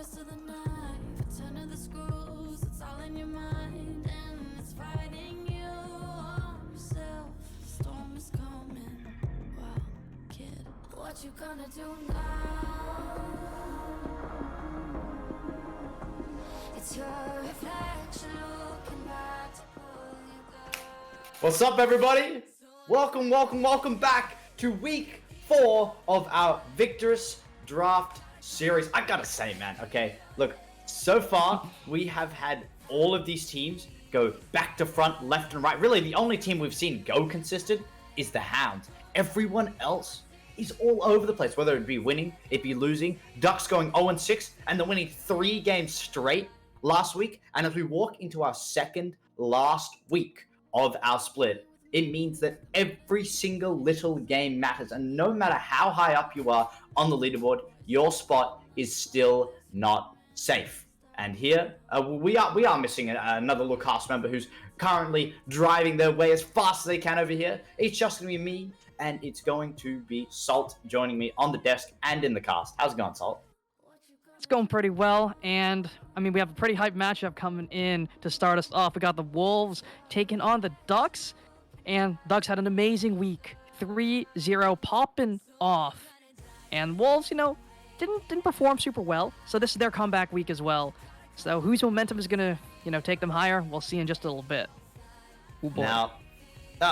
twist of the knife, turn of the screws, it's all in your mind, and it's fighting you on yourself. The storm is coming. Wow, kid, what you gonna do now? It's your reflection looking back to pull you down. What's up, everybody? Welcome back to week 4 of our Victoris draft series. I gotta say, man, okay, look, so far we have had all of these teams go back to front, left and right. Really, the only team we've seen go consistent is the Hounds. Everyone else is all over the place, whether it be winning, it be losing. Ducks going 0-6 and then winning 3 games straight last week. And as we walk into our second last week of our split, it means that every single little game matters. And no matter how high up you are on the leaderboard, your spot is still not safe. And here, we are missing another little cast member who's currently driving their way as fast as they can over here. It's just going to be me, and it's going to be Salt joining me on the desk and in the cast. How's it going, Salt? It's going pretty well, and I mean, we have a pretty hype matchup coming in to start us off. We got the Wolves taking on the Ducks, and Ducks had an amazing week, 3-0 popping off. And Wolves, didn't perform super well, so this is their comeback week as well. So whose momentum is gonna, take them higher? We'll see in just a little bit. Ooh, boy. Now,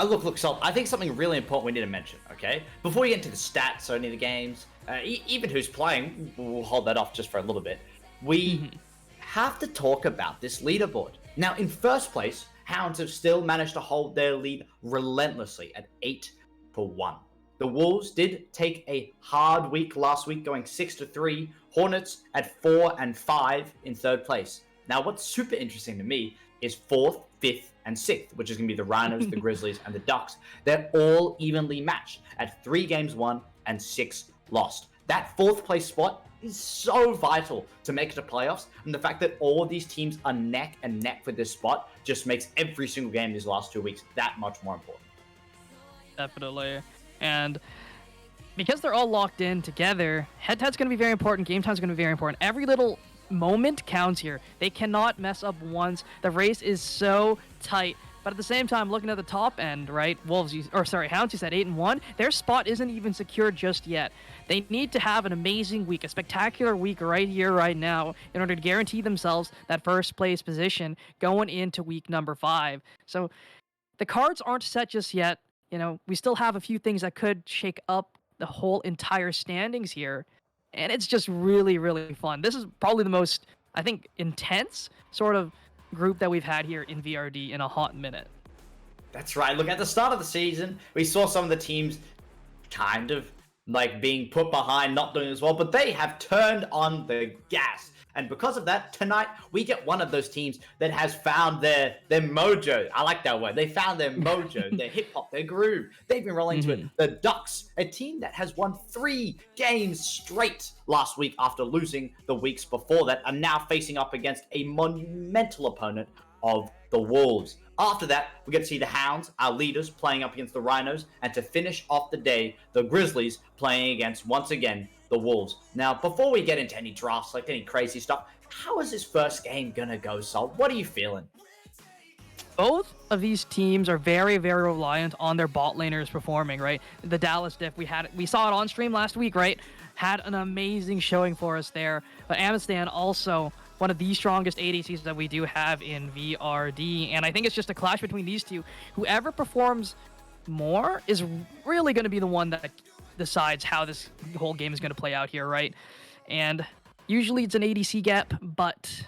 look, Salt, I think something really important we need to mention, okay? Before we get into the stats or any of the games, even who's playing, we'll hold that off just for a little bit. We have to talk about this leaderboard. Now, in first place, Hounds have still managed to hold their lead relentlessly at 8-1. The Wolves did take a hard week last week, going 6-3. Hornets at 4-5 in third place. Now, what's super interesting to me is 4th, 5th, and 6th, which is going to be the Rhinos, the Grizzlies, and the Ducks. They're all evenly matched at 3 games won and 6 lost. That 4th place spot is so vital to make it to playoffs, and the fact that all of these teams are neck and neck for this spot just makes every single game these last 2 weeks that much more important. Definitely. And because they're all locked in together, head-to-head's going to be very important, game time's going to be very important. Every little moment counts here. They cannot mess up once. The race is so tight. But at the same time, looking at the top end, right, Hounds, you said 8-1. Their spot isn't even secured just yet. They need to have an amazing week, a spectacular week right here, right now, in order to guarantee themselves that first place position going into week number 5. So the cards aren't set just yet. We still have a few things that could shake up the whole entire standings here. And it's just really, really fun. This is probably the most, I think, intense sort of group that we've had here in VRD in a hot minute. That's right. Look, at the start of the season, we saw some of the teams kind of like being put behind, not doing as well, but they have turned on the gas. And because of that, tonight, we get one of those teams that has found their mojo. I like that word. They found their mojo, their hip-hop, their groove. They've been rolling to it. The Ducks, a team that has won 3 games straight last week after losing the weeks before that, are now facing up against a monumental opponent of the Wolves. After that, we get to see the Hounds, our leaders, playing up against the Rhinos, and to finish off the day, the Grizzlies playing against, once again, the Wolves. Now, before we get into any drafts, like any crazy stuff, how is this first game gonna go, Sol? What are you feeling? Both of these teams are very, very reliant on their bot laners performing, right? The Dallas diff, we saw it on stream last week, right? Had an amazing showing for us there. But Amistan also one of the strongest ADCs that we do have in VRD, and I think it's just a clash between these two. Whoever performs more is really going to be the one that decides how this whole game is going to play out here, right? And usually it's an ADC gap, but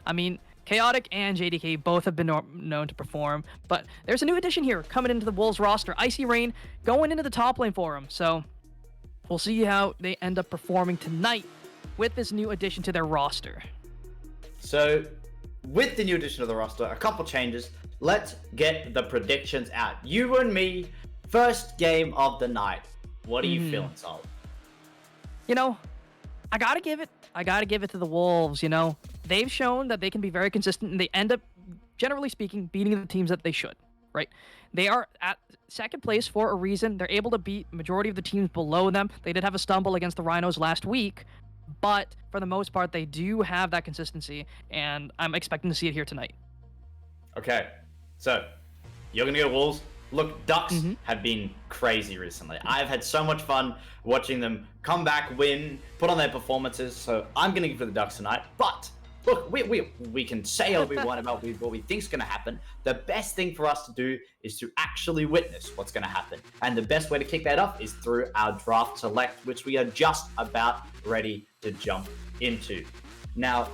I mean, Chaotic and JDK both have been known to perform, but there's a new addition here coming into the Wolves roster. Icy Rain going into the top lane for him, so we'll see how they end up performing tonight with this new addition to their roster. So, with the new addition to the roster, a couple changes. Let's get the predictions out. You and me, first game of the night. What are you feeling, Sol? I gotta give it to the Wolves. They've shown that they can be very consistent, and they end up, generally speaking, beating the teams that they should, right? They are at second place for a reason. They're able to beat majority of the teams below them. They did have a stumble against the Rhinos last week, but for the most part, they do have that consistency, and I'm expecting to see it here tonight. Okay, so you're gonna go Wolves. Look, Ducks have been crazy recently. I've had so much fun watching them come back, win, put on their performances. So I'm gonna give it the Ducks tonight. But look, we can say all we want about what we think's gonna happen. The best thing for us to do is to actually witness what's gonna happen, and the best way to kick that off is through our draft select, which we are just about ready to jump into. Now.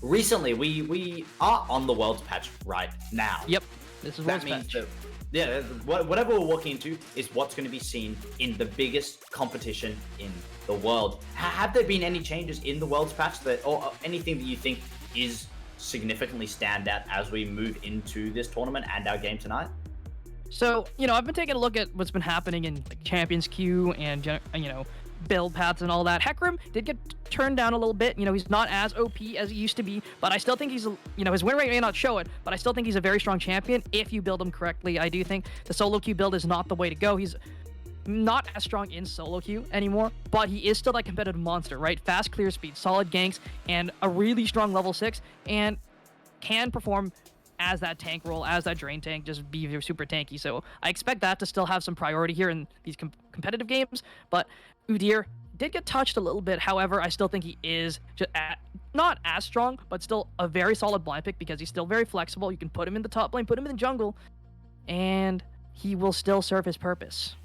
Recently, we are on the Worlds patch right now. Yep, this is That World's means patch. that, whatever we're walking into is what's going to be seen in the biggest competition in the world. Have there been any changes in the Worlds patch or anything that you think is significantly stand out as we move into this tournament and our game tonight? So, I've been taking a look at what's been happening in like, Champions Queue and, build paths and all that. Hecarim did get turned down a little bit. He's not as OP as he used to be, but I still think he's, his win rate may not show it, but I still think he's a very strong champion if you build him correctly. I do think the solo queue build is not the way to go. He's not as strong in solo queue anymore, but he is still that competitive monster, right? Fast clear speed, solid ganks, and a really strong level 6, and can perform as that tank role, as that drain tank, just be super tanky. So I expect that to still have some priority here in these competitive games, but Udyr did get touched a little bit. However, I still think he is just not as strong, but still a very solid blind pick because he's still very flexible. You can put him in the top lane, put him in the jungle, and he will still serve his purpose.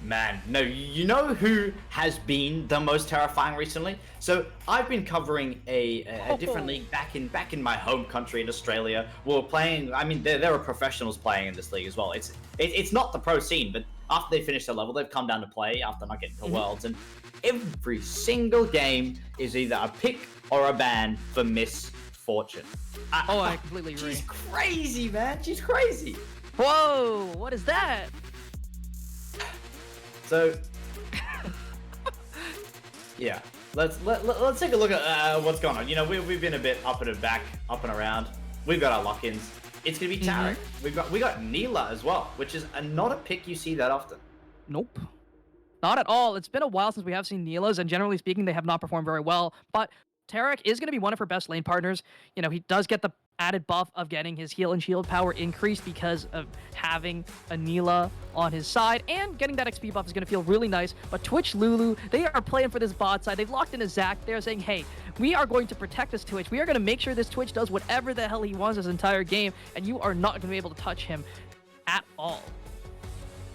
Man, no, you know who has been the most terrifying recently? So I've been covering a different league back in my home country in Australia. We're playing. I mean, there are professionals playing in this league as well. It's not the pro scene, but after they finish their level, they've come down to play after not getting to Worlds, and every single game is either a pick or a ban for Miss Fortune. I completely agree. She's crazy, man. She's crazy. Whoa, what is that? So, yeah, let's take a look at what's going on. We've been a bit up and around. We've got our lock-ins. It's gonna be Tarek. We got Neela as well, which is not a pick you see that often. Nope. Not at all. It's been a while since we have seen Neela's, and generally speaking, they have not performed very well. But Tarek is going to be one of her best lane partners. He does get the added buff of getting his heal and shield power increased because of having a Neela on his side, and getting that XP buff is going to feel really nice. But Twitch Lulu, they are playing for this bot side. They've locked in a Zac. They're saying, hey, we are going to protect this Twitch. We are going to make sure this Twitch does whatever the hell he wants this entire game, and you are not going to be able to touch him at all.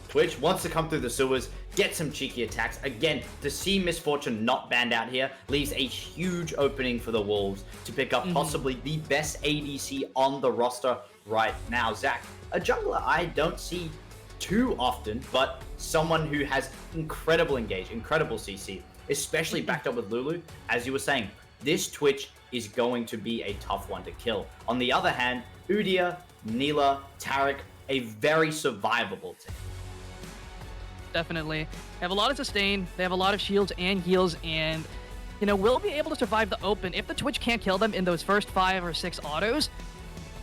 Twitch wants to come through the sewers, get some cheeky attacks. Again, to see Miss Fortune not banned out here leaves a huge opening for the Wolves to pick up possibly the best ADC on the roster right now. Zac, a jungler I don't see too often, but someone who has incredible engage, incredible CC, especially backed up with Lulu. As you were saying, this Twitch is going to be a tough one to kill. On the other hand, Udyr, Neela, Tarek, a very survivable team. Definitely. They have a lot of sustain, they have a lot of shields and heals, and, will be able to survive the open. If the Twitch can't kill them in those first 5 or 6 autos,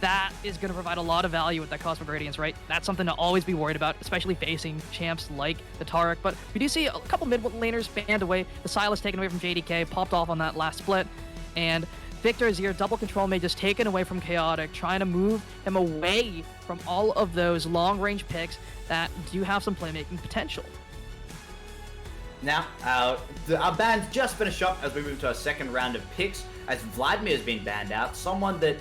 that is going to provide a lot of value with that Cosmic Radiance, right? That's something to always be worried about, especially facing champs like the Tarek. But we do see a couple mid laners banned away. The Sylas taken away from JDK, popped off on that last split, and Victoris here, double control mage just taken away from Chaotic, trying to move him away from all of those long-range picks that do have some playmaking potential. Now, our ban's just finished up as we move to our second round of picks, as Vladimir has been banned out, someone that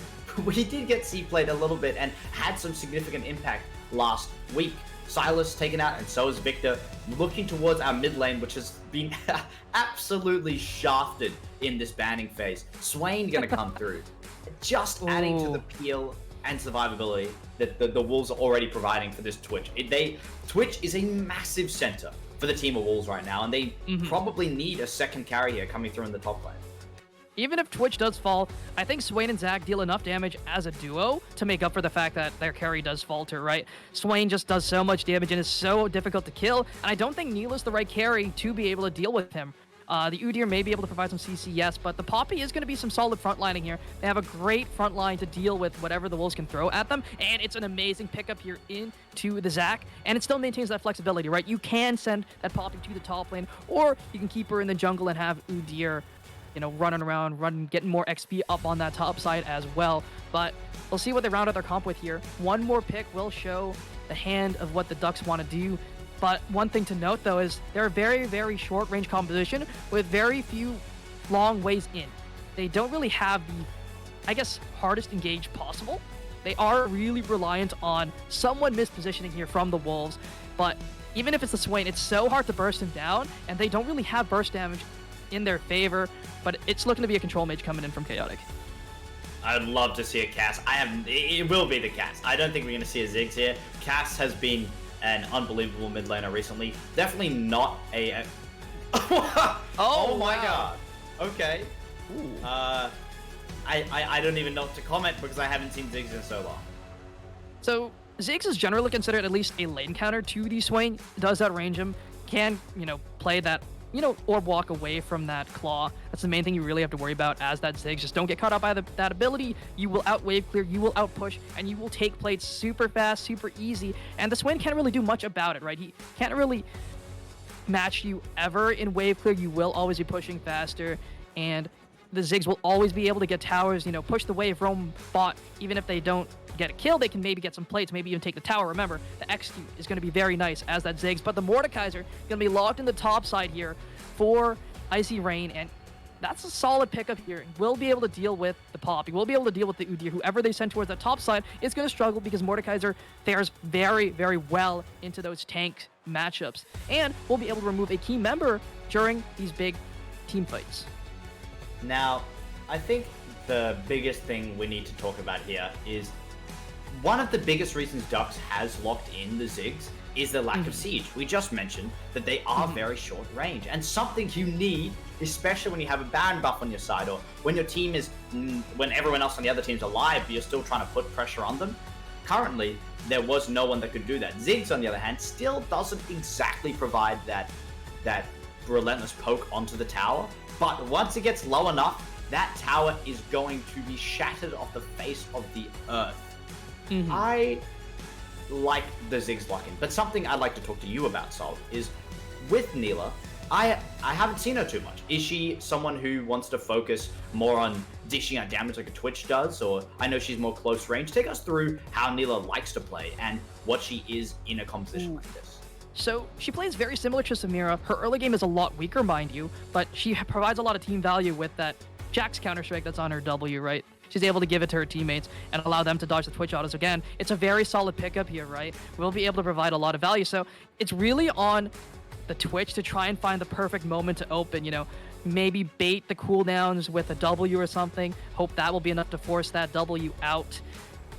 we did get C-played a little bit and had some significant impact last week. Sylas taken out, and so is Victor, looking towards our mid lane, which has been absolutely shafted in this banning phase. Swain gonna come through, just adding to the peel and survivability that the Wolves are already providing for this Twitch. Twitch is a massive center for the team of Wolves right now, and they probably need a second carry here coming through in the top lane. Even if Twitch does fall, I think Swain and Zac deal enough damage as a duo to make up for the fact that their carry does falter, right? Swain just does so much damage and is so difficult to kill, and I don't think Neela's the right carry to be able to deal with him. The Udyr may be able to provide some CC, yes, but the Poppy is going to be some solid frontlining here. They have a great front line to deal with whatever the Wolves can throw at them, and it's an amazing pickup here into the Zac, and it still maintains that flexibility, right? You can send that Poppy to the top lane, or you can keep her in the jungle and have Udyr, running around, getting more XP up on that top side as well. But we'll see what they round out their comp with here. One more pick will show the hand of what the Ducks want to do. But one thing to note, though, is they're a very, very short-range composition with very few long ways in. They don't really have the, I guess, hardest engage possible. They are really reliant on someone mispositioning here from the Wolves. But even if it's the Swain, it's so hard to burst him down, and they don't really have burst damage in their favor. But it's looking to be a control mage coming in from Chaotic. I'd love to see a Cass. It will be the Cass. I don't think we're going to see a Ziggs here. Cass has been an unbelievable mid laner recently. Definitely not a... oh my god. Okay. I don't even know what to comment because I haven't seen Ziggs in so long. So Ziggs is generally considered at least a lane counter to the Swain. Does outrange him, can, play that, orb walk away from that claw. That's the main thing you really have to worry about as that Ziggs. Just don't get caught up by that ability. You will out wave clear, you will out push, and you will take plates super fast, super easy. And the Swain can't really do much about it, right? He can't really match you ever in wave clear. You will always be pushing faster, and the Ziggs will always be able to get towers, push the wave, roam bot. Even if they don't get a kill, they can maybe get some plates, maybe even take the tower. Remember, the execute is going to be very nice as that Ziggs, but the Mordekaiser is going to be locked in the top side here for Icy Rain, and that's a solid pickup here. We'll be able to deal with the Poppy. We'll be able to deal with the Udyr. Whoever they send towards the top side is going to struggle because Mordekaiser fares very, very well into those tank matchups, and we'll be able to remove a key member during these big team fights. Now, I think the biggest thing we need to talk about here is one of the biggest reasons Ducks has locked in the Ziggs is the lack of siege. We just mentioned that they are very short range, and something you need, especially when you have a Baron buff on your side, or when your team is, when everyone else on the other team's alive, but you're still trying to put pressure on them. Currently, there was no one that could do that. Ziggs, on the other hand, still doesn't exactly provide that relentless poke onto the tower, but once it gets low enough, that tower is going to be shattered off the face of the earth. I like the Ziggs lock-in, but something I'd like to talk to you about, Sol, is with Neela, I haven't seen her too much. Is she someone who wants to focus more on dishing out damage like a Twitch does, or I know she's more close range? Take us through how Neela likes to play and what she is in a composition like this. So she plays very similar to Samira. Her early game is a lot weaker, mind you, but she provides a lot of team value with that Jax Counter-Strike that's on her W, right? She's able to give it to her teammates and allow them to dodge the Twitch autos. Again, it's a very solid pickup here, right? We'll be able to provide a lot of value. So it's really on the Twitch to try and find the perfect moment to open, maybe bait the cooldowns with a W or something. Hope that will be enough to force that W out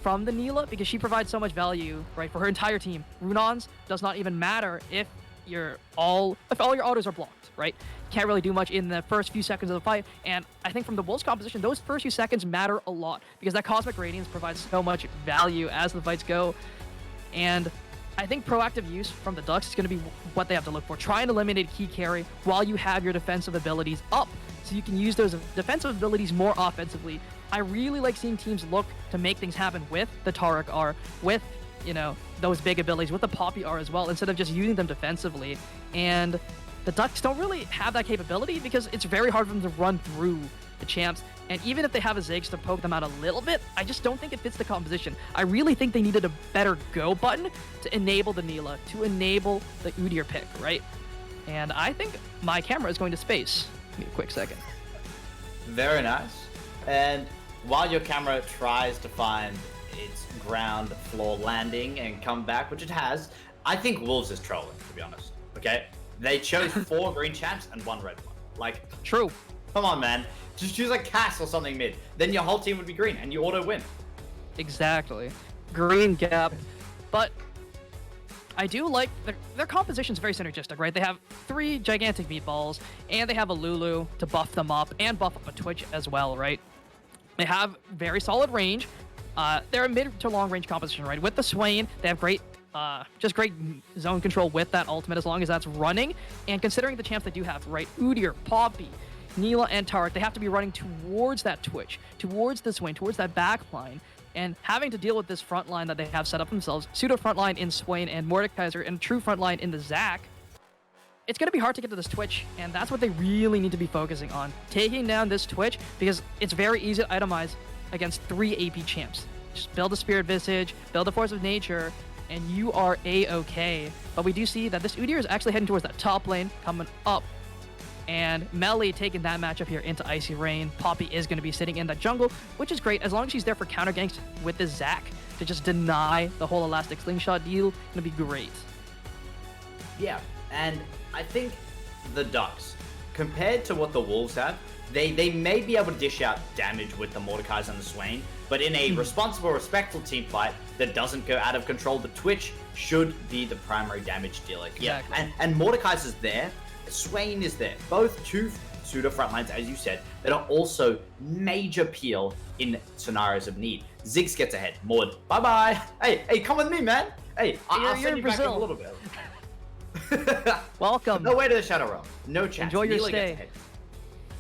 from the Neela, because she provides so much value, right, for her entire team. Runons does not even matter if all your autos are blocked, right? Can't really do much in the first few seconds of the fight, and I think from the Wolves composition, those first few seconds matter a lot, because that Cosmic Radiance provides so much value as the fights go, and I think proactive use from the Ducks is going to be what they have to look for. Try and eliminate key carry while you have your defensive abilities up, so you can use those defensive abilities more offensively. I really like seeing teams look to make things happen with the Taric R, with, those big abilities, with the Poppy R as well, instead of just using them defensively. And the Ducks don't really have that capability because it's very hard for them to run through the champs. And even if they have a Ziggs to poke them out a little bit, I just don't think it fits the composition. I really think they needed a better go button to enable the Neela, to enable the Udyr pick, right? And I think my camera is going to space. Give me a quick second. Very nice. And while your camera tries to find its ground floor landing and come back, which it has, I think Wolves is trolling, to be honest. Okay? They chose 4 green champs and 1 red one. Like, true. Come on, man. Just choose a Cass or something mid. Then your whole team would be green and you auto win. Exactly. Green gap. But I do like their composition's very synergistic, right? They have 3 gigantic meatballs, and they have a Lulu to buff them up and buff up a Twitch as well, right? They have very solid range. They're a mid to long range composition, right? With the Swain, they have great just great zone control with that ultimate as long as that's running. And considering the champs they do have, right? Udyr, Poppy, Neela, and Tarek, they have to be running towards that Twitch, towards the Swain, towards that back line, and having to deal with this front line that they have set up themselves, pseudo front line in Swain and Mordekaiser, and true front line in the Zac. It's going to be hard to get to this Twitch, and that's what they really need to be focusing on. Taking down this Twitch, because it's very easy to itemize against 3 AP champs. Just build a Spirit Visage, build a Force of Nature, and you are A-okay. But we do see that this Udyr is actually heading towards that top lane, coming up. And Melly taking that matchup here into Icy Rain. Poppy is going to be sitting in that jungle, which is great, as long as she's there for counter ganks with the Zac to just deny the whole Elastic Slingshot deal. Going to be great. Yeah, and I think the Ducks, compared to what the Wolves have, they may be able to dish out damage with the Mordekaiser and the Swain, but in a responsible, respectful team fight that doesn't go out of control, the Twitch should be the primary damage dealer. Exactly. Yeah, and Mordekaiser's there, Swain is there. Both two pseudo frontlines, as you said, that are also major peel in scenarios of need. Ziggs gets ahead. Mord, bye-bye. Hey, come with me, man. Hey, I'll you're send in you back in Brazil. a little bit. Welcome. No way to the Shadow Realm. No chance. Enjoy your Neela stay. gets ahead.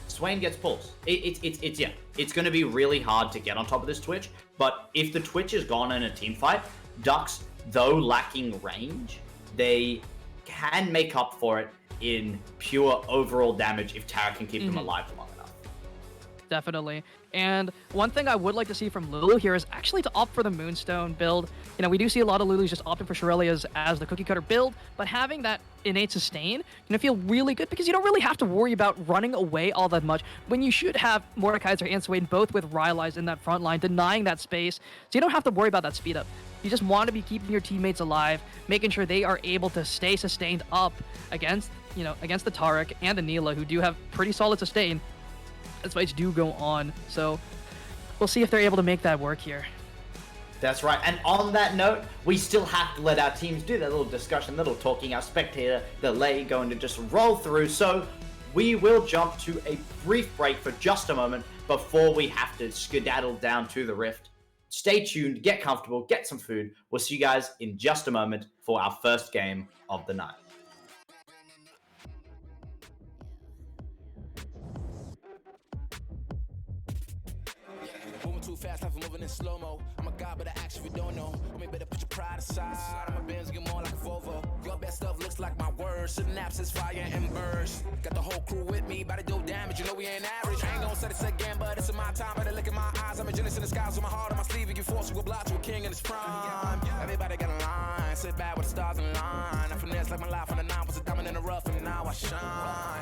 Swain gets pulls. It's going to be really hard to get on top of this Twitch, but if the Twitch is gone in a team fight, Ducks, though lacking range, they can make up for it in pure overall damage if Tara can keep them alive for long enough. Definitely. And one thing I would like to see from Lulu here is actually to opt for the Moonstone build. You know, we do see a lot of Lulus just opting for Shurelias as the cookie cutter build, but having that innate sustain, feel really good because you don't really have to worry about running away all that much when you should have Mordekaiser and Swain both with Rylai's in that front line, denying that space, so you don't have to worry about that speed up. You just want to be keeping your teammates alive, making sure they are able to stay sustained up against, against the Tarek and the Neela, who do have pretty solid sustain as fights do go on. So we'll see if they're able to make that work here. That's right. And on that note, we still have to let our teams do that little discussion, little talking. Our spectator delay going to just roll through. So we will jump to a brief break for just a moment before we have to skedaddle down to the Rift. Stay tuned, get comfortable, get some food. We'll see you guys in just a moment for our first game of the night. Too fast, life moving in slow-mo. I'm a guy, but I actually don't know. I mean, better put your pride aside. I'm a Benz, get more like a Volvo. Your best stuff looks like my words. Synapses, fire, and burst. Got the whole crew with me, about to do damage. You know we ain't average. I ain't gonna say this again, but it's in my time. Better look in my eyes. I'm a genius in the skies with my heart on my sleeve. You can force to oblige to a king in his prime. Everybody got a line. Sit back with the stars in line. I finesse like my life on the nine. Was a diamond in the rough, and now I shine.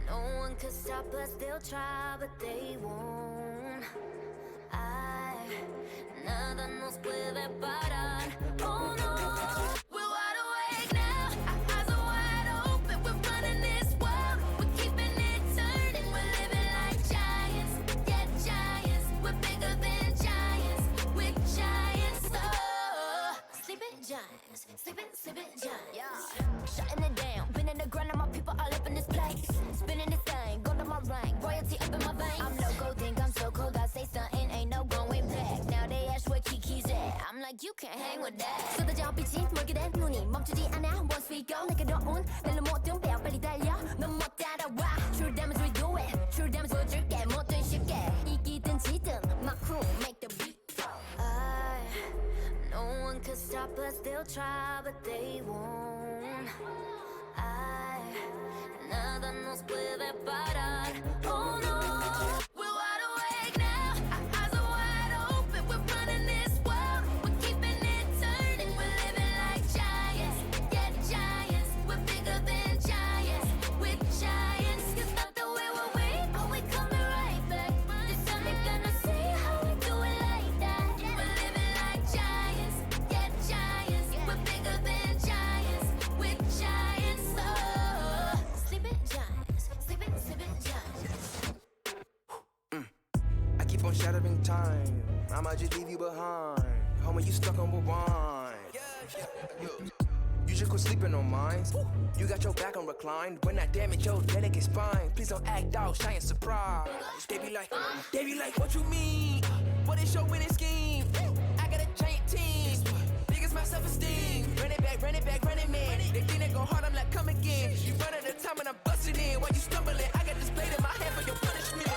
No one could stop us, they'll try, but they won't. Nada nos puede parar. Oh no, we're wide awake now. Our eyes are wide open. We're running this world. We're keeping it turning. We're living like giants. Yeah, giants. We're bigger than giants. We're giants. Oh, sleeping giants. Sleeping giants. Yeah, shutting it down. Been in the ground and my people all up in this place. Spinning this thing, go to my rank. Royalty up in my veins. I'm loco, think I'm so cold. I say something, ain't no going back. Now they ask where Kiki's at. I'm like, you can't hang with that. 쏟아져 빛이 멀게 된 눈이 멈추지 않아. Once we go, 내게 더운 날로 모든 배 빨리 달려. 넌 못 따라와. True damage we do it. True damage 보여줄게. 뭐든 쉽게. 이기든 지든 my crew make the beat. No one could stop us. They'll try, but they won't. Nada nos puede parar. Oh no, we're wide awake now. Our eyes are wide open. We're running this world. We're keeping it turning. We're living like giants. Yeah, giants. We're bigger than giants. We're giants. It's not the way we're weak, but we coming right back. This time you're gonna see how we do it like that. We're living like giants. Yeah, giants. We're bigger than giants. We're giants. Oh, sleeping giants. Sleeping giants. I keep on shattering time. I might just leave you behind. Homie, you stuck on rewind. You just quit sleeping on mine. You got your back on recline. When I damage your delicate spine, please don't act out, shy and surprise. They be like, what you mean? What is your winning scheme? I got a giant team. Big as my self-esteem. Run it back, run it, man. They think they go hard, I'm like, come again. You run out of time and I'm busting in. While you stumbling, I got this blade in my hand for your punishment.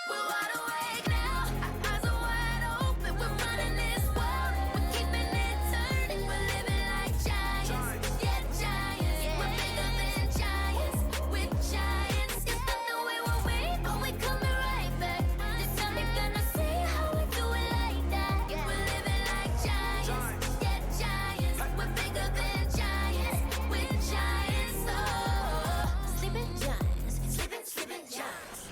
We're wide awake now, our eyes are wide open. We're running this world, we're keeping it turning. We're living like giants, yeah, giants. We're bigger than giants, we're giants. You thought that we were weak, but we coming right back. This time you're gonna see how we do it like that. We're living like giants, yeah, giants. We're bigger than giants, we're giants. Oh, sleeping giants, sleeping giants.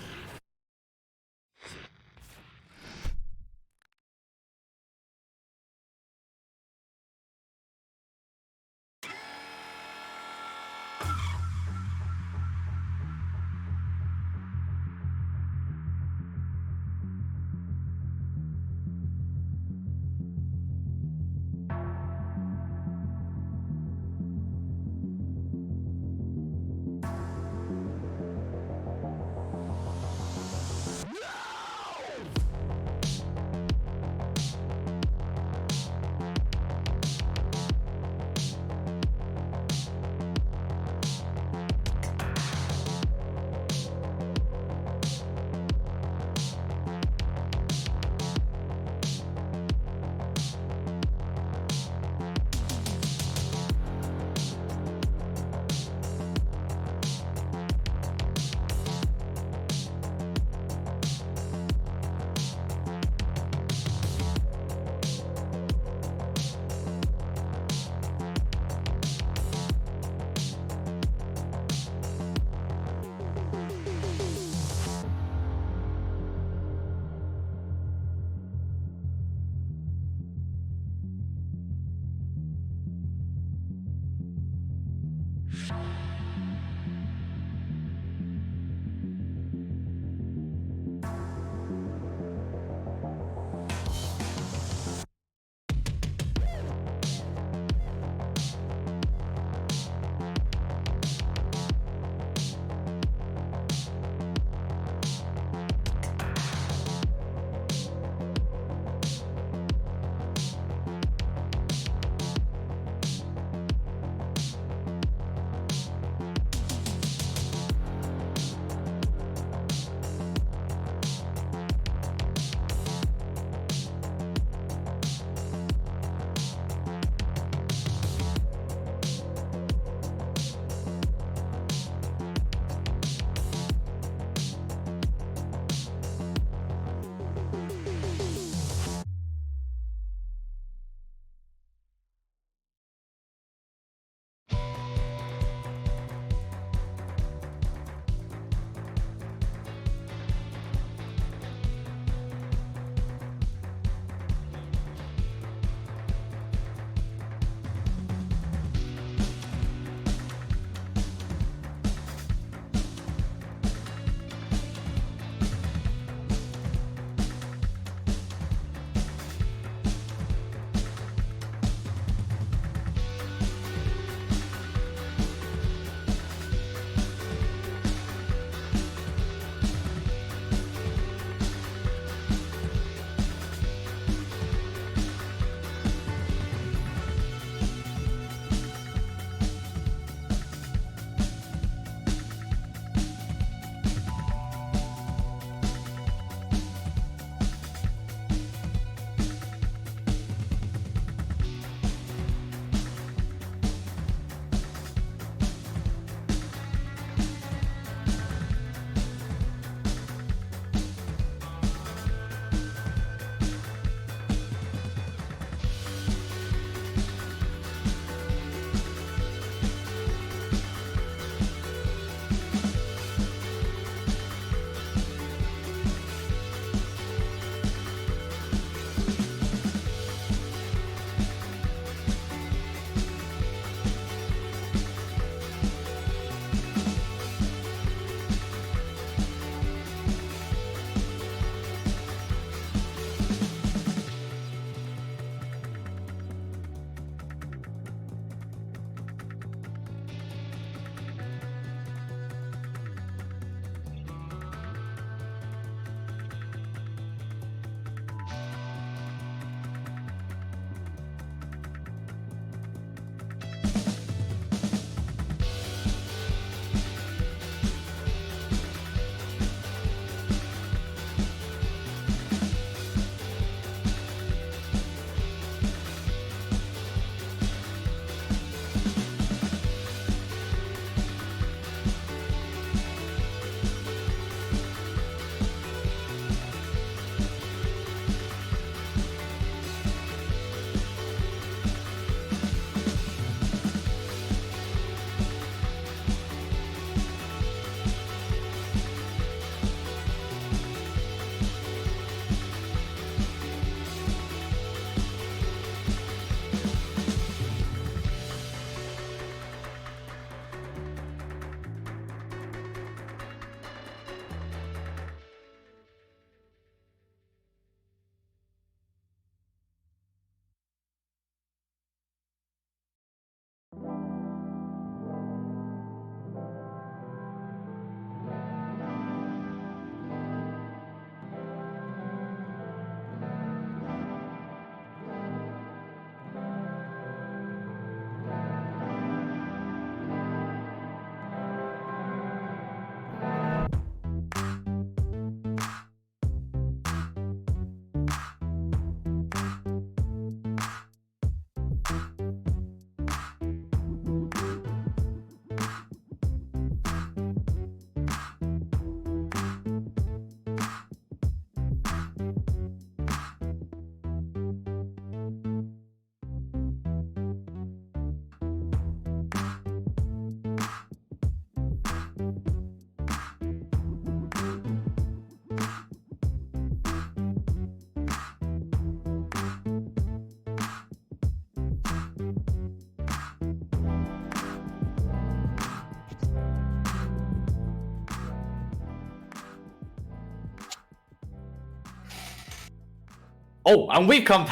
Oh, and we've come.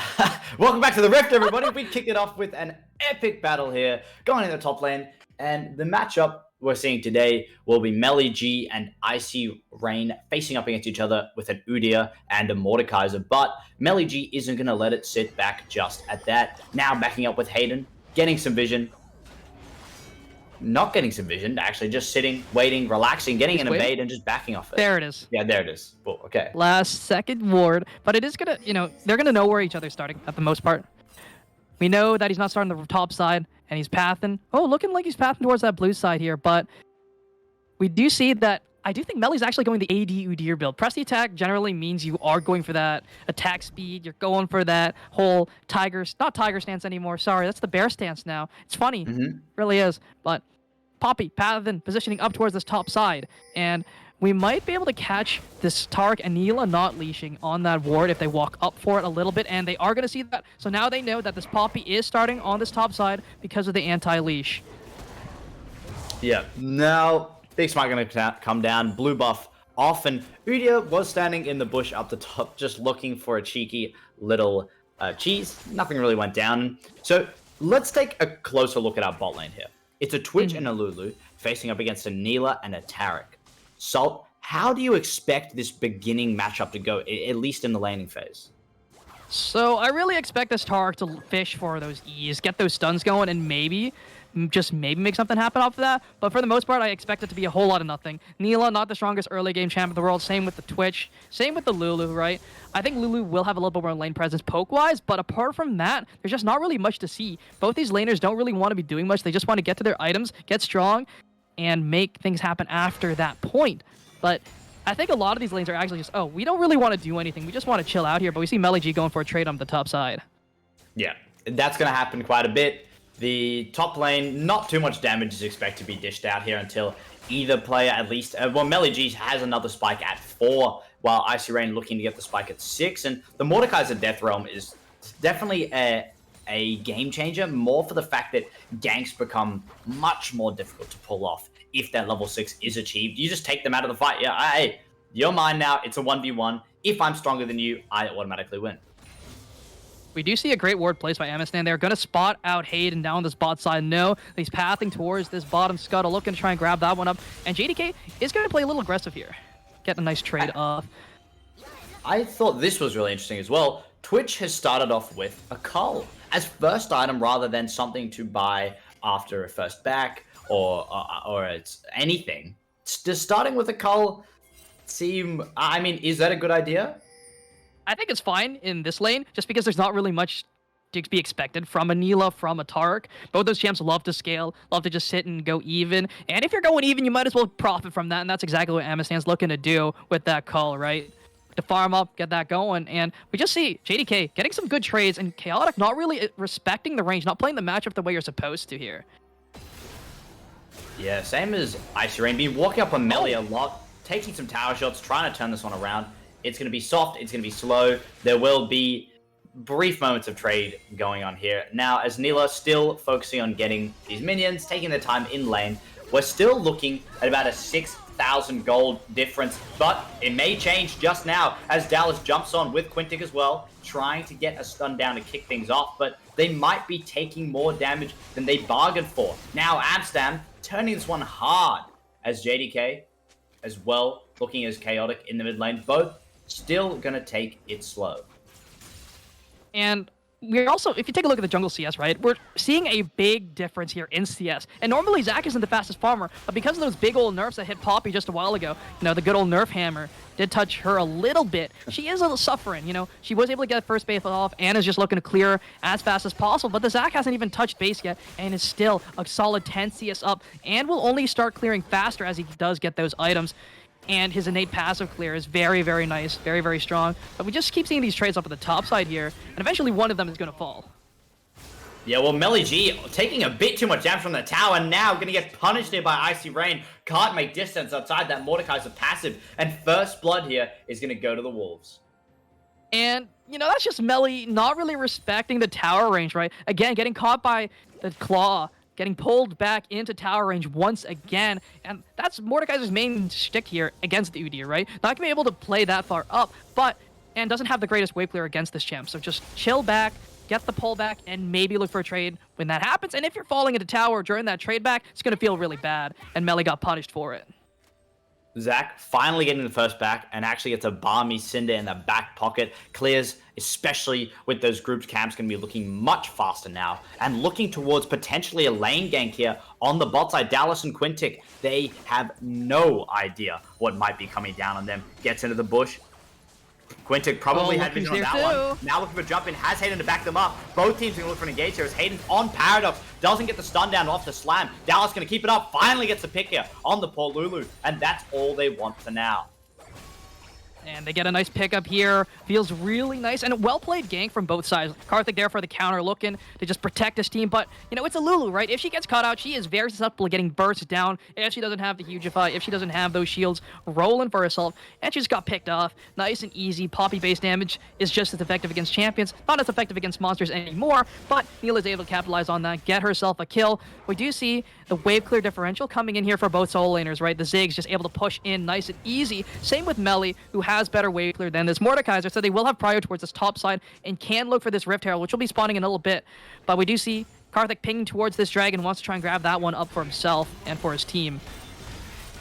Welcome back to the Rift, everybody. We kicked it off with an epic battle here, going in the top lane, and the matchup we're seeing today will be Melly G and Icy Rain facing up against each other with an Udyr and a Mordekaiser. But Melly G isn't going to let it sit back just at that. Now backing up with Hayden, getting some vision. Not getting some vision, actually just sitting, waiting, relaxing, getting an evade, and just backing off it. There it is. Yeah, there it is. Cool, okay. Last second ward, but it is gonna, they're gonna know where each other's starting at the most part. We know that he's not starting the top side, and he's pathing. Oh, looking like he's pathing towards that blue side here, but we do see that. I do think Melly's actually going the AD Udyr build. Press the attack generally means you are going for that attack speed. You're going for that whole not tiger stance anymore. Sorry, that's the bear stance now. It's funny, really is. But Poppy, pathing, positioning up towards this top side. And we might be able to catch this Tarek and Neela not leashing on that ward if they walk up for it a little bit. And they are going to see that. So now they know that this Poppy is starting on this top side because of the anti-leash. Yeah. Now, Big Smite going to come down, blue buff off, and Udyr was standing in the bush up the top, just looking for a cheeky little cheese. Nothing really went down. So let's take a closer look at our bot lane here. It's a Twitch and a Lulu facing up against a Neela and a Tarek. Salt, how do you expect this beginning matchup to go, at least in the laning phase? So I really expect this Tarek to fish for those E's, get those stuns going, and maybe make something happen off of that. But for the most part, I expect it to be a whole lot of nothing. Neela, not the strongest early game champ in the world. Same with the Twitch. Same with the Lulu, right? I think Lulu will have a little bit more lane presence poke-wise, but apart from that, there's just not really much to see. Both these laners don't really want to be doing much. They just want to get to their items, get strong, and make things happen after that point. But I think a lot of these lanes are actually just, we don't really want to do anything. We just want to chill out here. But we see Melly G going for a trade on the top side. Yeah, that's going to happen quite a bit. The top lane, not too much damage is expected to be dished out here until either player at least... Melly G has another spike at 4, while Icy Rain looking to get the spike at 6. And the Mordekaiser Death Realm is definitely a game changer, more for the fact that ganks become much more difficult to pull off if that level 6 is achieved. You just take them out of the fight. Yeah, hey, you're mine now. It's a 1v1. If I'm stronger than you, I automatically win. We do see a great ward placed by Amistan. They're going to spot out Hayden down this bot side. No, he's pathing towards this bottom scuttle, looking to try and grab that one up. And JDK is going to play a little aggressive here. Get a nice trade off. I thought this was really interesting as well. Twitch has started off with a cull as first item rather than something to buy after a first back or it's anything. Does starting with a cull seem... I mean, is that a good idea? I think it's fine in this lane, just because there's not really much to be expected from a Neela, from a Tarek. Both those champs love to scale, love to just sit and go even. And if you're going even, you might as well profit from that, and that's exactly what Amistan's looking to do with that call, right? To farm up, get that going, and we just see JDK getting some good trades, and Chaotic not really respecting the range, not playing the matchup the way you're supposed to here. Yeah, same as Icy Rain, been walking up on Melly a lot, taking some tower shots, trying to turn this one around. It's going to be soft, it's going to be slow. There will be brief moments of trade going on here. Now, as Neela still focusing on getting these minions, taking their time in lane, we're still looking at about a 6,000 gold difference, but it may change just now as Dallas jumps on with Quintic as well, trying to get a stun down to kick things off, but they might be taking more damage than they bargained for. Now, Amstam turning this one hard as JDK as well, looking as Chaotic in the mid lane, both still gonna take it slow. And we're also, if you take a look at the jungle CS, right, we're seeing a big difference here in CS. And normally Zac isn't the fastest farmer, but because of those big old nerfs that hit Poppy just a while ago, the good old nerf hammer did touch her a little bit. She is a little suffering, she was able to get first base off and is just looking to clear as fast as possible, but the Zac hasn't even touched base yet and is still a solid 10 CS up and will only start clearing faster as he does get those items. And his innate passive clear is very, very nice, very, very strong. But we just keep seeing these trades up at the top side here, and eventually one of them is going to fall. Yeah, well, Melly G taking a bit too much damage from the tower, and now going to get punished here by Icy Rain. Can't make distance outside that Mordekaiser passive, and first blood here is going to go to the Wolves. And, that's just Melly not really respecting the tower range, right? Again, getting caught by the claw, getting pulled back into tower range once again, and that's Mordekaiser's main shtick here against the Udyr, right? Not gonna be able to play that far up, but and doesn't have the greatest wave clear against this champ. So just chill back, get the pullback, and maybe look for a trade when that happens. And if you're falling into tower during that trade back, it's going to feel really bad, and Melly got punished for it. Zach finally getting the first back and actually gets a balmy Cinder in the back pocket. Clears, especially with those groups, camps going to be looking much faster now. And looking towards potentially a lane gank here on the bot side. Dallas and Quintic, they have no idea what might be coming down on them. Gets into the bush. Quintic probably had vision on that one. Now looking for jump in, has Hayden to back them up. Both teams going to look for an engage here as Hayden's on Paradox. Doesn't get the stun down off the slam. Dallas going to keep it up. Finally gets the pick here on the poor Lulu. And that's all they want for now. And they get a nice pickup here. Feels really nice. And a well-played gank from both sides. Karthik there for the counter, looking to just protect his team. But, you know, it's a Lulu, right? If she gets caught out, she is very susceptible to getting burst down. If she doesn't have the Hugify, if she doesn't have those shields rolling for herself. And she just got picked off. Nice and easy. Poppy-based damage is just as effective against champions. Not as effective against monsters anymore. But Neela is able to capitalize on that. Get herself a kill. We do see the wave clear differential coming in here for both solo laners, right? The Ziggs just able to push in nice and easy. Same with Melly, who has better wave clear than this Mordekaiser, so they will have prio towards this top side and can look for this Rift Herald, which will be spawning in a little bit. But we do see Karthik pinging towards this dragon, wants to try and grab that one up for himself and for his team.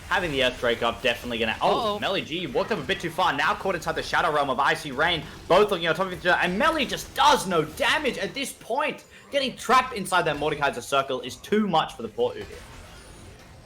Having the Earthquake up, definitely gonna... Oh, Melly G walked up a bit too far. Now caught inside the Shadow Realm of Icy Rain. Both looking on top of each other. And Melly just does no damage at this point. Getting trapped inside that Mordekaiser circle is too much for the poor Udyr.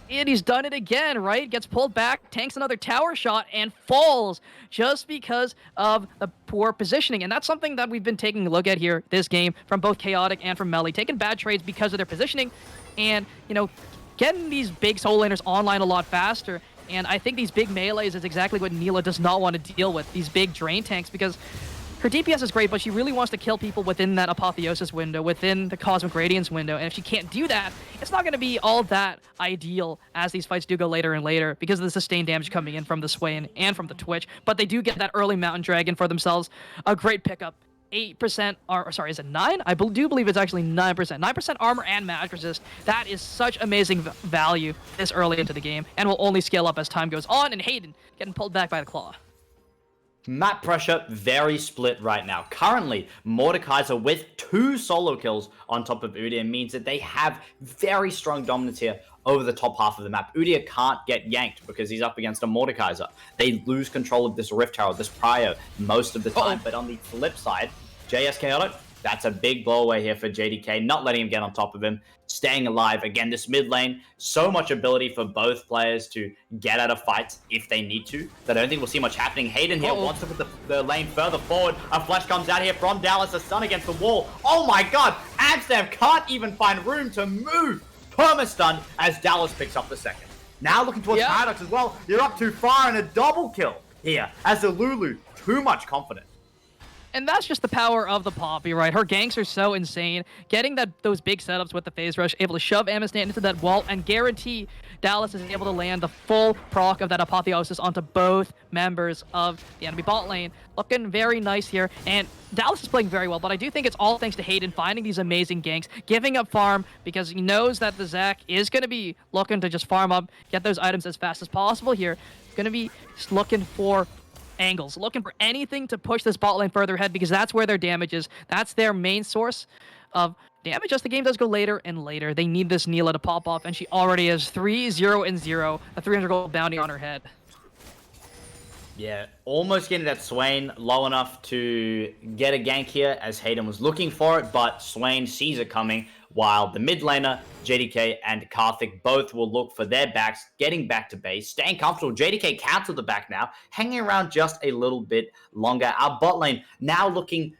And he's done it again, right? Gets pulled back, tanks another tower shot, and falls just because of the poor positioning. And that's something that we've been taking a look at here this game from both Chaotic and from Melly. Taking bad trades because of their positioning and, you know, getting these big solo laners online a lot faster. And I think these big melees is exactly what Neela does not want to deal with, these big drain tanks, because her DPS is great, but she really wants to kill people within that Apotheosis window, within the Cosmic Radiance window. And if she can't do that, it's not going to be all that ideal as these fights do go later and later because of the sustained damage coming in from the Swain and from the Twitch. But they do get that early Mountain Dragon for themselves. A great pickup. 8% armor, sorry, is it 9? I do believe it's actually 9%. 9% armor and magic resist. That is such amazing value this early into the game and will only scale up as time goes on. And Hayden getting pulled back by the claw. Map pressure very split right now. Currently, Mordekaiser with 2 solo kills on top of Udyr means that they have very strong dominance here over the top half of the map. Udyr can't get yanked because he's up against a Mordekaiser. They lose control of this Rift Herald, this prio, most of the time. But on the flip side, JS Chaotic, that's a big blow away here for JDK, not letting him get on top of him, staying alive. Again, this mid lane, so much ability for both players to get out of fights if they need to, that I don't think we'll see much happening. Hayden here wants to put the lane further forward. A flash comes out here from Dallas, a stun against the wall. Oh my god, Amsterdam can't even find room to move. Perma-stun as Dallas picks up the second. Now looking towards Paradox as well. You're up too far and a double kill here as the Lulu, too much confidence. And that's just the power of the Poppy, right? Her ganks are so insane. Getting those big setups with the phase rush, able to shove Amistad into that wall and guarantee Dallas is able to land the full proc of that Apotheosis onto both members of the enemy bot lane. Looking very nice here. And Dallas is playing very well, but I do think it's all thanks to Hayden finding these amazing ganks, giving up farm because he knows that the Zac is going to be looking to just farm up, get those items as fast as possible here. Going to be just looking for angles, looking for anything to push this bot lane further ahead because that's where their damage is. That's their main source of damage as the game does go later and later. They need this Neela to pop off, and she already has 3-0-0, a 300 gold bounty on her head. Yeah, almost getting that Swain low enough to get a gank here as Hayden was looking for it, but Swain sees it coming while the mid laner, JDK and Karthik both will look for their backs, getting back to base, staying comfortable. JDK cancelled the back now, hanging around just a little bit longer. Our bot lane now looking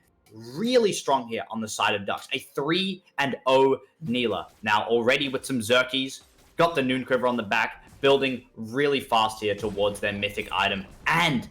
really strong here on the side of Ducks. A 3-0 Neela. Now already with some Zerkies, got the Noon Quiver on the back, building really fast here towards their mythic item. And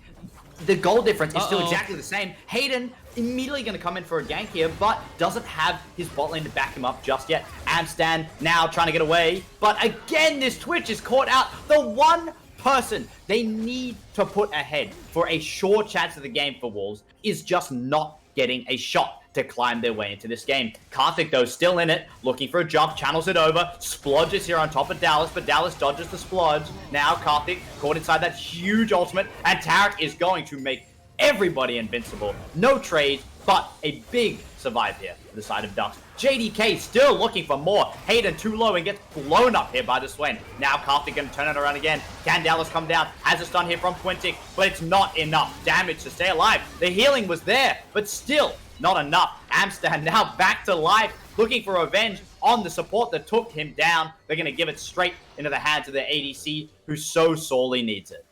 the goal difference is still exactly the same. Hayden immediately going to come in for a gank here, but doesn't have his bot lane to back him up just yet. Amstan now trying to get away, but again, this Twitch is caught out. The one person they need to put ahead for a sure chance of the game for Wolves is just not getting a shot to climb their way into this game. Karthik, though, still in it, looking for a jump, channels it over, splodges here on top of Dallas, but Dallas dodges the splodge. Now Karthik caught inside that huge ultimate, and Tarek is going to make everybody invincible. No trade, but a big survive here for the side of Ducks. JDK still looking for more. Hayden too low and gets blown up here by the Swain. Now Karthik gonna turn it around again. Can Dallas come down? Has a stun here from Quintic, but it's not enough damage to stay alive. The healing was there, but still not enough. Amstan now back to life, looking for revenge on the support that took him down. They're gonna give it straight into the hands of the ADC, who so sorely needs it.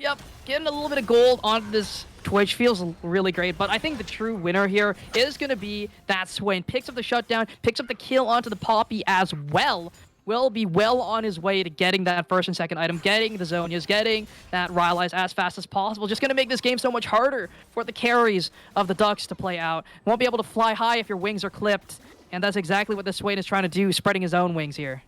Yep, getting a little bit of gold on this Twitch feels really great, but I think the true winner here is going to be that Swain. Picks up the shutdown, picks up the kill onto the Poppy as well. Will be well on his way to getting that first and second item, getting the Zonias, getting that Rylai's as fast as possible. Just going to make this game so much harder for the carries of the Ducks to play out. Won't be able to fly high if your wings are clipped, and that's exactly what the Swain is trying to do, spreading his own wings here.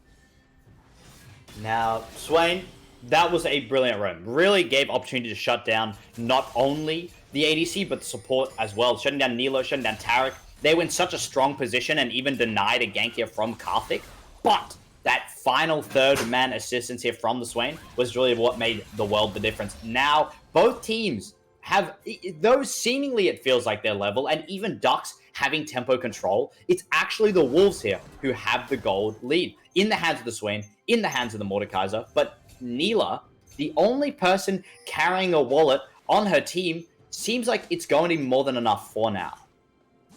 Now, Swain, that was a brilliant roam. Really gave opportunity to shut down not only the ADC, but the support as well. Shutting down Nilo, shutting down Tarek. They were in such a strong position and even denied a gank here from Karthik. But that final third man assistance here from the Swain was really what made the world the difference. Now, both teams have, though seemingly it feels like they're level, and even Ducks having tempo control, it's actually the Wolves here who have the gold lead. In the hands of the Swain, in the hands of the Mordekaiser, but Neela, the only person carrying a wallet on her team, seems like it's going to be more than enough for now.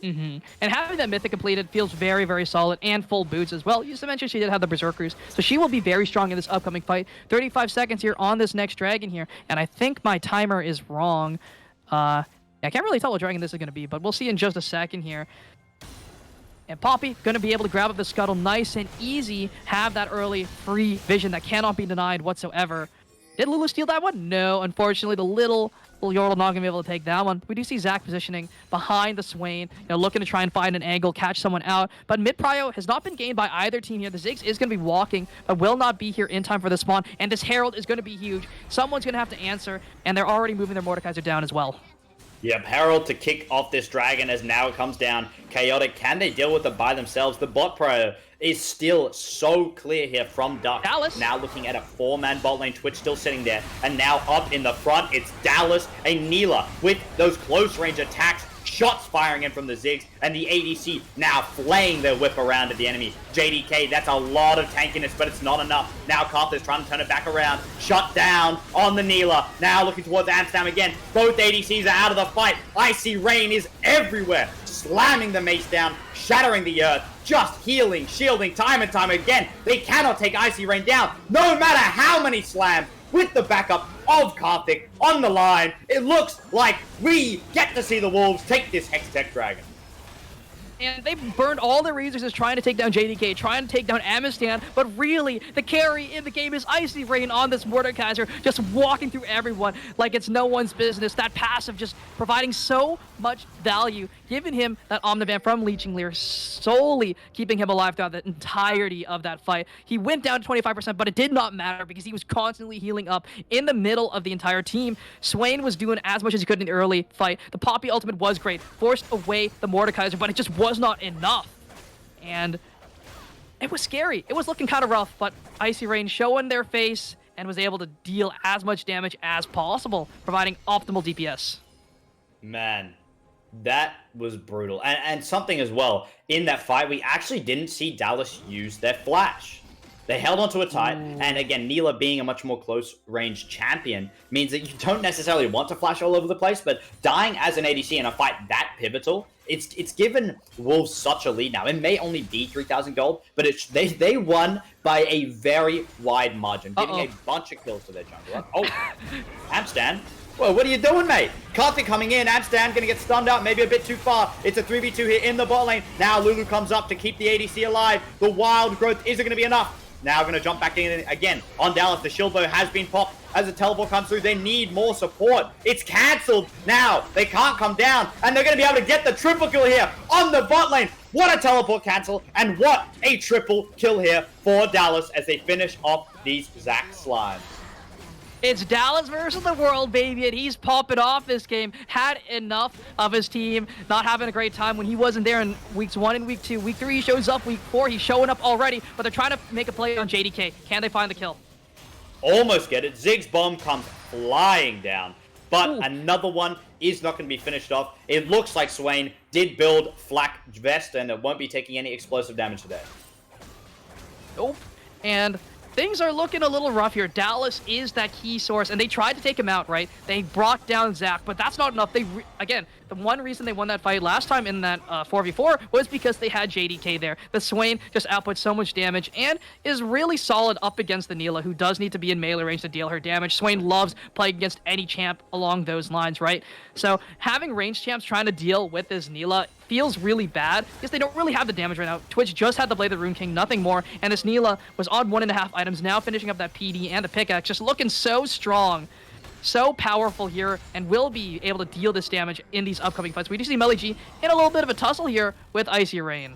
And having that Mythic completed feels very, very solid, and full boots as well. You just mentioned she did have the Berserkers, so she will be very strong in this upcoming fight. 35 seconds here on this next dragon here, and I think my timer is wrong. I can't really tell what dragon this is going to be, but we'll see in just a second here. And Poppy going to be able to grab up the scuttle nice and easy, have that early free vision that cannot be denied whatsoever. Did Lulu steal that one? No, unfortunately, the little Yordle not going to be able to take that one. We do see Zac positioning behind the Swain, looking to try and find an angle, catch someone out. But mid prio has not been gained by either team here. The Ziggs is going to be walking, but will not be here in time for the spawn. And this Herald is going to be huge. Someone's going to have to answer, and they're already moving their Mordekaiser down as well. Yep, Herald to kick off this dragon as now it comes down. Chaotic, can they deal with it by themselves? The bot pro is still so clear here from Duck. Dallas. Now looking at a 4-man bot lane, Twitch still sitting there. And now up in the front, it's Dallas and Neela with those close range attacks. Shots firing in from the Ziggs, and the ADC now flaying their whip around at the enemy. JDK, that's a lot of tankiness, but it's not enough. Now Karthik's trying to turn it back around. Shut down on the Neela. Now looking towards Amsterdam again. Both ADCs are out of the fight. Icy Rain is everywhere, slamming the mace down, shattering the earth, just healing, shielding time and time again. They cannot take Icy Rain down, no matter how many slams. With the backup of Karthik on the line, it looks like we get to see the Wolves take this Hextech Dragon. And they burned all their resources trying to take down JDK, trying to take down Amistan, but really, the carry in the game is Icy Rain on this Mordekaiser, just walking through everyone like it's no one's business. That passive just providing so much value, giving him that Omnivan from Leeching Leer, solely keeping him alive throughout the entirety of that fight. He went down to 25%, but it did not matter because he was constantly healing up in the middle of the entire team. Swain was doing as much as he could in the early fight. The Poppy ultimate was great, forced away the Mordekaiser, but it just was not enough. And it was scary. It was looking kind of rough, but Icy Rain showing their face and was able to deal as much damage as possible, providing optimal DPS. Man, that was brutal. And something as well, in that fight, we actually didn't see Dallas use their flash. They held onto it tight, and again, Neela being a much more close-range champion means that you don't necessarily want to flash all over the place, but dying as an ADC in a fight that pivotal, it's given Wolves such a lead now. It may only be 3,000 gold, but they won by a very wide margin, giving a bunch of kills to their jungler. Oh, Amstan. Well, what are you doing, mate? Karthik coming in. Amstan gonna get stunned out, maybe a bit too far. It's a 3v2 here in the bot lane. Now Lulu comes up to keep the ADC alive. The wild growth isn't gonna be enough. Now gonna jump back in again on Dallas. The shield bow has been popped. As the teleport comes through, they need more support. It's cancelled. Now they can't come down, and they're gonna be able to get the triple kill here on the bot lane. What a teleport cancel, and what a triple kill here for Dallas as they finish off these Zac slimes. It's Dallas versus the world, baby, and he's popping off this game. Had enough of his team not having a great time when he wasn't there in weeks 1 and week 2. Week 3, he shows up. Week 4, he's showing up already, but they're trying to make a play on JDK. Can they find the kill? Almost get it. Ziggs bomb comes flying down. but Ooh. another one is not going to be finished off. It looks like Swain did build Flak Vest, and it won't be taking any explosive damage today. Nope. And things are looking a little rough here. Dallas is that key source, and they tried to take him out, right? They brought down Zach, but that's not enough. Again, the one reason they won that fight last time in that 4v4 was because they had JDK there. The Swain just outputs so much damage and is really solid up against the Neela, who does need to be in melee range to deal her damage. Swain loves playing against any champ along those lines, right? So having range champs trying to deal with this Neela feels really bad because they don't really have the damage right now. Twitch just had to play the Rune King, nothing more, and this Neela was on 1.5 items, now finishing up that PD and the pickaxe, just looking so strong, so powerful here, and will be able to deal this damage in these upcoming fights. We do see Melly G in a little bit of a tussle here with Icy Rain.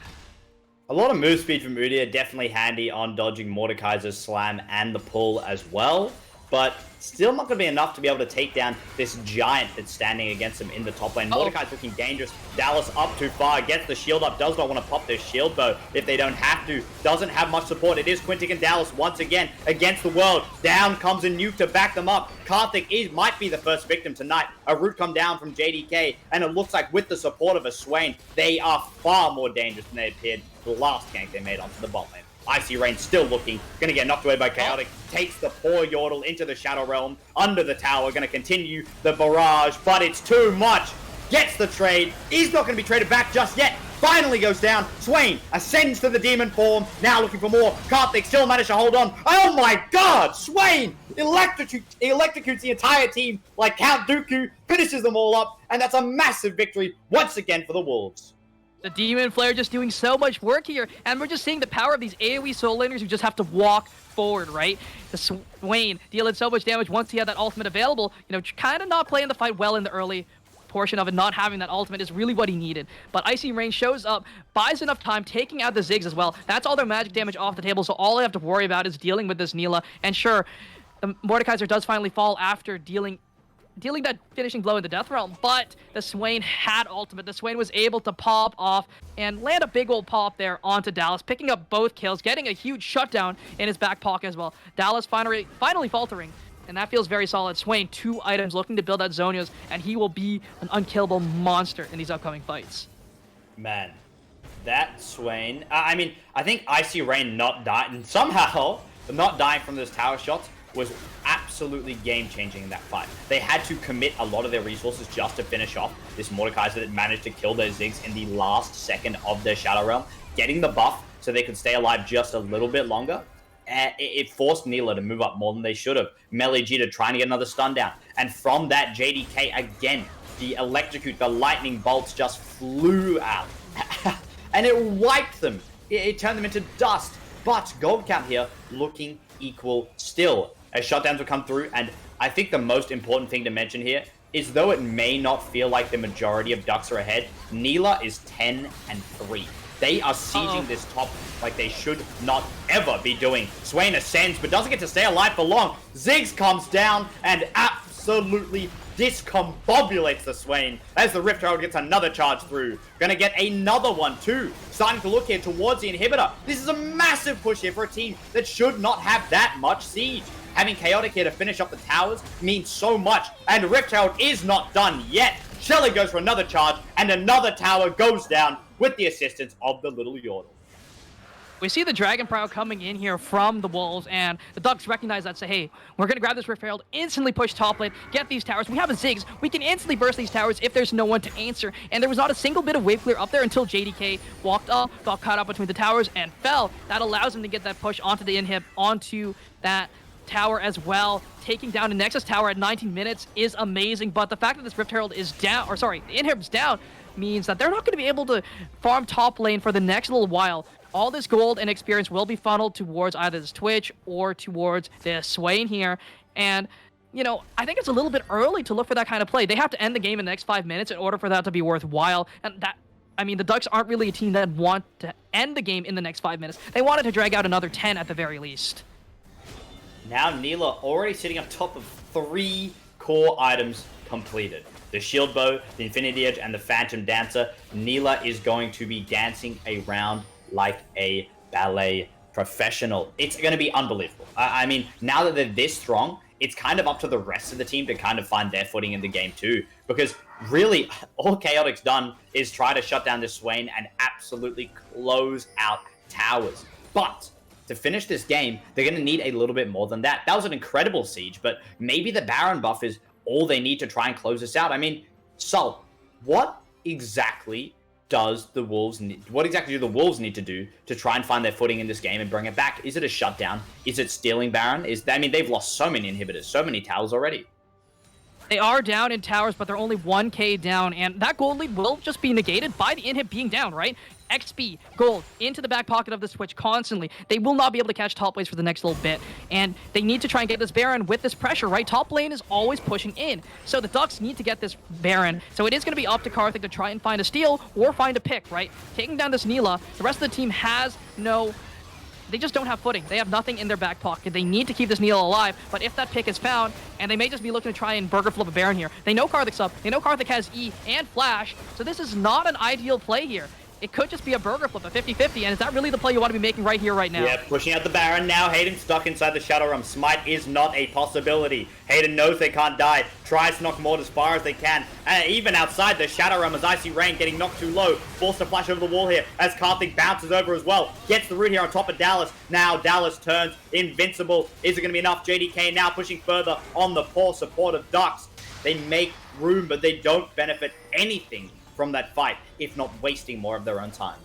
A lot of move speed from Udyr, definitely handy on dodging Mordekaiser's slam and the pull as well, but still not going to be enough to be able to take down this giant that's standing against him in the top lane. Mordekaiser's looking dangerous. Dallas up too far, gets the shield up, does not want to pop this shield bow if they don't have to. Doesn't have much support. It is Quintic and Dallas once again against the world. Down comes a nuke to back them up. Karthik might be the first victim tonight. A root come down from JDK, and it looks like with the support of a Swain, they are far more dangerous than they appeared the last gank they made onto the bot lane. Icy Rain still looking, gonna get knocked away by Chaotic, takes the poor Yordle into the Shadow Realm, under the tower, gonna continue the barrage, but it's too much, gets the trade, he's not gonna be traded back just yet, finally goes down, Swain ascends to the demon form, now looking for more, Karthik still managed to hold on, oh my god, Swain electrocutes the entire team like Count Dooku, finishes them all up, and that's a massive victory once again for the Wolves. The Demon Flare just doing so much work here, and we're just seeing the power of these AoE soul laners who just have to walk forward, right? The Swain dealing so much damage once he had that ultimate available, you know, kind of not playing the fight well in the early portion of it, not having that ultimate is really what he needed. But Icy Rain shows up, buys enough time, taking out the Ziggs as well. That's all their magic damage off the table, so all they have to worry about is dealing with this Neela. And sure, the Mordekaiser does finally fall after dealing that finishing blow in the Death Realm, but the Swain had ultimate. The Swain was able to pop off and land a big old pop there onto Dallas, picking up both kills, getting a huge shutdown in his back pocket as well. Dallas finally faltering, and that feels very solid. Swain, 2 items, looking to build out Zonios, and he will be an unkillable monster in these upcoming fights. Man, that Swain, I mean, I think Icy Rain not dying, somehow not dying from those tower shots was absolutely game-changing in that fight. They had to commit a lot of their resources just to finish off this Mordekaiser that managed to kill those Ziggs in the last second of their Shadow Realm, getting the buff so they could stay alive just a little bit longer. It forced Neela to move up more than they should have. Melee G to trying to get another stun down. And from that, JDK again, the electrocute, the lightning bolts just flew out. And it wiped them. It turned them into dust. But gold count here looking equal still, as shutdowns will come through. And I think the most important thing to mention here is, though it may not feel like the majority of Ducks are ahead, Neela is 10-3. They are sieging this top like they should not ever be doing. Swain ascends, but doesn't get to stay alive for long. Ziggs comes down and absolutely discombobulates the Swain as the Rift Herald gets another charge through. Gonna get another one too. Starting to look here towards the inhibitor. This is a massive push here for a team that should not have that much siege. Having Chaotic here to finish up the towers means so much, and Rift Herald is not done yet. Shelly goes for another charge, and another tower goes down with the assistance of the little Yordle. We see the Dragon Prow coming in here from the Wolves, and the Ducks recognize that, say, hey, we're going to grab this Rift Herald, instantly push top lane, get these towers. We have a Ziggs. We can instantly burst these towers if there's no one to answer. And there was not a single bit of wave clear up there until JDK walked up, got caught up between the towers, and fell. That allows him to get that push onto the inhib, onto that tower as well. Taking down the Nexus tower at 19 minutes is amazing, but the fact that this Rift Herald is down, or sorry, the inhib's down, means that they're not going to be able to farm top lane for the next little while. All this gold and experience will be funneled towards either this Twitch or towards this Swain here. And, you know, I think it's a little bit early to look for that kind of play. They have to end the game in the next 5 minutes in order for that to be worthwhile. And that, I mean, the Ducks aren't really a team that want to end the game in the next 5 minutes. They wanted to drag out another 10 at the very least. Now Neela already sitting on top of 3 core items completed. The Shield Bow, the Infinity Edge, and the Phantom Dancer. Neela is going to be dancing around like a ballet professional. It's going to be unbelievable. I mean, now that they're this strong, it's kind of up to the rest of the team to kind of find their footing in the game too. Because really, all Chaotic's done is try to shut down this Swain and absolutely close out towers. But to finish this game, they're going to need a little bit more than that. That was an incredible siege, but maybe the Baron buff is all they need to try and close this out. I mean, Salt, what exactly does the Wolves need? What exactly do the Wolves need to do to try and find their footing in this game and bring it back? Is it a shutdown? Is it stealing Baron? I mean, they've lost so many inhibitors, so many towers already. They are down in towers, but they're only 1k down, and that gold lead will just be negated by the inhib being down, right? XP, gold, into the back pocket of the Switch constantly. They will not be able to catch top lanes for the next little bit, and they need to try and get this Baron with this pressure, right? Top lane is always pushing in, so the Ducks need to get this Baron, so it is going to be up to Karthik to try and find a steal or find a pick, right? Taking down this Neela, the rest of the team has no... They just don't have footing. They have nothing in their back pocket. They need to keep this Neela alive, but if that pick is found, and they may just be looking to try and burger flip a Baron here. They know Karthik's up. They know Karthik has E and Flash, so this is not an ideal play here. It could just be a burger flip, a 50-50, and is that really the play you want to be making right here, right now? Yeah, pushing out the Baron now. Hayden stuck inside the Shadow Realm. Smite is not a possibility. Hayden knows they can't die. Tries to knock more as far as they can. And even outside the Shadow Realm as Icy Rain getting knocked too low. Forced to flash over the wall here as Karthik bounces over as well. Gets the root here on top of Dallas. Now Dallas turns invincible. Is it going to be enough? JDK now pushing further on the poor support of Ducks. They make room, but they don't benefit anything from that fight, if not wasting more of their own time.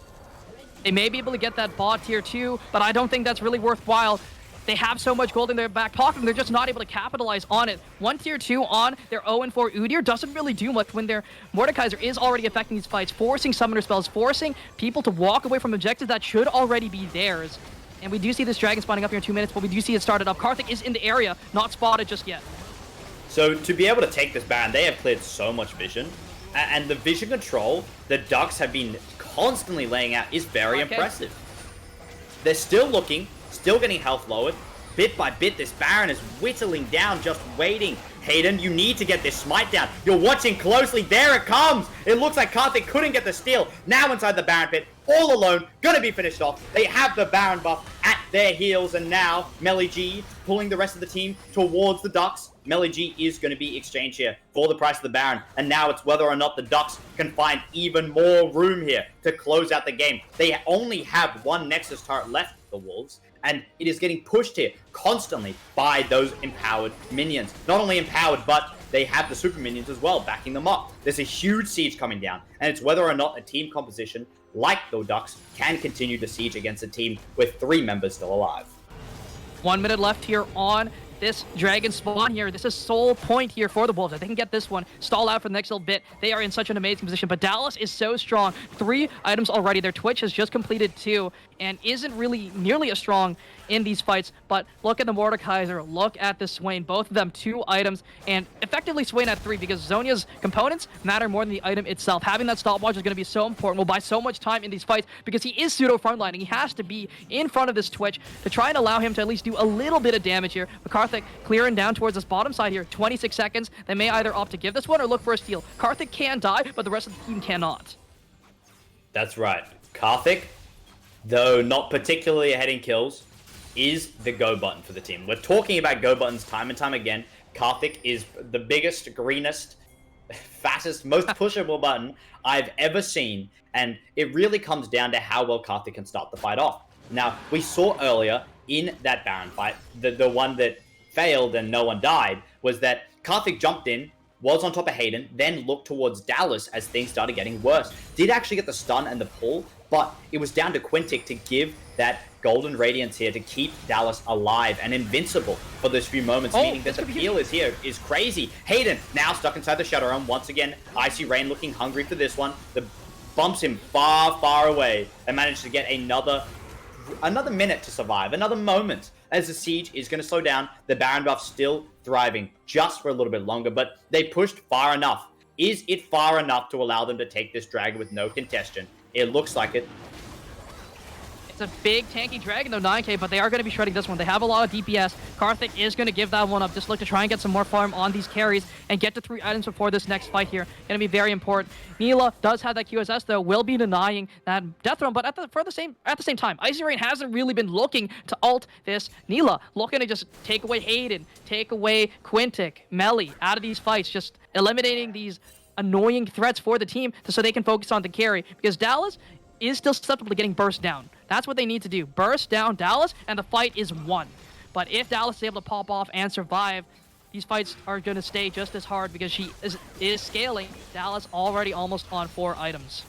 They may be able to get that bot tier 2, but I don't think that's really worthwhile. They have so much gold in their back pocket, and they're just not able to capitalize on it. One tier 2 on their 0-4 Udyr doesn't really do much when their Mordekaiser is already affecting these fights, forcing summoner spells, forcing people to walk away from objectives that should already be theirs. And we do see this dragon spawning up here in 2 minutes, but we do see it started up. Karthik is in the area, not spotted just yet. So to be able to take this Baron, they have cleared so much vision. And the vision control the Ducks have been constantly laying out is very impressive. They're still looking, still getting health lowered. Bit by bit, this Baron is whittling down, just waiting. Hayden, you need to get this Smite down. You're watching closely. There it comes. It looks like Karthik couldn't get the steal. Now inside the Baron pit, all alone, gonna be finished off. They have the Baron buff at their heels, and now Melly G pulling the rest of the team towards the Ducks. Melly G is going to be exchanged here for the price of the Baron, and now it's whether or not the Ducks can find even more room here to close out the game. They only have one Nexus turret left, the Wolves, and it is getting pushed here constantly by those empowered minions. Not only empowered, but they have the super minions as well, backing them up. There's a huge siege coming down, and it's whether or not a team composition like the Ducks can continue to siege against a team with 3 members still alive. 1 minute left here on this dragon spawn here. This is sole point here for the Wolves. If they can get this one, stall out for the next little bit, they are in such an amazing position. But Dallas is so strong. 3 items already. Their Twitch has just completed 2 and isn't really nearly as strong in these fights. But look at the Mordekaiser. Look at the Swain. Both of them 2 items, and effectively Swain at 3 because Zhonya's components matter more than the item itself. Having that stopwatch is going to be so important. Will buy so much time in these fights because he is pseudo frontlining. He has to be in front of this Twitch to try and allow him to at least do a little bit of damage here. But Karthik clearing down towards this bottom side here. 26 seconds. They may either opt to give this one or look for a steal. Karthik can die, but the rest of the team cannot. That's right. Karthik, though not particularly ahead in kills, is the go button for the team. We're talking about go buttons time and time again. Karthik is the biggest, greenest, fastest, most pushable button I've ever seen, and it really comes down to how well Karthik can start the fight off. Now, we saw earlier in that Baron fight, the one that failed and no one died, was that Karthik jumped in, was on top of Hayden, then looked towards Dallas as things started getting worse. Did actually get the stun and the pull, but it was down to Quintic to give that golden radiance here to keep Dallas alive and invincible for those few moments, meaning that the peel is here is crazy. Hayden now stuck inside the Shadow Realm once again. Icy Rain looking hungry for this one. The bumps him far, far away and managed to get another minute to survive, another moment as the siege is going to slow down. The Baron buff still thriving just for a little bit longer, but they pushed far enough. Is it far enough to allow them to take this dragon with no contention? It looks like it. It's a big tanky dragon though, 9k, but they are going to be shredding this one. They have a lot of DPS. Karthik is going to give that one up. Just look to try and get some more farm on these carries and get to 3 items before this next fight here. Going to be very important. Neela does have that QSS though, will be denying that death throw, but at the same time, Icy Rain hasn't really been looking to ult this Neela, looking to just take away Hayden, take away Quintic, Melly out of these fights, just eliminating these annoying threats for the team so they can focus on the carry, because Dallas is still susceptible to getting burst down. That's what they need to do. Burst down Dallas, and the fight is won. But if Dallas is able to pop off and survive, these fights are going to stay just as hard because she is scaling. Dallas already almost on 4 items.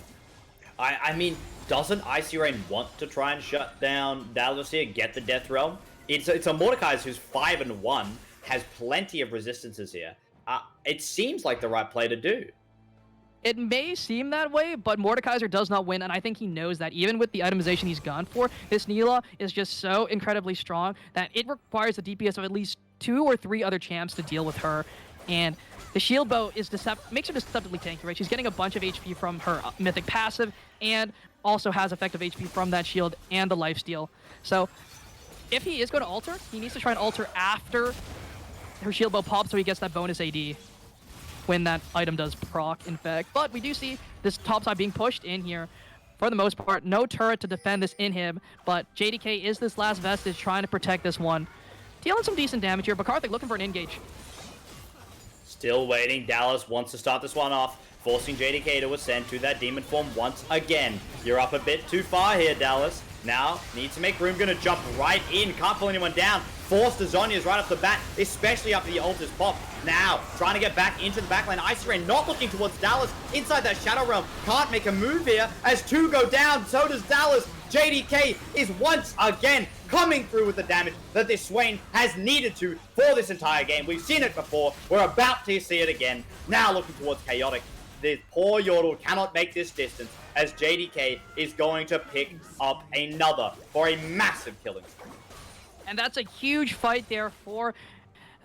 I mean, doesn't Icy Rain want to try and shut down Dallas here, get the Death Realm? It's a Mordekaiser who's 5-1, has plenty of resistances here. It seems like the right play to do. It may seem that way, but Mordekaiser does not win, and I think he knows that. Even with the itemization he's gone for, this Neela is just so incredibly strong that it requires the DPS of at least 2 or 3 other champs to deal with her. And the shield bow makes her deceptively tanky, right? She's getting a bunch of HP from her mythic passive, and also has effective HP from that shield and the lifesteal. So if he is going to alter, he needs to try and alter after her shield bow pops so he gets that bonus AD when that item does proc, in fact. But we do see this top side being pushed in here. For the most part, no turret to defend this inhib, but JDK is this last vestige trying to protect this one. Dealing some decent damage here, but Karthik looking for an engage. Still waiting. Dallas wants to start this one off, forcing JDK to ascend to that demon form once again. You're up a bit too far here, Dallas. Now, needs to make room, gonna jump right in, can't pull anyone down. Forced to Zhonya's right off the bat, especially after the ult is popped. Now, trying to get back into the backline. Icy Rain not looking towards Dallas, inside that Shadow Realm. Can't make a move here, as 2 go down, so does Dallas. JDK is once again coming through with the damage that this Swain has needed to for this entire game. We've seen it before, we're about to see it again. Now looking towards Chaotic. The poor Yordle cannot make this distance, as JDK is going to pick up another for a massive killing spree. And that's a huge fight there for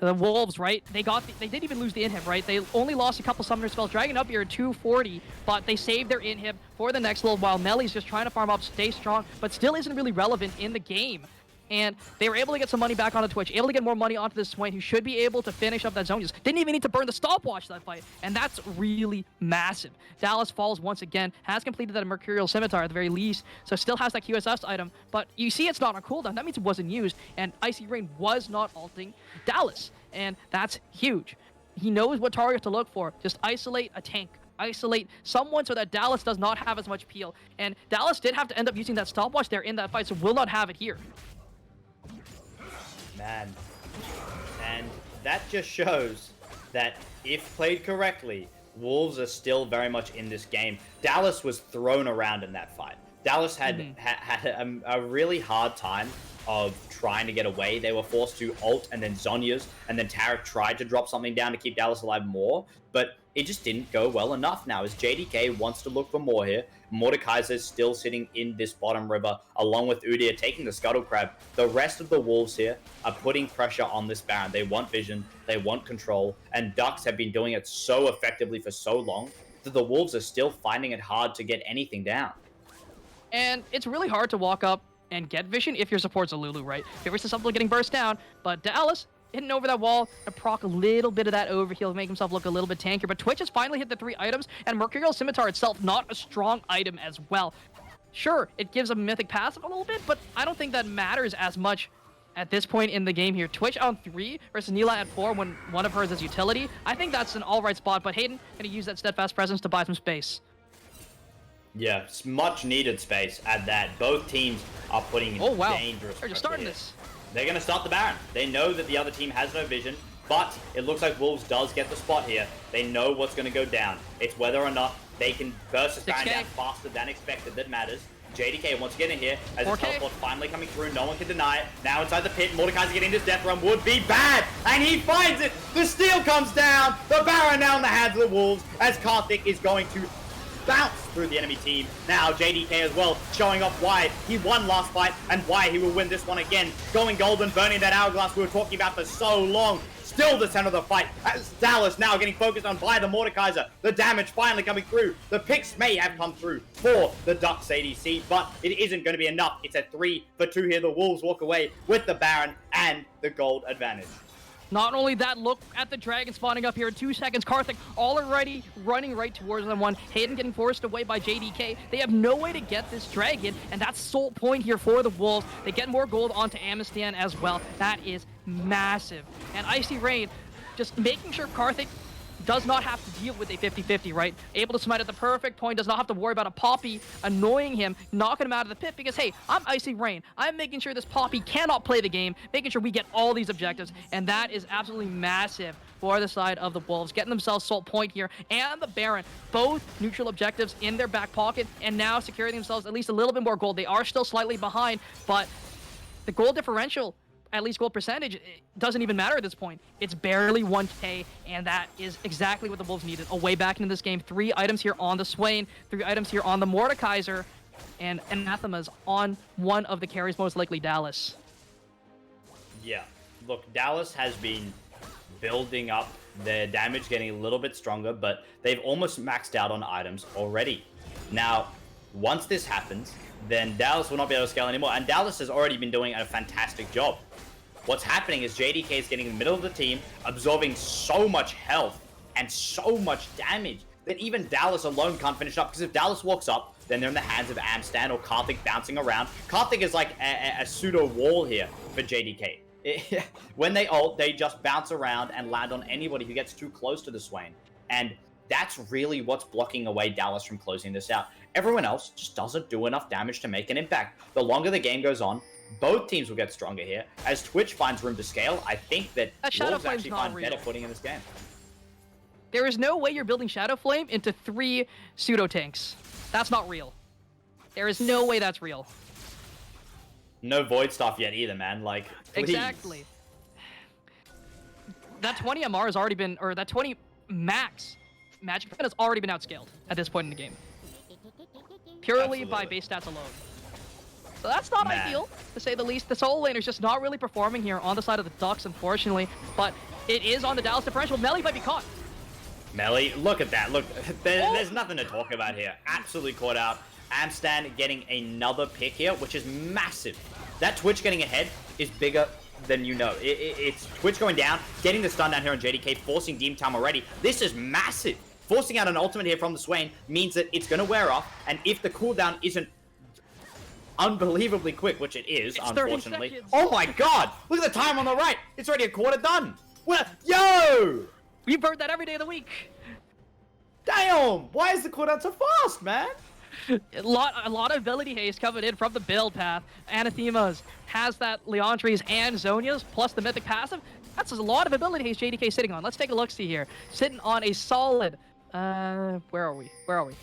the Wolves, right? They didn't even lose the inhib, right? They only lost a couple summoner spells. Dragon up here at 240, but they saved their inhib for the next little while. Melly's just trying to farm up, stay strong, but still isn't really relevant in the game. And they were able to get some money back onto Twitch, able to get more money onto this Swain, who should be able to finish up that zone. Just didn't even need to burn the stopwatch that fight, and that's really massive. Dallas falls once again, has completed that Mercurial Scimitar at the very least, so still has that QSS item, but you see it's not on cooldown. That means it wasn't used, and Icy Rain was not ulting Dallas, and that's huge. He knows what target to look for. Just isolate a tank. Isolate someone so that Dallas does not have as much peel. And Dallas did have to end up using that stopwatch there in that fight, so will not have it here. Man, and that just shows that if played correctly, Wolves are still very much in this game. Dallas was thrown around in that fight. Dallas had a really hard time of trying to get away. They were forced to ult and then Zhonya's, and then Tarek tried to drop something down to keep Dallas alive more, but it just didn't go well enough now as JDK wants to look for more here. Mordekaiser is still sitting in this bottom river along with Udyr taking the Scuttle Crab. The rest of the Wolves here are putting pressure on this Baron. They want vision, they want control, and Ducks have been doing it so effectively for so long that the Wolves are still finding it hard to get anything down. And it's really hard to walk up and get vision if your support's a Lulu, right? If you're something getting burst down, but Dallas hitting over that wall and proc a little bit of that overheal, make himself look a little bit tankier. But Twitch has finally hit the 3 items, and Mercurial Scimitar itself, not a strong item as well. Sure, it gives a mythic passive a little bit, but I don't think that matters as much at this point in the game here. Twitch on 3 versus Neela at 4 when one of hers is utility. I think that's an alright spot, but Hayden gonna use that steadfast presence to buy some space. Yeah, it's much needed space at that. Both teams are putting in dangerous They're just starting this. They're going to start the Baron. They know that the other team has no vision, but it looks like Wolves does get the spot here. They know what's going to go down. It's whether or not they can burst this Baron down faster than expected that matters. JDK wants to get in here as his teleport finally coming through. No one can deny it. Now inside the pit, Mordekaiser getting this death run would be bad, and he finds it. The steal comes down. The Baron now in the hands of the Wolves as Karthik is going to bounce through the enemy team. Now JDK as well, showing off why he won last fight and why he will win this one again. Going golden, burning that hourglass we were talking about for so long. still the center of the fight. As Dallas now getting focused on by the Mordekaiser. The damage finally coming through. The picks may have come through for the Ducks ADC, but it isn't going to be enough. It's a 3 for 2 here. The Wolves walk away with the Baron and the gold advantage. Not only that, look at the Dragon spawning up here in 2 seconds. Karthik already running right towards them. Hayden getting forced away by JDK. They have no way to get this Dragon, and that's sole point here for the Wolves. They get more gold onto Amistan as well. That is massive. And Icy Rain just making sure Karthik does not have to deal with a 50-50, right? Able to smite at the perfect point, does not have to worry about a Poppy annoying him, knocking him out of the pit, because, hey, I'm Icy Rain. I'm making sure this Poppy cannot play the game, making sure we get all these objectives, and that is absolutely massive for the side of the Wolves, getting themselves salt point here, and the Baron, both neutral objectives in their back pocket, and now securing themselves at least a little bit more gold. They are still slightly behind, but the gold differential, at least gold percentage, it doesn't even matter at this point. It's barely 1k, and that is exactly what the Wolves needed. A way back into this game. 3 items here on the Swain, 3 items here on the Mordekaiser, and Anathemas on one of the carries, most likely Dallas. Yeah, look, Dallas has been building up their damage, getting a little bit stronger, but they've almost maxed out on items already. Now, once this happens, then Dallas will not be able to scale anymore, and Dallas has already been doing a fantastic job. What's happening is JDK is getting in the middle of the team, absorbing so much health and so much damage that even Dallas alone can't finish up, because if Dallas walks up, then they're in the hands of Amstan or Karthik bouncing around. Karthik is like a pseudo wall here for JDK. When they ult, they just bounce around and land on anybody who gets too close to the Swain. And that's really what's blocking away Dallas from closing this out. Everyone else just doesn't do enough damage to make an impact. The longer the game goes on, both teams will get stronger here. As Twitch finds room to scale, I think that Wolves actually find better footing in this game. There is no way you're building Shadow Flame into 3 pseudo tanks. That's not real. There is no way that's real. No Void stuff yet either, man. Like, please. Exactly. That 20 MR has already been, or that 20 max Magic Defense has already been outscaled at this point in the game. Purely by base stats alone. So that's not ideal, to say the least. The solo lane is just not really performing here on the side of the Ducks, unfortunately. But it is on the Dallas differential. Melly might be caught. Melly, look at that. Look, there's nothing to talk about here. Absolutely caught out. Amstan getting another pick here, which is massive. That Twitch getting ahead is bigger than you know. It's Twitch going down, getting the stun down here on JDK, forcing Deem Time already. This is massive. Forcing out an ultimate here from the Swain means that it's going to wear off, and if the cooldown isn't unbelievably quick, which it is, it's unfortunately. Oh my god! Look at the time on the right! It's already a quarter done! What? Yo! We burn that every day of the week. Damn! Why is the cooldown so fast, man? A lot of ability haste coming in from the build path. Anathemas has that Leandri's and Zonia's, plus the mythic passive. That's a lot of ability haste JDK sitting on. Let's take a look-see here. Sitting on a solid... where are we?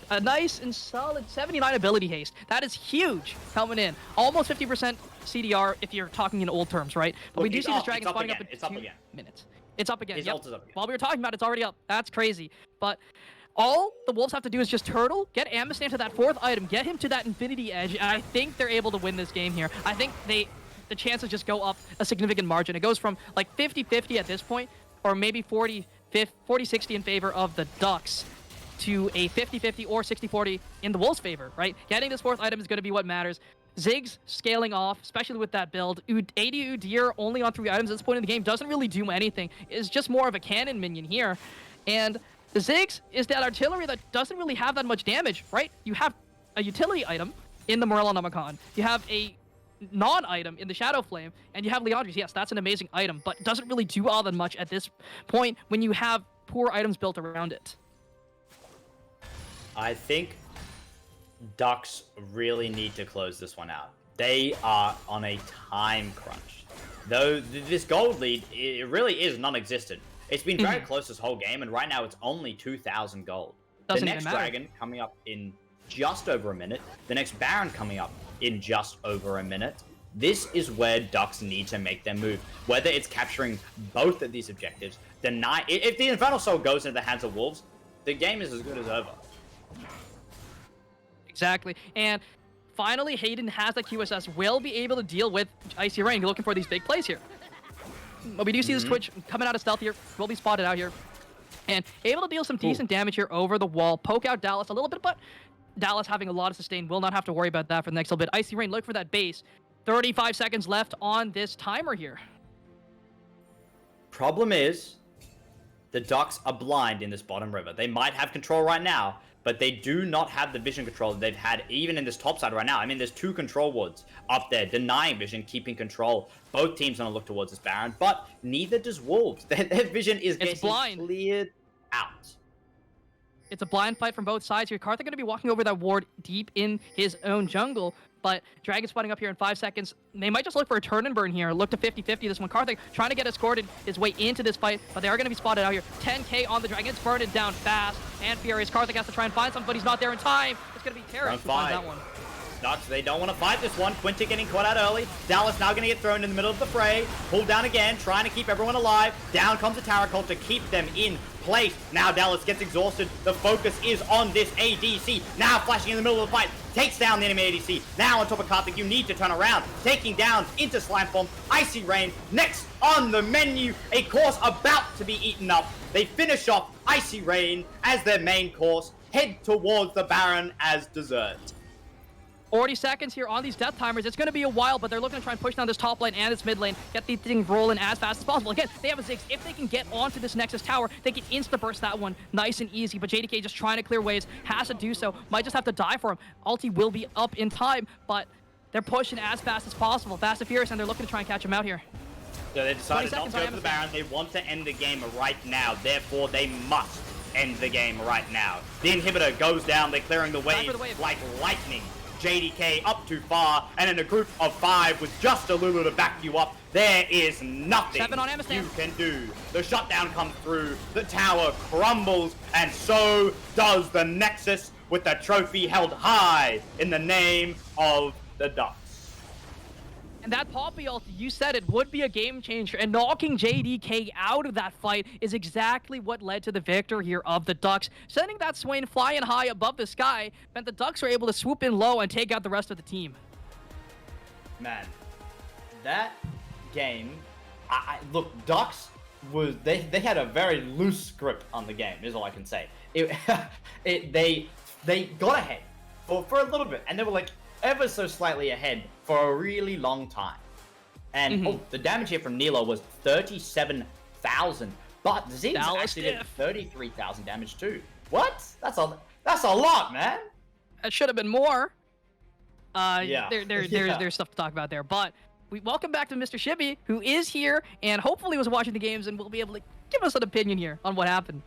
A nice and solid 79 ability haste. That is huge coming in. Almost 50% CDR if you're talking in old terms, right? But we do see this dragon spawning up in 2 minutes. It's up again. His ult is up again. While we were talking about it, it's already up. That's crazy. But all the Wolves have to do is just turtle, get Amistan to that 4th item, get him to that Infinity Edge, and I think they're able to win this game here. I think the chances just go up a significant margin. It goes from like 50-50 at this point, or maybe 40-60 in favor of the Ducks, to a 50-50 or 60-40 in the Wolves' favor, right? Getting this 4th item is going to be what matters. Ziggs scaling off, especially with that build. AD Udyr only on 3 items at this point in the game doesn't really do anything. It's just more of a cannon minion here. And the Ziggs is that artillery that doesn't really have that much damage, right? You have a utility item in the Morellonomicon. You have a non-item in the Shadow Flame, and you have Leandri's. Yes, that's an amazing item, but it doesn't really do all that much at this point when you have poor items built around it. I think Ducks really need to close this one out. They are on a time crunch. Though this gold lead, it really is non-existent. It's been very close this whole game, and right now it's only 2,000 gold. The next dragon coming up in just over a minute. The next Baron coming up in just over a minute. This is where Ducks need to make their move. Whether it's capturing both of these objectives, if the Infernal Soul goes into the hands of Wolves, the game is as good as over. Exactly. And finally, Hayden has that QSS, will be able to deal with Icy Rain. You're looking for these big plays here. But we do see this Twitch coming out of stealth here. Will be spotted out here. And able to deal some decent damage here over the wall. Poke out Dallas a little bit, but Dallas having a lot of sustain. Will not have to worry about that for the next little bit. Icy Rain, look for that base. 35 seconds left on this timer here. Problem is, the Ducks are blind in this bottom river. They might have control right now, but they do not have the vision control that they've had even in this top side right now. I mean, there's 2 control wards up there, denying vision, keeping control. Both teams want to look towards this Baron, but neither does Wolves. Their vision is getting cleared out. It's a blind fight from both sides here. Karthik going to be walking over that ward deep in his own jungle, but Dragon spotting up here in 5 seconds. They might just look for a turn and burn here. Look to 50-50 this one. Karthik trying to get escorted his way into this fight, but they are going to be spotted out here. 10k on the Dragon. It's burning down fast and furious. Karthik has to try and find something, but he's not there in time. It's going to be Terrace who finds that one. Ducks, they don't want to fight this one. Quinta getting caught out early. Dallas now going to get thrown in the middle of the fray. Pulled down again, trying to keep everyone alive. Down comes the Tower Cult to keep them in place. Now Dallas gets exhausted. The focus is on this ADC. Now flashing in the middle of the fight. Takes down the enemy ADC. Now on top of Karthik, you need to turn around. Taking down into Slime Form. Icy Rain next on the menu. A course about to be eaten up. They finish off Icy Rain as their main course. Head towards the Baron as dessert. 40 seconds here on these death timers. It's going to be a while, but they're looking to try and push down this top lane and this mid lane, get these things rolling as fast as possible. Again, they have a Ziggs. If they can get onto this Nexus tower, they can insta-burst that one nice and easy, but JDK just trying to clear waves, has to do so, might just have to die for him. Ulti will be up in time, but they're pushing as fast as possible, fast and furious, and they're looking to try and catch him out here. So they decided not to go for the Baron. They want to end the game right now, therefore they must end the game right now. The inhibitor goes down, they're clearing the wave like lightning. JDK up too far, and in a group of 5 with just a Lulu to back you up, there is nothing you can do. The shutdown comes through, the tower crumbles, and so does the Nexus with the trophy held high in the name of the Ducks. And that Poppy ulti, you said it, would be a game changer, and knocking JDK out of that fight is exactly what led to the victory here of the Ducks. Sending that Swain flying high above the sky meant the Ducks were able to swoop in low and take out the rest of the team. Man, that game, look, Ducks was, they had a very loose grip on the game, is all I can say. They got ahead for a little bit, and they were like ever so slightly ahead for a really long time. And the damage here from Nilo was 37,000, but Ziggs actually did 33,000 damage too. What? That's a lot, man. That should have been more. There's stuff to talk about there, but we welcome back to Mr. Shibby, who is here and hopefully was watching the games and will be able to give us an opinion here on what happened.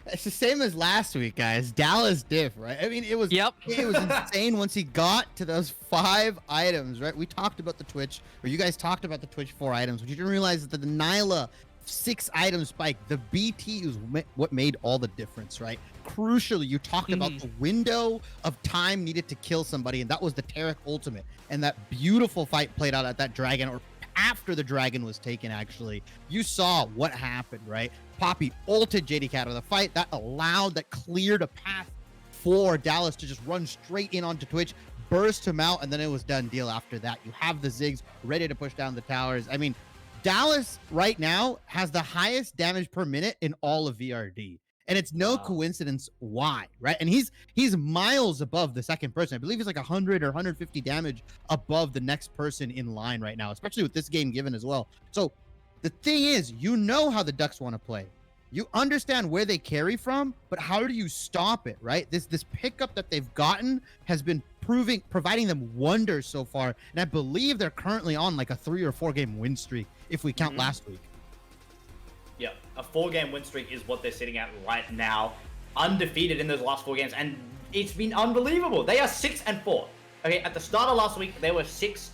It's the same as last week, guys. Dallas diff, right? I mean, it was insane once he got to those 5 items, right? We talked about the Twitch, or you guys talked about the Twitch 4 items, but you didn't realize that the Nyla 6 item spike, the BT is what made all the difference, right? Crucially, you talked about the window of time needed to kill somebody, and that was the Taric ultimate. And that beautiful fight played out at that dragon, or after the dragon was taken, actually. You saw what happened, right? Poppy ulted JDK out of the fight. That cleared a path for Dallas to just run straight in onto Twitch, burst him out, and then it was done deal after that. You have the Ziggs ready to push down the towers. I mean, Dallas right now has the highest damage per minute in all of VRD. And it's no coincidence why, right? And he's miles above the second person. I believe he's like 100 or 150 damage above the next person in line right now, especially with this game given as well. So the thing is, you know how the Ducks want to play. You understand where they carry from, but how do you stop it, right? This pickup that they've gotten has been providing them wonders so far. And I believe they're currently on like a 3 or 4 game win streak if we count last week. Yeah, a 4-game win streak is what they're sitting at right now. Undefeated in those last 4 games, and it's been unbelievable. They are 6-4. Okay, at the start of last week, they were 6-0.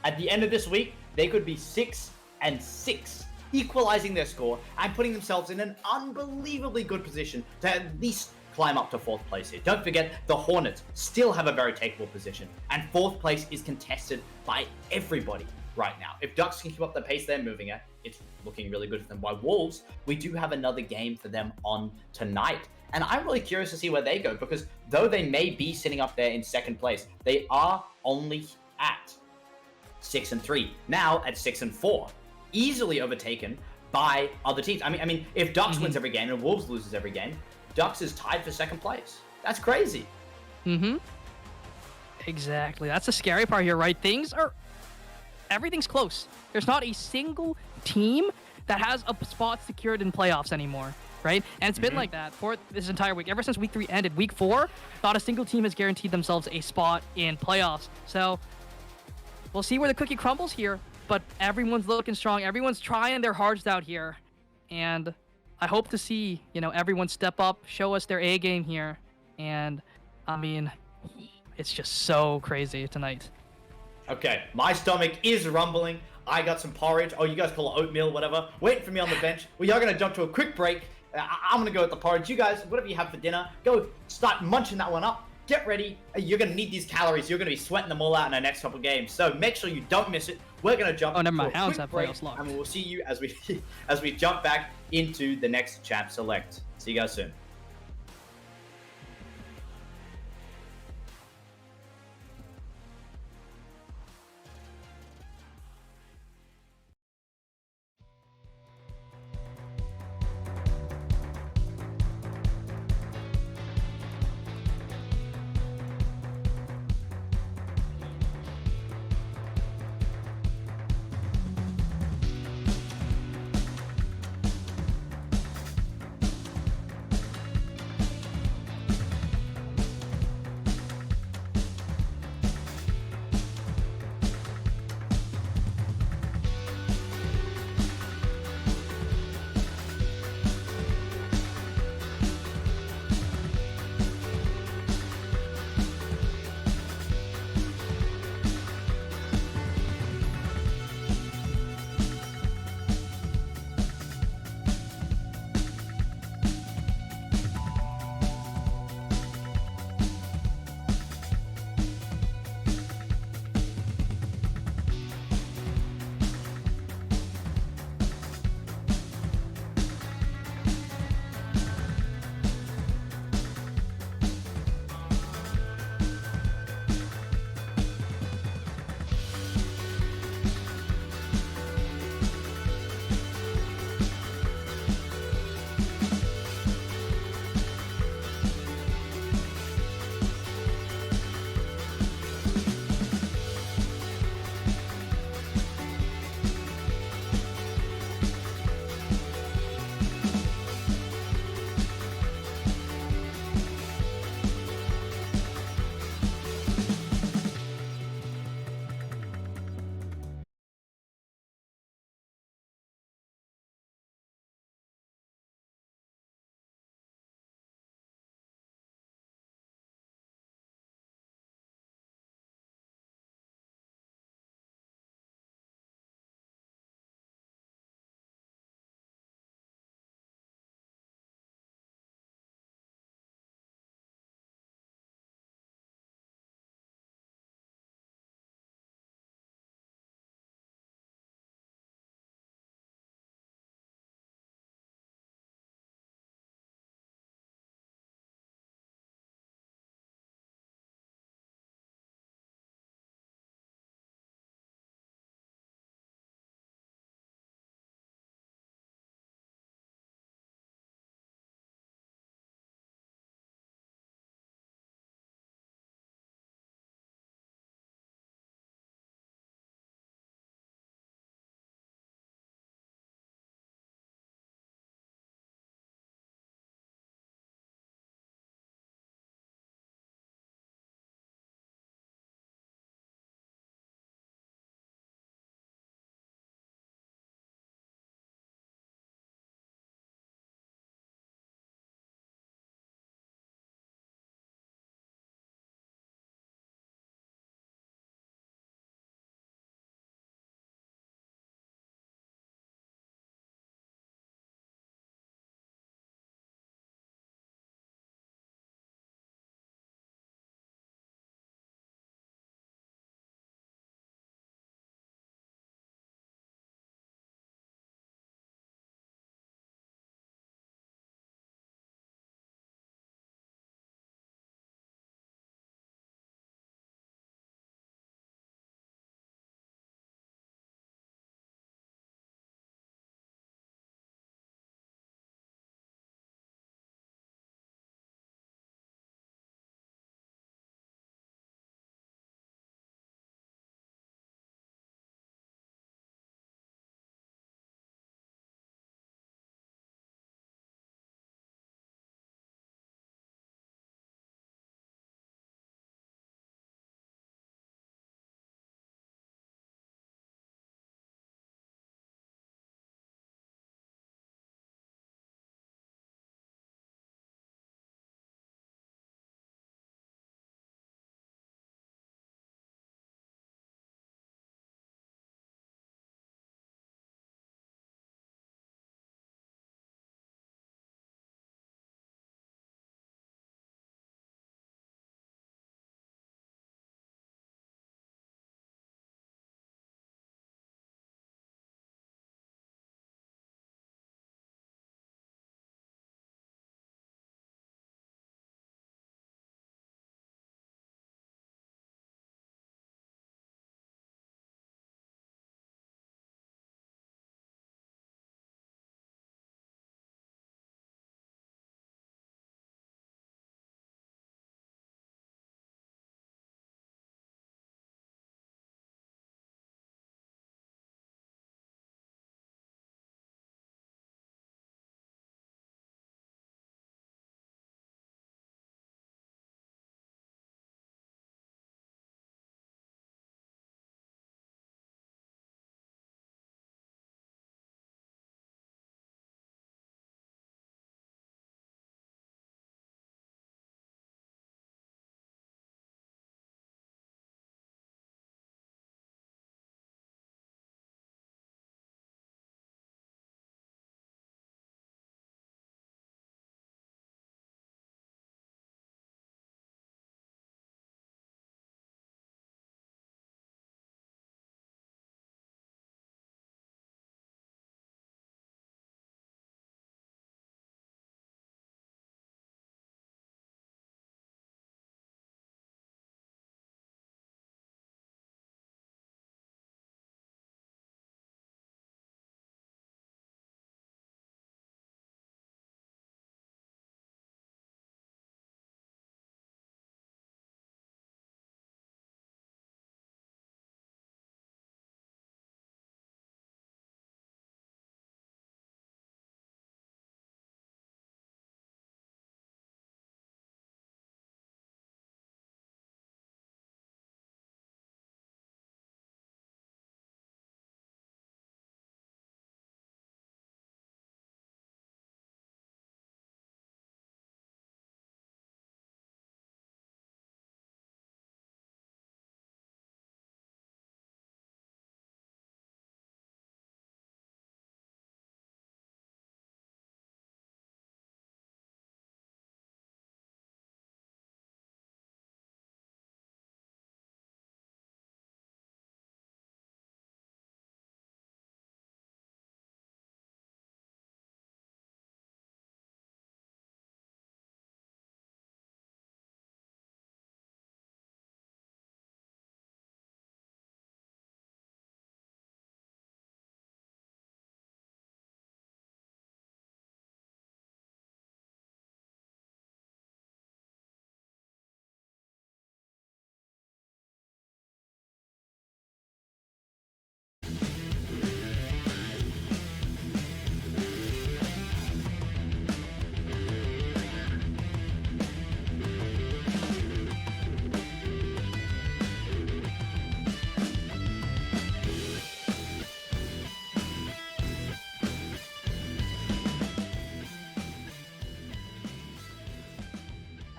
At the end of this week, they could be 6-6, equalizing their score and putting themselves in an unbelievably good position to at least climb up to 4th place here. Don't forget, the Hornets still have a very takeable position, and 4th place is contested by everybody right now. If Ducks can keep up the pace they're moving at, it's looking really good for them. By Wolves, we do have another game for them on tonight. And I'm really curious to see where they go, because though they may be sitting up there in 2nd place, they are only at 6-3. Now at 6-4, easily overtaken by other teams. I mean, if Ducks wins every game and Wolves loses every game, Ducks is tied for second place. That's crazy. Exactly. That's the scary part here, right? Everything's close. There's not a single team that has a spot secured in playoffs anymore, right? And it's been like that for this entire week. Ever since week 3 ended, week 4, not a single team has guaranteed themselves a spot in playoffs. So we'll see where the cookie crumbles here, but everyone's looking strong. Everyone's trying their hardest out here. And I hope to see, everyone step up, show us their A game here. And I mean, it's just so crazy tonight. Okay, my stomach is rumbling. I got some porridge. Oh, you guys call it oatmeal, whatever. Waiting for me on the bench. We are going to jump to a quick break. I'm going to go with the porridge. You guys, whatever you have for dinner, go start munching that one up. Get ready. You're going to need these calories. You're going to be sweating them all out in our next couple games. So make sure you don't miss it. We're going to jump never mind. to a Hounds quick have break, playoffs locked. and we'll see you as we jump back into the next Champ Select. See you guys soon.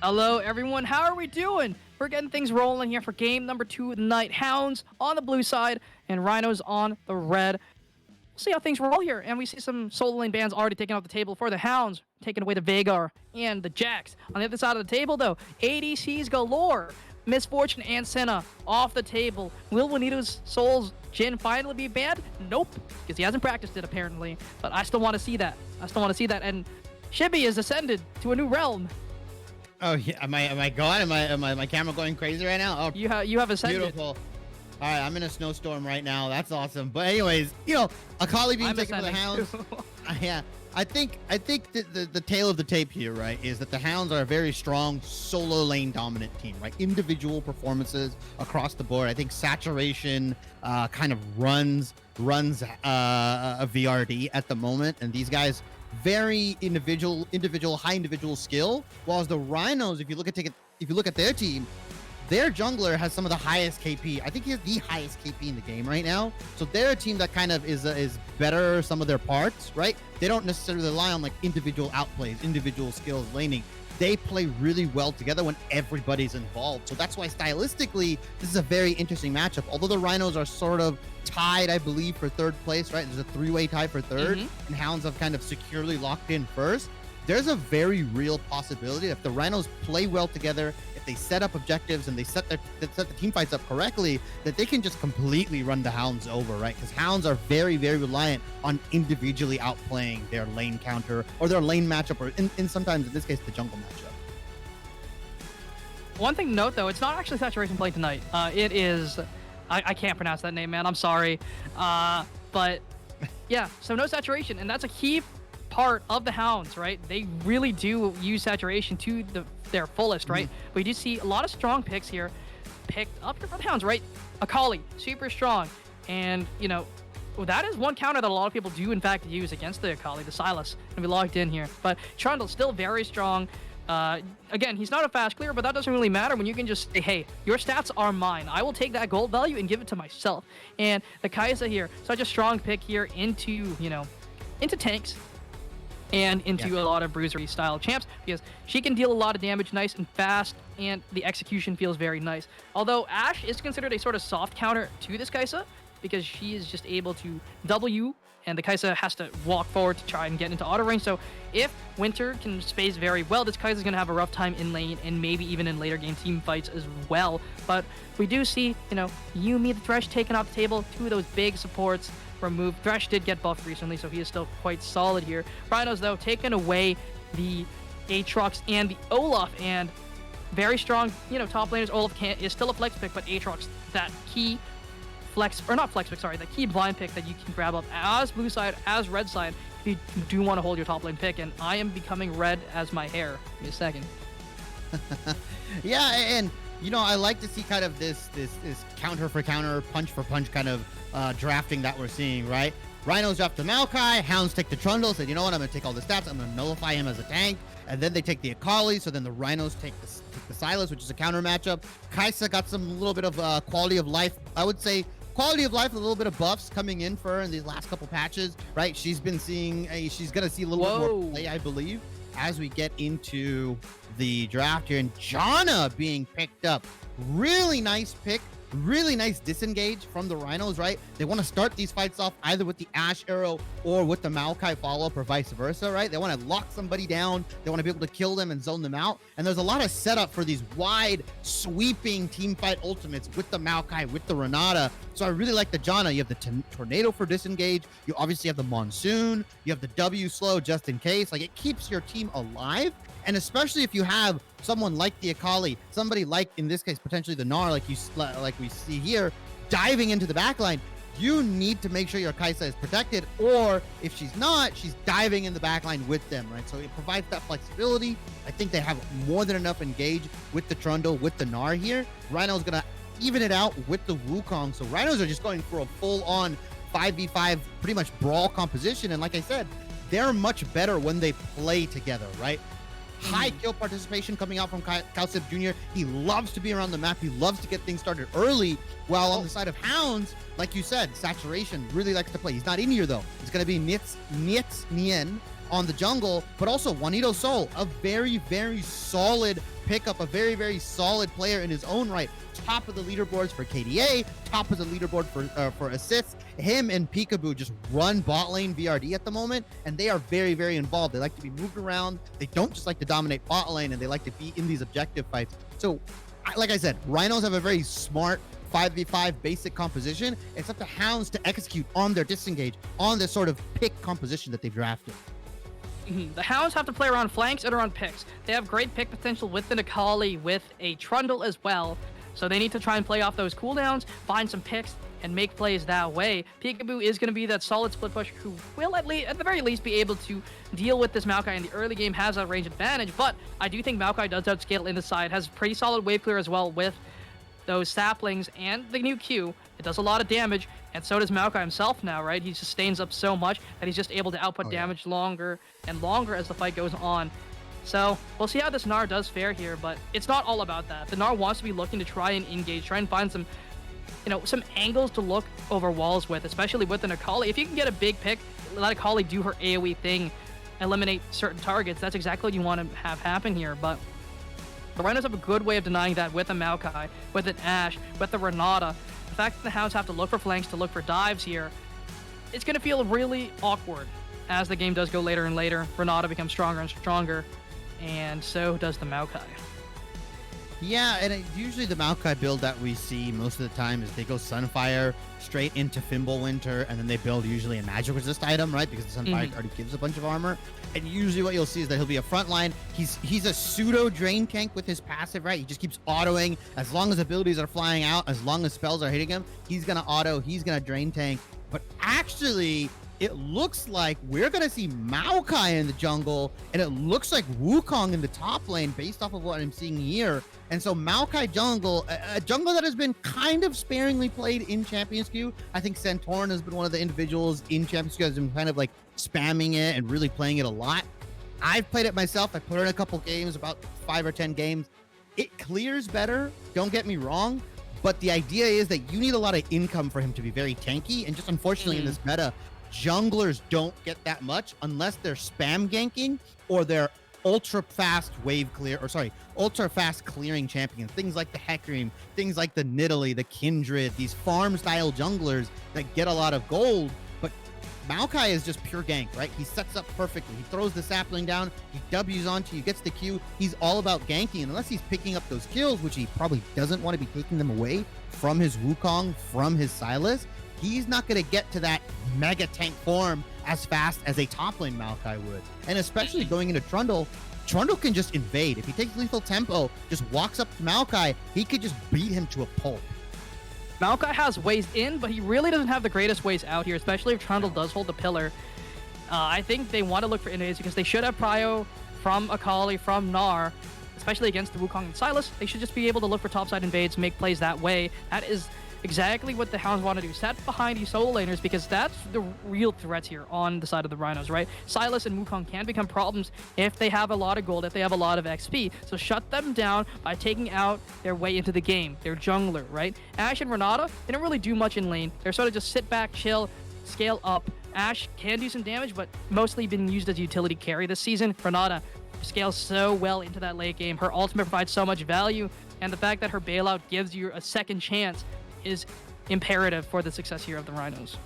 Hello, everyone. How are we doing? We're getting things rolling here for game number 2 of the night. Hounds on the blue side and Rhinos on the red. We'll see how things roll here. And we see some solo lane bans already taken off the table for the Hounds, taking away the Veigar and the Jax. On the other side of the table, though, ADCs galore. Misfortune and Senna off the table. Will Juanito's Soul's Jhin finally be banned? Nope, because he hasn't practiced it apparently. But I still want to see that. And Shibby is ascended to a new realm. Oh yeah, am I going? Am my camera going crazy right now? Oh, You have ascended. beautiful. All right, I'm in a snowstorm right now. That's awesome. But anyways, Akali being I'm taken for the ascending Hounds. too. Yeah, I think the tail of the tape here, right, is that the Hounds are a very strong solo lane dominant team, right? Individual performances across the board. I think Saturation kind of runs a VRD at the moment, and these guys very individual high individual skill. Whilst the Rhinos, if you look at their team, their jungler has some of the highest KP. I think he has the highest KP in the game right now. So they're a team that kind of is better some of their parts, right? They don't necessarily rely on like individual outplays, individual skills, laning. They play really well together when everybody's involved. So that's why stylistically, this is a very interesting matchup. Although the Rhinos are sort of tied, I believe, for third place, right? There's a 3-way tie for third, and Hounds have kind of securely locked in first. There's a very real possibility that if the Rhinos play well together, if they set up objectives and they set the team fights up correctly, that they can just completely run the Hounds over, right? Because Hounds are very, very reliant on individually outplaying their lane counter or their lane matchup, or in sometimes, in this case, the jungle matchup. One thing to note, though, it's not actually Saturation playing tonight. It is... I can't pronounce that name, man. I'm sorry. But, yeah, so no Saturation, and that's a key part of the Hounds, right? They really do use Saturation to their fullest, right? We do see a lot of strong picks here picked up here for the Hounds, right? Akali, super strong. And, that is one counter that a lot of people do, in fact, use against the Akali, the Sylas. And we logged in here. But Trundle's still very strong. Again, he's not a fast clear, but that doesn't really matter when you can just say, hey, your stats are mine. I will take that gold value and give it to myself. And the Kai'Sa here, such a strong pick here into tanks and into a lot of bruisery style champs, because she can deal a lot of damage nice and fast, and the execution feels very nice. Although Ashe is considered a sort of soft counter to this Kai'Sa, because she is just able to W, and the Kai'Sa has to walk forward to try and get into auto range. So if Winter can space very well, this Kai'Sa is going to have a rough time in lane and maybe even in later game team fights as well. But we do see, Yuumi the Thresh taken off the table, 2 of those big supports removed. Thresh did get buffed recently, so he is still quite solid here. Rhinos, though, taking away the Aatrox and the Olaf, and very strong, top laners. Olaf is still a flex pick, but Aatrox, that key the key blind pick that you can grab up as blue side, as red side, if you do want to hold your top lane pick. And I am becoming red as my hair. Give me a second. Yeah, and I like to see kind of this counter for counter, punch for punch kind of drafting that we're seeing, right? Rhinos draft the Maokai, Hounds take the Trundle, said, you know what, I'm going to take all the stats, I'm going to nullify him as a tank, and then they take the Akali, so then the Rhinos take the Sylas, which is a counter matchup. Kai'Sa got some little bit of quality of life, I would say, quality of life, a little bit of buffs coming in for her in these last couple patches, right? She's been seeing, she's going to see a little bit more play, I believe, as we get into the draft here. And Janna being picked up. Really nice pick. Really nice disengage from the Rhinos, right? They want to start these fights off either with the Ashe arrow or with the Maokai follow-up, or vice versa, right? They want to lock somebody down. They want to be able to kill them and zone them out. And there's a lot of setup for these wide, sweeping team fight ultimates with the Maokai, with the Renata. So I really like the Janna. You have the Tornado for disengage. You obviously have the Monsoon. You have the W slow just in case. Like, it keeps your team alive. And especially if you have someone like the Akali, somebody like, in this case, potentially the Gnar, like we see here, diving into the backline, you need to make sure your Kai'Sa is protected, or if she's not, she's diving in the backline with them, right? So it provides that flexibility. I think they have more than enough engage with the Trundle, with the Gnar here. Rhino's gonna even it out with the Wukong. So Rhinos are just going for a full-on 5v5, pretty much brawl composition. And like I said, they're much better when they play together, right? High kill participation coming out from Cowsip Jr. He loves to be around the map. He loves to get things started early. While on the side of Hounds, like you said, Saturation really likes to play. He's not in here, though. It's going to be Nien on the jungle, but also Juanito Sol, a very, very solid pickup, a very, very solid player in his own right. Top of the leaderboards for KDA, top of the leaderboard for assists. Him and Peekaboo just run bot lane VRD at the moment, and they are very, very involved. They like to be moved around. They don't just like to dominate bot lane, and they like to be in these objective fights. So, like I said, Rhinos have a very smart 5v5 basic composition. It's up to Hounds to execute on their disengage, on this sort of pick composition that they've drafted. The Hounds have to play around flanks and around picks. They have great pick potential with the Akali, with a Trundle as well. So they need to try and play off those cooldowns, find some picks, and make plays that way. Peekaboo is going to be that solid split push who will at the very least be able to deal with this Maokai in the early game, has that range advantage, but I do think Maokai does outscale in the side, has pretty solid wave clear as well with those saplings and the new Q. It does a lot of damage, and so does Maokai himself now, right? He sustains up so much that he's just able to output damage longer and longer as the fight goes on. So we'll see how this Gnar does fare here, but it's not all about that. The Gnar wants to be looking to try and engage, try and find some, some angles to look over walls with, especially with an Akali. If you can get a big pick, let Akali do her AoE thing, eliminate certain targets, that's exactly what you want to have happen here. But the Rhinos have a good way of denying that with a Maokai, with an Ashe, with a Renata. The fact that the Hounds have to look for flanks, to look for dives here, it's going to feel really awkward as the game does go later and later. Renata becomes stronger and stronger, and so does the Maokai. Yeah, and usually the Maokai build that we see most of the time is they go Sunfire straight into Fimbulwinter, and then they build usually a magic resist item, right? Because the Sunfire already gives a bunch of armor. And usually what you'll see is that he'll be a frontline. He's a pseudo drain tank with his passive, right? He just keeps autoing. As long as abilities are flying out, as long as spells are hitting him, he's gonna auto, he's gonna drain tank. But actually, it looks like we're going to see Maokai in the jungle, and it looks like Wukong in the top lane based off of what I'm seeing here. And so Maokai jungle, a jungle that has been kind of sparingly played in Champions Queue. I think Santorin has been one of the individuals in Champions Queue has been kind of like spamming it and really playing it a lot. I've played it myself. I put in a couple games, about 5 or 10 games. It clears better, don't get me wrong. But the idea is that you need a lot of income for him to be very tanky. And just unfortunately in this meta, junglers don't get that much unless they're spam ganking or they're ultra fast clearing champions. Things like the Hecarim, things like the Nidalee, the Kindred, these farm style junglers that get a lot of gold. But Maokai is just pure gank, right? He sets up perfectly. He throws the sapling down, he W's onto you, gets the Q. He's all about ganking, and unless he's picking up those kills, which he probably doesn't want to be taking them away from his Wukong, from his Sylas, he's not going to get to that mega tank form as fast as a top lane Maokai would. And especially going into Trundle, Trundle can just invade. If he takes lethal tempo, just walks up to Maokai, he could just beat him to a pulp. Maokai has ways in, but he really doesn't have the greatest ways out here, especially if Trundle does hold the pillar. I think they want to look for invades because they should have prio from Akali, from Gnar, especially against the Wukong and Sylas. They should just be able to look for topside invades, make plays that way. That is exactly what the Hounds want to do. Set behind these solo laners because that's the real threats here on the side of the Rhinos, right? Sylas and Wukong can become problems if they have a lot of gold, if they have a lot of XP. So shut them down by taking out their way into the game. Their jungler, right? Ashe and Renata, they don't really do much in lane. They're sort of just sit back, chill, scale up. Ashe can do some damage, but mostly been used as a utility carry this season. Renata scales so well into that late game. Her ultimate provides so much value, and the fact that her bailout gives you a second chance is imperative for the success here of the Rhinos.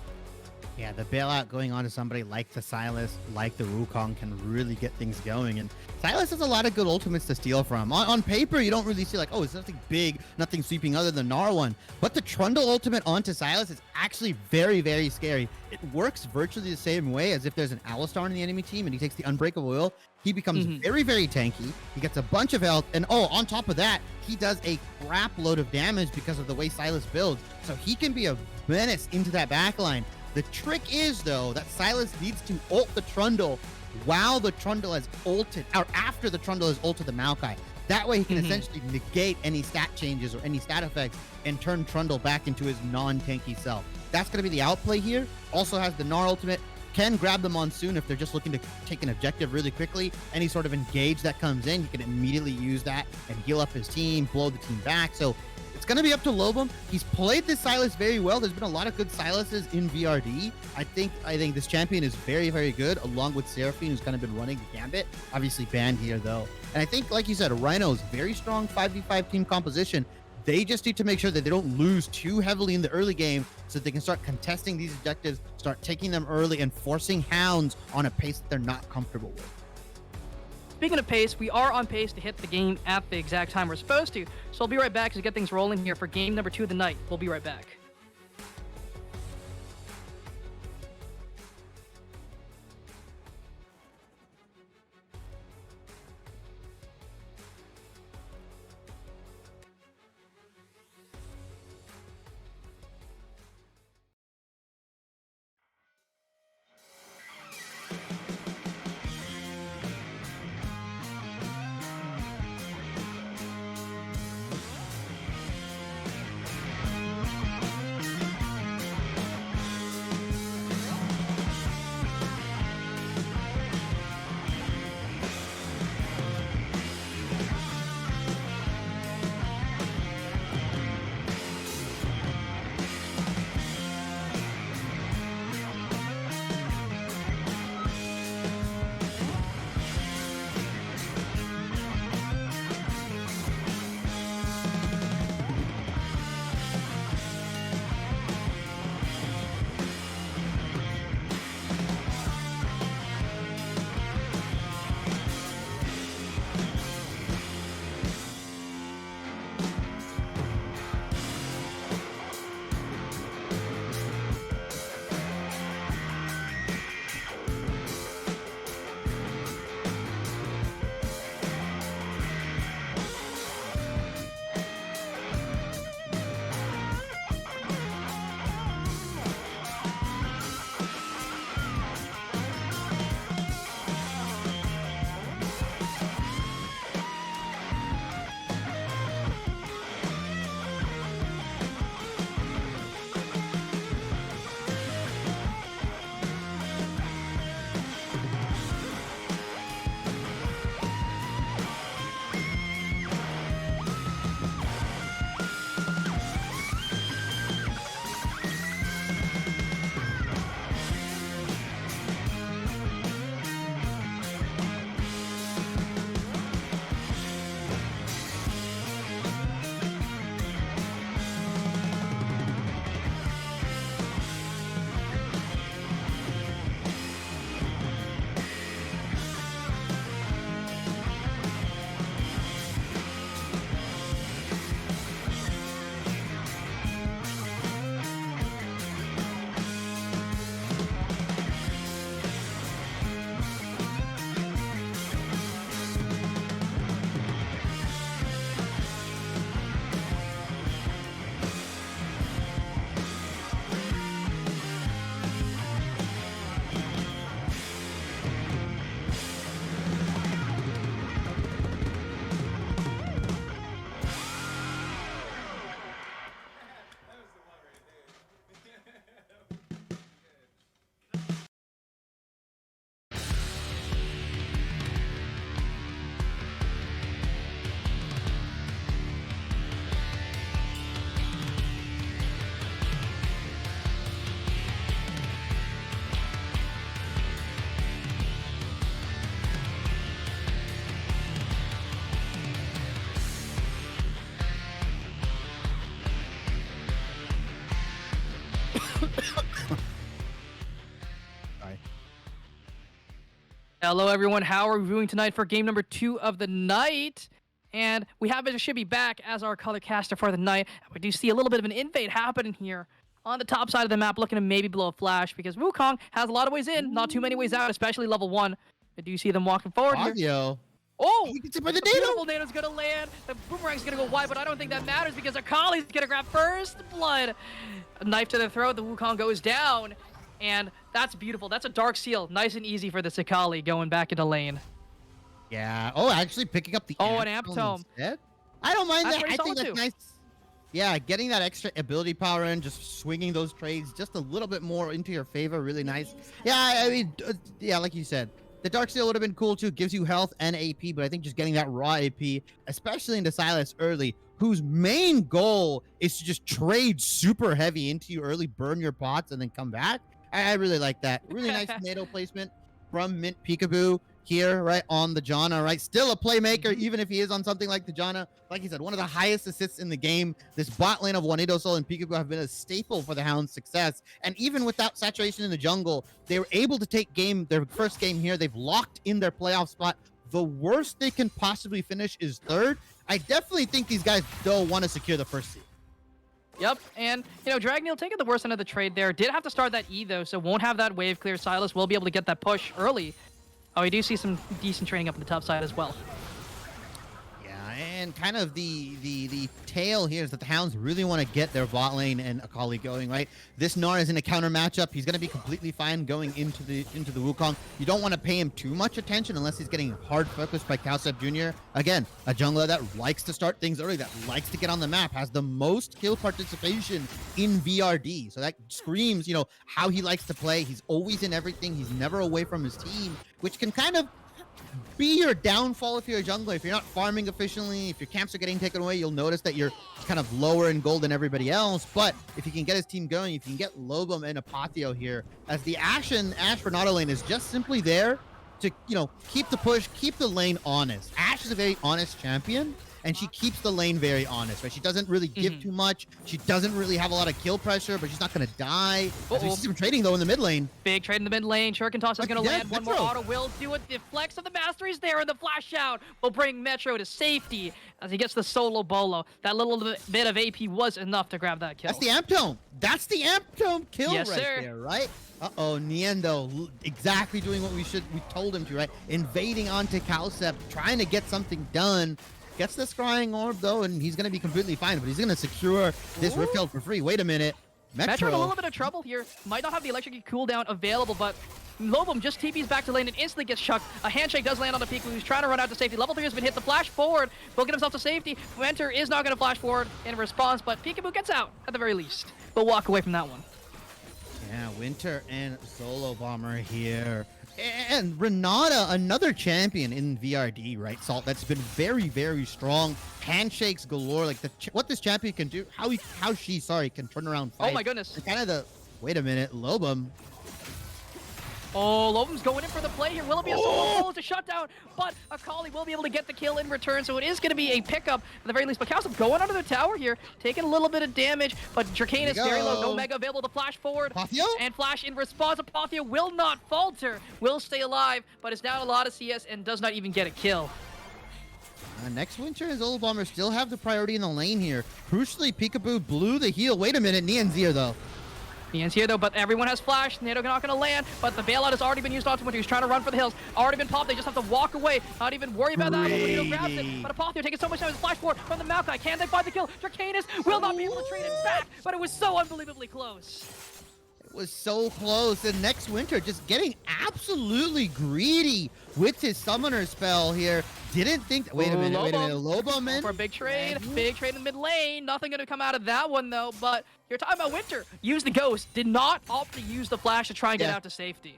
Yeah, the bailout going on to somebody like the Sylas, like the Wukong, can really get things going. And Sylas has a lot of good ultimates to steal from. On paper, you don't really see like, oh, it's nothing big, nothing sweeping other than Gnar one. But the Trundle ultimate onto Sylas is actually very, very scary. It works virtually the same way as if there's an Alistar in the enemy team and he takes the Unbreakable Will. He becomes very, very tanky. He gets a bunch of health. And on top of that, he does a crap load of damage because of the way Sylas builds. So he can be a menace into that backline. The trick is, though, that Sylas needs to ult the Trundle while the Trundle has ulted, or after the Trundle has ulted the Maokai. That way he can essentially negate any stat changes or any stat effects and turn Trundle back into his non-tanky self. That's going to be the outplay here. Also has the Gnar ultimate. Can grab the Monsoon if they're just looking to take an objective really quickly. Any sort of engage that comes in, he can immediately use that and heal up his team, blow the team back. So it's going to be up to Lobum. He's played this Sylas very well. There's been a lot of good Sylases in VRD. I think this champion is very, very good, along with Seraphine, who's kind of been running the gambit. Obviously banned here, though. And I think, like you said, RNO is very strong 5v5 team composition. They just need to make sure that they don't lose too heavily in the early game so that they can start contesting these objectives, start taking them early, and forcing Hounds on a pace that they're not comfortable with. Speaking of pace, we are on pace to hit the game at the exact time we're supposed to. So I'll be right back to get things rolling here for game number 2 of the night. We'll be right back. Hello, everyone. How are we doing tonight for game number 2 of the night? And we have Mr. Shibby back as our color caster for the night. We do see a little bit of an invade happening here on the top side of the map, looking to maybe blow a flash because Wukong has a lot of ways in, not too many ways out, especially level 1. But do you see them walking forward here? Oh, he gets hit by the beautiful Nado's gonna land. The boomerang's gonna go wide, but I don't think that matters because Akali's gonna grab first blood. A knife to the throat. The Wukong goes down, and that's beautiful. That's a dark seal, nice and easy for the Sakali going back into lane. Yeah. Oh, actually picking up the an amp tome. Instead? I don't mind That's that. I think that's too. nice. Yeah, getting that extra ability power in, just swinging those trades just a little bit more into your favor, really nice. Yeah, I mean, yeah, like you said, The Darksteel would have been cool too, gives you health and AP, but I think just getting that raw AP, especially into Silas early, whose main goal is to just trade super heavy into you early, burn your pots, and then come back. I really like that. Really nice NATO placement from Mint Peekaboo here, right, on the Janna, right? Still a playmaker, even if he is on something like the Janna. Like he said, one of the highest assists in the game. This bot lane of Juanito Sol and Peekaboo have been a staple for the Hound's success. And even without saturation in the jungle, they were able to take their first game here. They've locked in their playoff spot. The worst they can possibly finish is third. I definitely think these guys, though, want to secure the first seed. Yep, and, Dragneel taking the worst end of the trade there. Did have to start that E, though, so won't have that wave clear. Silas will be able to get that push early. Oh, we do see some decent trading up on the top side as well. Yeah, and kind of the tail here is that the Hounds really want to get their bot lane and Akali going, right? This Gnar is in a counter matchup. He's going to be completely fine going into the Wukong. You don't want to pay him too much attention unless he's getting hard focused by Cowstep Jr. Again, a jungler that likes to start things early, that likes to get on the map, has the most kill participation in VRD. So that screams, how he likes to play. He's always in everything. He's never away from his team, which can kind of be your downfall if you're a jungler. If you're not farming efficiently, if your camps are getting taken away, you'll notice that you're kind of lower in gold than everybody else. But if you can get his team going, if you can get Lobum and Apatio here, as the Ashe Renato lane is just simply there to, keep the push, keep the lane honest. Ashe is a very honest champion, and she keeps the lane very honest, right? She doesn't really give too much. She doesn't really have a lot of kill pressure, but she's not going to die. As we see some trading, though, in the mid lane. Big trade in the mid lane. Shuriken Toss is going to land. One more auto will do it. The flex of the mastery's there, and the flash out will bring Metro to safety as he gets the solo bolo. That little bit of AP was enough to grab that kill. That's the Amp Tome. That's the Amp Tome kill Yes, right sir. there, right? Uh-oh, Niendo exactly doing what we told him to, right? Invading onto Cowstep, trying to get something done. Gets the scrying orb, though, and he's going to be completely fine, but he's going to secure this Rip Kill for free. Wait a minute. Metro in a little bit of trouble here. Might not have the electric cooldown available, but Lobum just TPs back to lane and instantly gets chucked. A handshake does land on the peak, who's trying to run out to safety. Level 3 has been hit. The flash forward will get himself to safety. Winter is not going to flash forward in response, but Peekaboo gets out at the very least. But walk away from that one. Yeah, Winter and Solo Bomber here. And Renata, another champion in VRD, right, Salt? That's been very, very strong. Handshakes galore. Like what this champion can do, how she can turn around fights. Oh my goodness. And kind of wait a minute, Lobum. Oh, Lobum's going in for the play here. Will it be a solo goal to shut down? But Akali will be able to get the kill in return, so it is going to be a pickup at the very least. But Cowstep going under the tower here, taking a little bit of damage, but Dracanis very low. No Mega available to flash forward. Apathio? And flash in response. Apathio will not falter, will stay alive, but is down a lot of CS and does not even get a kill. Next Winter and Solo Bomber still have the priority in the lane here. Crucially, Peekaboo blew the heal. Wait a minute, Neon's here, though. Neon's here though, but everyone has flash. NATO not going to land, but the bailout has already been used onto Winter. He's trying to run for the hills. Already been popped. They just have to walk away. Not even worry about that. Winter grabs it, but Apathio taking so much damage. Flash forward from the Maokai. Can they find the kill? Dracanis will not be able to trade it back, but it was so unbelievably close. It was so close. And next Winter just getting absolutely greedy with his summoner spell here. Didn't think. Wait a minute. Lobum for a big trade. Big trade in the mid lane. Nothing going to come out of that one though. But you're talking about Winter. Use the ghost. Did not opt to use the flash to try and get out to safety.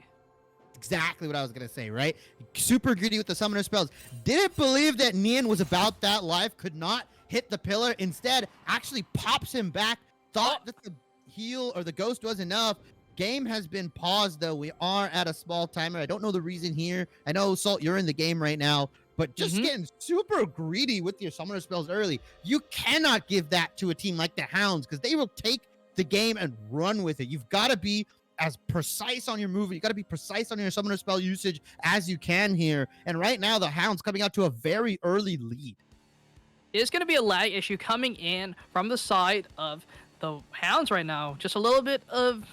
Exactly what I was going to say, right? Super greedy with the summoner spells. Didn't believe that Nian was about that life. Could not hit the pillar. Instead, actually pops him back. Thought that the heal or the ghost was enough. Game has been paused, though. We are at a small timer. I don't know the reason here. I know, Salt, you're in the game right now. But just getting super greedy with your summoner spells early. You cannot give that to a team like the Hounds because they will take the game and run with it. You've got to be as precise on your movement. You got to be precise on your summoner spell usage as you can here. And right now, the Hounds coming out to a very early lead. It's going to be a lag issue coming in from the side of the Hounds right now. Just a little bit of,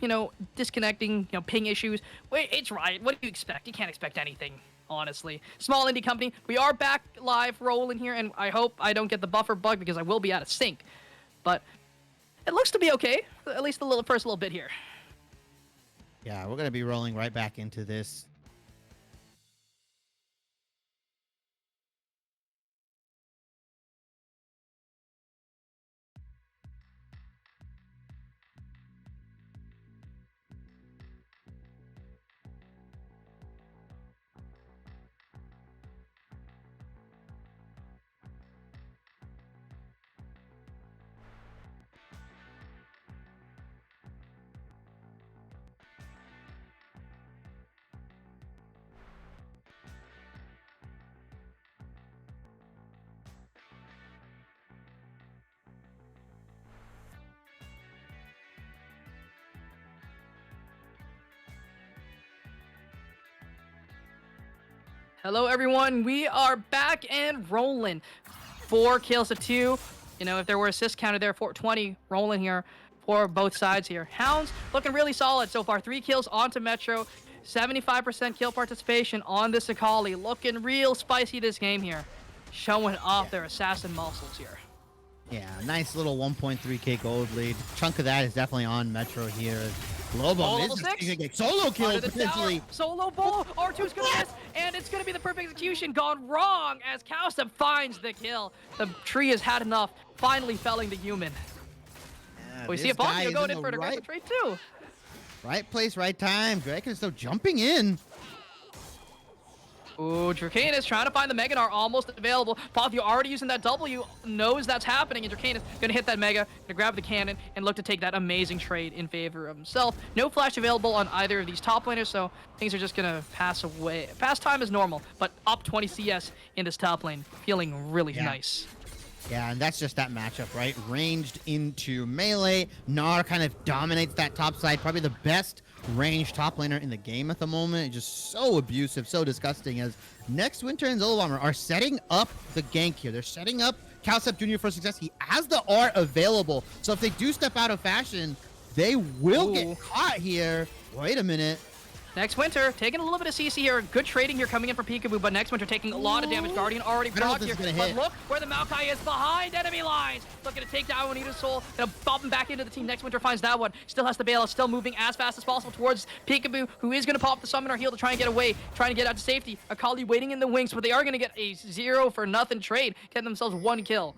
disconnecting, ping issues. Wait, it's Riot. What do you expect? You can't expect anything, honestly. Small indie company. We are back live rolling here, and I hope I don't get the buffer bug because I will be out of sync. But it looks to be okay, at least the first little bit here. Yeah, we're going to be rolling right back into this. Hello, everyone. We are back and rolling. 4 kills to 2. You know, if there were assists counted there, 420 rolling here for both sides here. Hounds looking really solid so far. 3 kills onto Metro. 75% kill participation on this Akali. Looking real spicy this game here. Showing off their assassin muscles here. Yeah, nice little 1.3k gold lead. Chunk of that is definitely on Metro here. Lobo is going to get solo kill potentially. Solo bolo. R2's going to miss, and it's going to be the perfect execution gone wrong as Cowstep finds the kill. The tree has had enough, finally felling the human. Yeah, we see a Poncio going in for an aggressive trade too. Right place, right time. Draken is still jumping in. Ooh, Dracanis trying to find the Meganar, almost available. Poncio already using that W, knows that's happening, and Dracanis gonna hit that Mega, gonna grab the cannon, and look to take that amazing trade in favor of himself. No flash available on either of these top laners, so things are just gonna pass away. Pass time is normal, but up 20 CS in this top lane, feeling really nice. Yeah, and that's just that matchup, right? Ranged into melee. Gnar kind of dominates that top side. Probably the best ranged top laner in the game at the moment. Just so abusive, so disgusting as Next Winter and Zolomar are setting up the gank here. They're setting up Cowstep Jr. for success. He has the R available. So if they do step out of fashion, they will get caught here. Wait a minute. Next Winter taking a little bit of CC here. Good trading here coming in from Peekaboo, but Next Winter taking a lot of damage. Guardian already blocked here. But look where the Maokai is behind enemy lines. Looking to take down Juanito's Soul. Gonna bump him back into the team. Next Winter finds that one. Still has the bail. Still moving as fast as possible towards Peekaboo, who is gonna pop the Summoner heal to try and get away. Trying to get out to safety. Akali waiting in the wings, but they are gonna get a 0-for-nothing trade. Getting themselves 1 kill.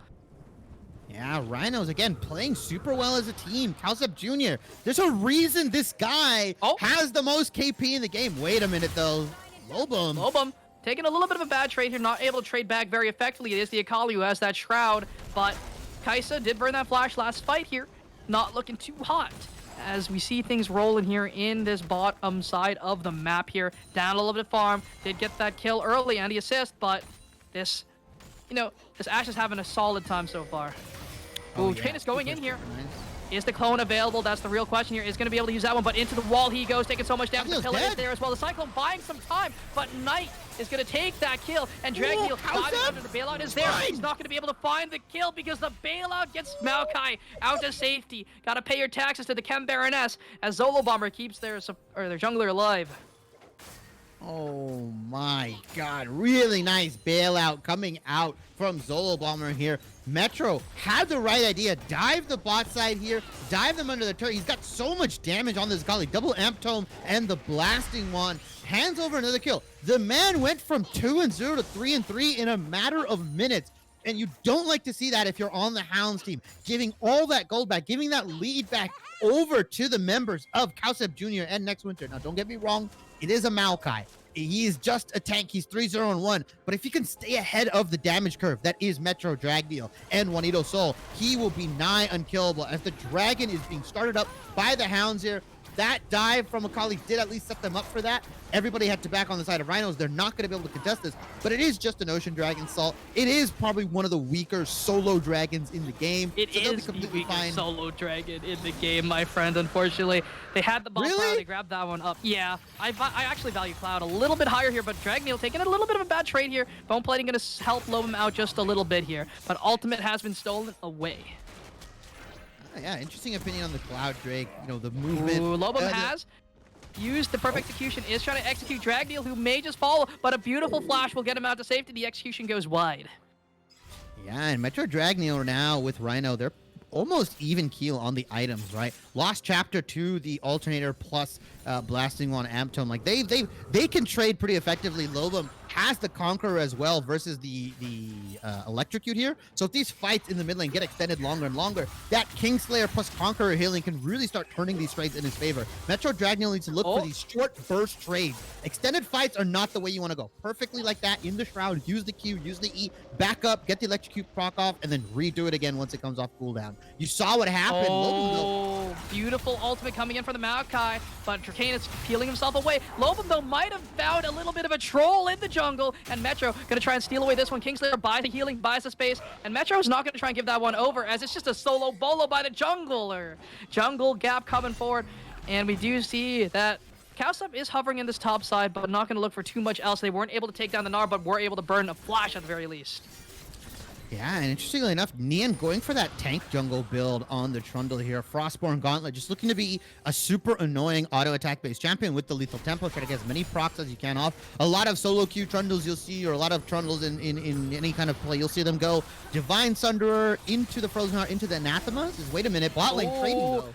Yeah, Rhinos, again, playing super well as a team. Cowstep Jr., there's a reason this guy has the most KP in the game. Wait a minute, though. Lobum taking a little bit of a bad trade here, not able to trade back very effectively. It is the Akali who has that Shroud, but Kaisa did burn that flash last fight here. Not looking too hot as we see things rolling here in this bottom side of the map here. Down a little bit of farm. Did get that kill early and the assist, but this, you know, this Ashe is having a solid time so far. Ooh, Dracanis going in here. Is the clone available? That's the real question here. Is going to be able to use that one, but into the wall he goes, taking so much damage. The pillar is there as well. The Cyclone buying some time, but Knight is going to take that kill, and Dragneil diving under. The bailout is there. He's not going to be able to find the kill because the bailout gets Maokai out to safety. Got to pay your taxes to the Chem Baroness as Zolo Bomber keeps their jungler alive. Oh my god, really nice bailout coming out from Zolo Bomber here. Metro had the right idea, dive the bot side here, dive them under the turret. He's got so much damage on this Akali. Double Amp Tome and the Blasting Wand. Hands over another kill. The man went from 2-0 to 3-3 in a matter of minutes. And you don't like to see that if you're on the Hounds team. Giving all that gold back, giving that lead back over to the members of Cowstep Jr. and Next Winter. Now, don't get me wrong, it is a Maokai. He is just a tank. He's 3-0-1. But if he can stay ahead of the damage curve that is Metro, Dragneil, and Juanito Soul, he will be nigh unkillable as the dragon is being started up by the Hounds here. That dive from Akali did at least set them up for that. Everybody had to back on the side of Rhinos. They're not going to be able to contest this, but it is just an Ocean Dragon Salt. It is probably one of the weaker solo dragons in the game. It is the weakest solo dragon in the game, my friend, unfortunately. They had the ball Cloud, they grabbed that one up. Yeah, I actually value Cloud a little bit higher here, but Dragneil taking a little bit of a bad trade here. Bone Plating going to help low him out just a little bit here, but Ultimate has been stolen away. Yeah, interesting opinion on the Cloud Drake. You know, the movement. Ooh, Lobum has used the perfect execution, is trying to execute Dragneil, who may just follow, but a beautiful flash will get him out to safety. The execution goes wide. Yeah, and Metro Dragneil now with Rhino, they're almost even keel on the items, right? Lost chapter to the alternator plus Blasting Wand Amp Tome. Like they can trade pretty effectively. Lobum has the Conqueror as well versus the Electrocute here. So if these fights in the mid lane get extended longer and longer, that Kingslayer plus Conqueror healing can really start turning these trades in his favor. Metro Dragneil needs to look for these short burst trades. Extended fights are not the way you want to go. Perfectly like that in the Shroud, use the Q, use the E, back up, get the Electrocute proc off, and then redo it again once it comes off cooldown. You saw what happened. Oh, beautiful ultimate coming in for the Maokai, but Dracanis peeling himself away. Lobum, though, might have found a little bit of a troll in the jungle, and Metro gonna try and steal away this one. Kingslayer buys the healing, buys the space, and Metro's not gonna try and give that one over, as it's just a solo bolo by the jungler. Jungle gap coming forward, and we do see that Cowstep is hovering in this top side, but not going to look for too much else. They weren't able to take down the Gnar, but were able to burn a flash at the very least. Yeah, and interestingly enough, Nian going for that tank jungle build on the Trundle here. Frostborn Gauntlet just looking to be a super annoying auto attack based champion with the lethal tempo. Try to get as many procs as you can off. A lot of solo queue Trundles you'll see, or a lot of Trundles in any kind of play. You'll see them go Divine Sunderer into the Frozen Heart, into the Anathemas. Wait a minute, bot lane trading though.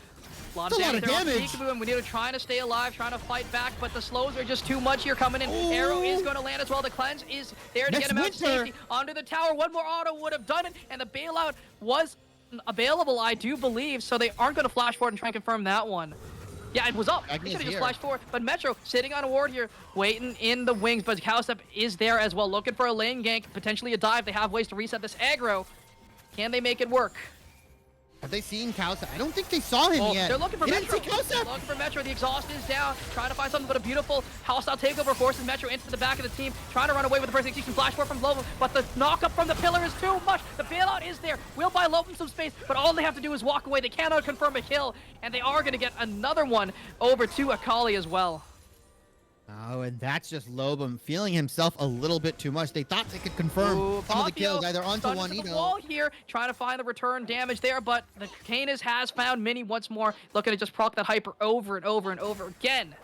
A lot of damage. And we need to trying to stay alive, trying to fight back, but the slows are just too much here coming in. Ooh. Arrow is going to land as well. The cleanse is there to get him out to safety. Onto the tower. One more auto would have done it, and the bailout was available, I do believe, so they aren't going to flash forward and try and confirm that one. Yeah, it was up. They should have just flashed forward. But Metro sitting on a ward here, waiting in the wings, but Cowstep is there as well, looking for a lane gank, potentially a dive. They have ways to reset this aggro. Can they make it work? Have they seen Cowstep? I don't think they saw him yet. They're looking for Metro. They're looking for Metro. The exhaust is down. Trying to find something, but a beautiful hostile takeover forces Metro into the back of the team. Trying to run away with the persecution. Flash forward from Lobum, but the knock up from the pillar is too much. The bailout is there. Will buy Lobum some space, but all they have to do is walk away. They cannot confirm a kill, and they are going to get another one over to Akali as well. Oh, and that's just Lobum feeling himself a little bit too much. They thought they could confirm some of the kills either onto Juanito. The wall here, trying to find the return damage there, but the Canis has found Mini once more, looking to just proc that hyper over and over and over again.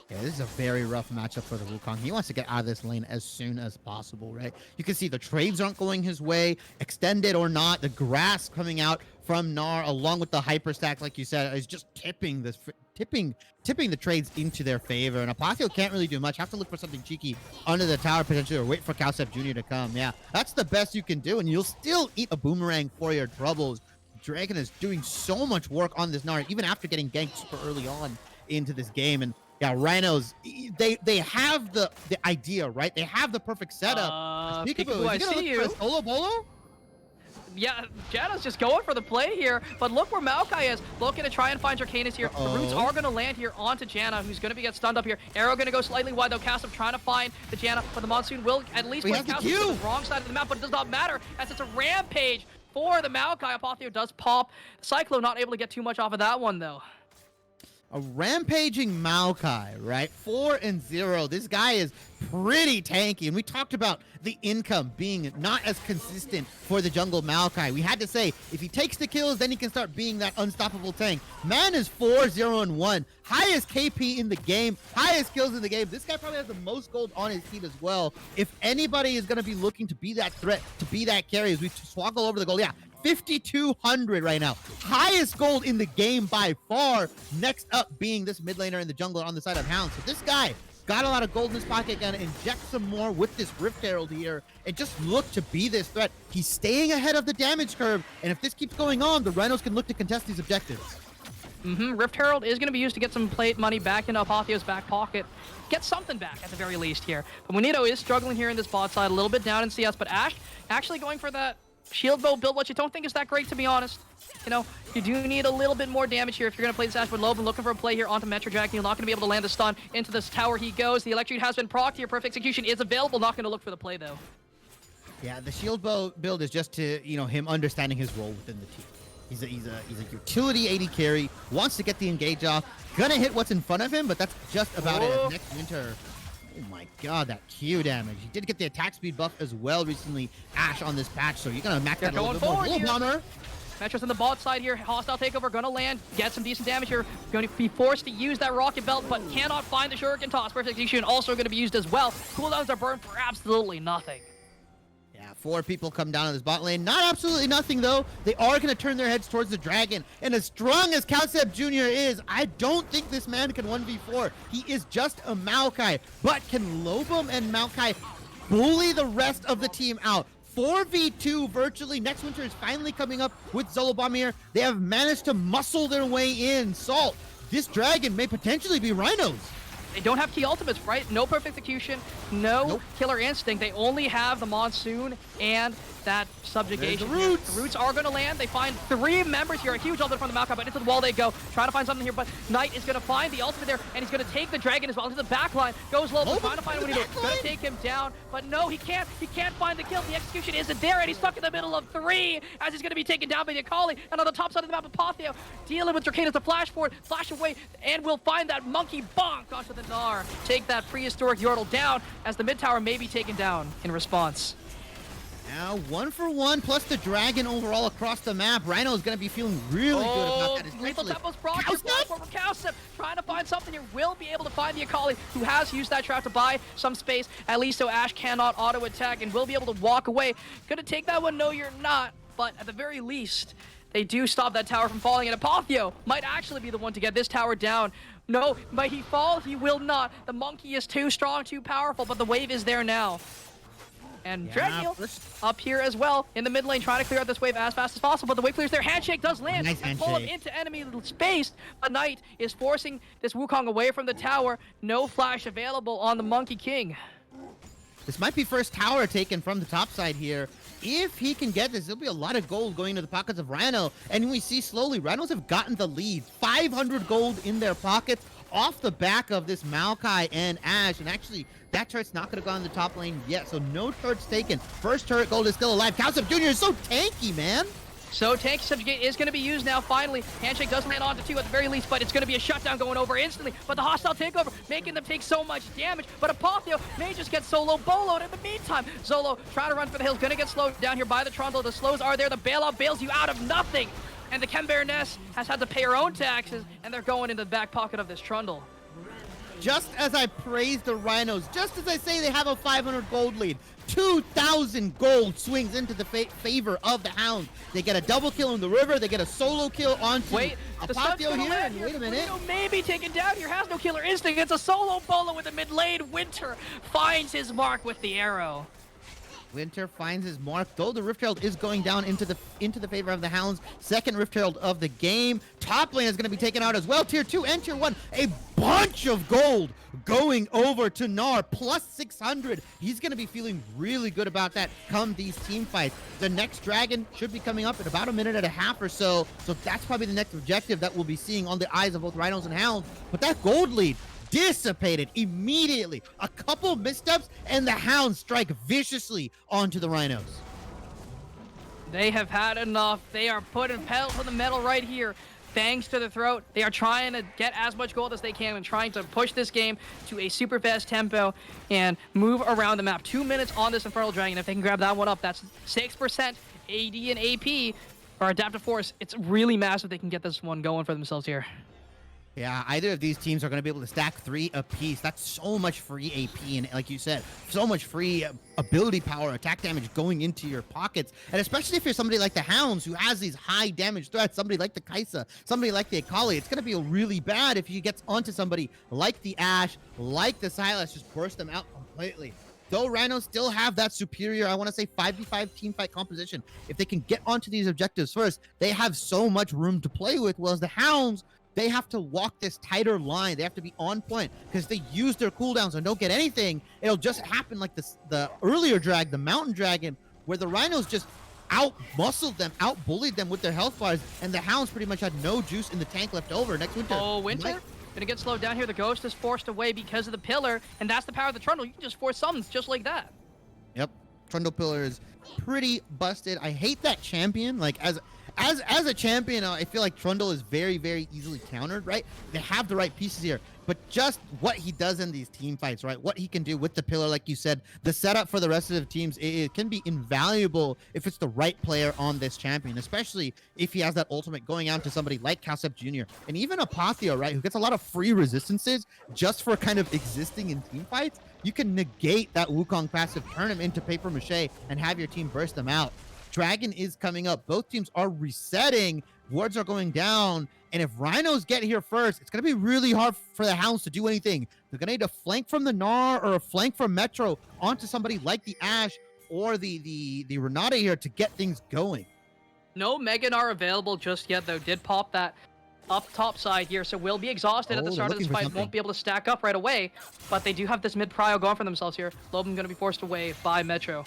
Yeah, this is a very rough matchup for the Wukong. He wants to get out of this lane as soon as possible, right? You can see the trades aren't going his way, extended or not. The grass coming out from Gnar, along with the hyper stack, like you said, is just tipping the trades into their favor. And Apotheo can't really do much. Have to look for something cheeky under the tower potentially, or wait for Cowstep Jr. to come. Yeah, that's the best you can do, and you'll still eat a boomerang for your troubles. Dragon is doing so much work on this Gnar, even after getting ganked super early on into this game. And yeah, Rhinos, they have the idea, right? They have the perfect setup. Peekaboo, I see you. Solo Bolo? Yeah, Janna's just going for the play here, but look where Maokai is, looking to try and find Dracanis here. The roots are going to land here onto Janna, who's going to get stunned up here. Arrow going to go slightly wide, though. Cowstep trying to find the Janna, but the Monsoon will at least put Cowstep to the wrong side of the map, but it does not matter, as it's a rampage for the Maokai. Apotheo does pop. Cyclo not able to get too much off of that one, though. A rampaging Maokai, right? 4-0. This guy is pretty tanky. And we talked about the income being not as consistent for the jungle Maokai. We had to say, if he takes the kills, then he can start being that unstoppable tank. Man is 4-0-1. Highest KP in the game. Highest kills in the game. This guy probably has the most gold on his team as well. If anybody is going to be looking to be that threat, to be that carry, as we swaggle over the gold. Yeah. 5,200 right now. Highest gold in the game by far. Next up being this mid laner in the jungle on the side of Hound. So this guy got a lot of gold in his pocket, gonna inject some more with this Rift Herald here and just look to be this threat. He's staying ahead of the damage curve, and if this keeps going on, the Rhinos can look to contest these objectives. Rift Herald is going to be used to get some plate money back into Apotheo's back pocket. Get something back at the very least here. But Juanito is struggling here in this bot side, a little bit down in CS, but Ash actually going for that shield bow build, which you don't think is that great, to be honest. You know, you do need a little bit more damage here if you're going to play this Ash with Loban. Looking for a play here onto Metro Dragon. You're not going to be able to land the stun. Into this tower he goes. The Electrocute has been procced here. Perfect Execution is available. Not going to look for the play, though. Yeah, the shield bow build is just to, you know, him understanding his role within the team. He's a utility 80 carry. Wants to get the engage off. Gonna hit what's in front of him, but that's just about it. Next winter. Oh my god, that Q damage. He did get the attack speed buff as well recently, Ash, on this patch, so you're gonna max that a little bit more. Bomber. Metro's on the bot side here. Hostile takeover, gonna land, get some decent damage here. Going to be forced to use that rocket belt, but cannot find the shuriken toss. Perfect execution also gonna be used as well. Cooldowns are burned for absolutely nothing. Yeah, 4 people come down on this bot lane. Not absolutely nothing, though. They are going to turn their heads towards the dragon. And as strong as Cowstep Jr. is, I don't think this man can 1v4. He is just a Maokai. But can Lobum and Maokai bully the rest of the team out? 4v2 virtually. Next winter is finally coming up with Zolobamir. They have managed to muscle their way in. Salt, this dragon may potentially be Rhinos. They don't have key ultimates, right? No perfect execution, no killer instinct. They only have the monsoon and that subjugation. The roots. The roots are going to land. They find 3 members here. A huge ultimate from the Maokai, but into the wall they go. Trying to find something here, but Knight is going to find the ultimate there, and he's going to take the dragon as well into the back line. Goes low, trying to find what he did. Going to take him down, but no, he can't. He can't find the kill. The execution isn't there, and he's stuck in the middle of 3 as he's going to be taken down by the Akali. And on the top side of the map, Apotheo dealing with Dracanis to flash forward, flash away, and we'll find that monkey bonk onto the Gnar. Take that prehistoric Yordle down as the mid tower may be taken down in response. Now 1 for 1 plus the dragon overall across the map. Rhino is going to be feeling really good about that. Lethal Tempo's brought for Cowsip, trying to find something here. Will be able to find the Akali, who has used that trap to buy some space, at least so Ash cannot auto attack and will be able to walk away. Gonna take that one, no you're not, but at the very least, they do stop that tower from falling, and Apotheo might actually be the one to get this tower down. No, might he fall? He will not. The monkey is too strong, too powerful, but the wave is there now. And Dreadnought up here as well in the mid lane, trying to clear out this wave as fast as possible. But the wave clears there. Handshake does land and pull him into enemy space. But Knight is forcing this Wukong away from the tower. No flash available on the Monkey King. This might be first tower taken from the top side here. If he can get this, there'll be a lot of gold going to the pockets of Rhino. And we see slowly, Rhinos have gotten the lead. 500 gold in their pockets off the back of this Maokai and Ashe. And actually, that turret's not going to go on the top lane yet, so no turrets taken. First turret gold is still alive. Cowsip Jr. is so tanky, man. So tanky subjugate is going to be used now, finally. Handshake does land onto 2 at the very least, but it's going to be a shutdown going over instantly. But the hostile takeover, making them take so much damage. But Apotheo may just get solo boloed in the meantime. Zolo trying to run for the hills, going to get slowed down here by the Trundle. The slows are there. The bailout bails you out of nothing. And the Chem Baroness has had to pay her own taxes, and they're going into the back pocket of this Trundle. Just as I praise the Rhinos, just as I say they have a 500 gold lead, 2,000 gold swings into the favor of the Hounds. They get a double kill in the river, they get a solo kill onto Apotheo here, and wait a minute. Reno may be taken down here, has no killer instinct. It's a solo bolo with the mid lane. Winter finds his mark with the arrow. Winter finds his mark, though the Rift Herald is going down into the favor of the Hounds. Second Rift Herald of the game. Top lane is going to be taken out as well. Tier 2 and Tier 1. A bunch of gold going over to Gnar. Plus 600. He's going to be feeling really good about that come these team fights. The next dragon should be coming up in about 1.5 minutes or so. So that's probably the next objective that we'll be seeing on the eyes of both Rhinos and Hounds. But that gold lead dissipated immediately. A couple missteps and the Hounds strike viciously onto the Rhinos. They have had enough. They are putting pedal to the metal right here. Fangs to the throat. They are trying to get as much gold as they can and trying to push this game to a super fast tempo and move around the map. 2 minutes on this Infernal Dragon. If they can grab that one up, that's 6% AD and AP or Adaptive Force. It's really massive. They can get this one going for themselves here. Yeah, either of these teams are going to be able to stack 3 apiece. That's so much free AP, and like you said, so much free ability power, attack damage going into your pockets. And especially if you're somebody like the Hounds who has these high damage threats, somebody like the Kaisa, somebody like the Akali, it's going to be really bad if you get onto somebody like the Ashe, like the Sylas, just burst them out completely. Though Rhinos still have that superior, I want to say 5v5 team fight composition. If they can get onto these objectives first, they have so much room to play with, whereas the Hounds, they have to walk this tighter line. They have to be on point because they use their cooldowns and don't get anything. It'll just happen like the earlier drag, the Mountain Dragon, where the Rhinos just out-muscled them, out-bullied them with their health bars, and the Hounds pretty much had no juice in the tank left over. Next Winter. Oh, Winter? Gonna get slowed down here. The Ghost is forced away because of the pillar, and that's the power of the Trundle. You can just force summons just like that. Yep. Trundle pillar is pretty busted. I hate that champion. Like, as a champion, I feel like Trundle is very, very easily countered, right? They have the right pieces here, but just what he does in these team fights, right? What he can do with the pillar, like you said, the setup for the rest of the teams, it can be invaluable if it's the right player on this champion, especially if he has that ultimate going out to somebody like Cowsip Jr. and even Apotheo, right? Who gets a lot of free resistances just for kind of existing in team fights. You can negate that Wukong passive, turn him into paper mache, and have your team burst them out. Dragon is coming up. Both teams are resetting. Wards are going down. And if Rhinos get here first, it's going to be really hard for the Hounds to do anything. They're going to need a flank from the Gnar or a flank from Metro onto somebody like the Ashe or the Renata here to get things going. No Mega Gnar available just yet, though. Did pop that up top side here, so will be exhausted at the Oh, start of they're this looking for fight. Won't something. be able to stack up right away, but they do have this mid prio going for themselves here. Lobum going to be forced away by Metro.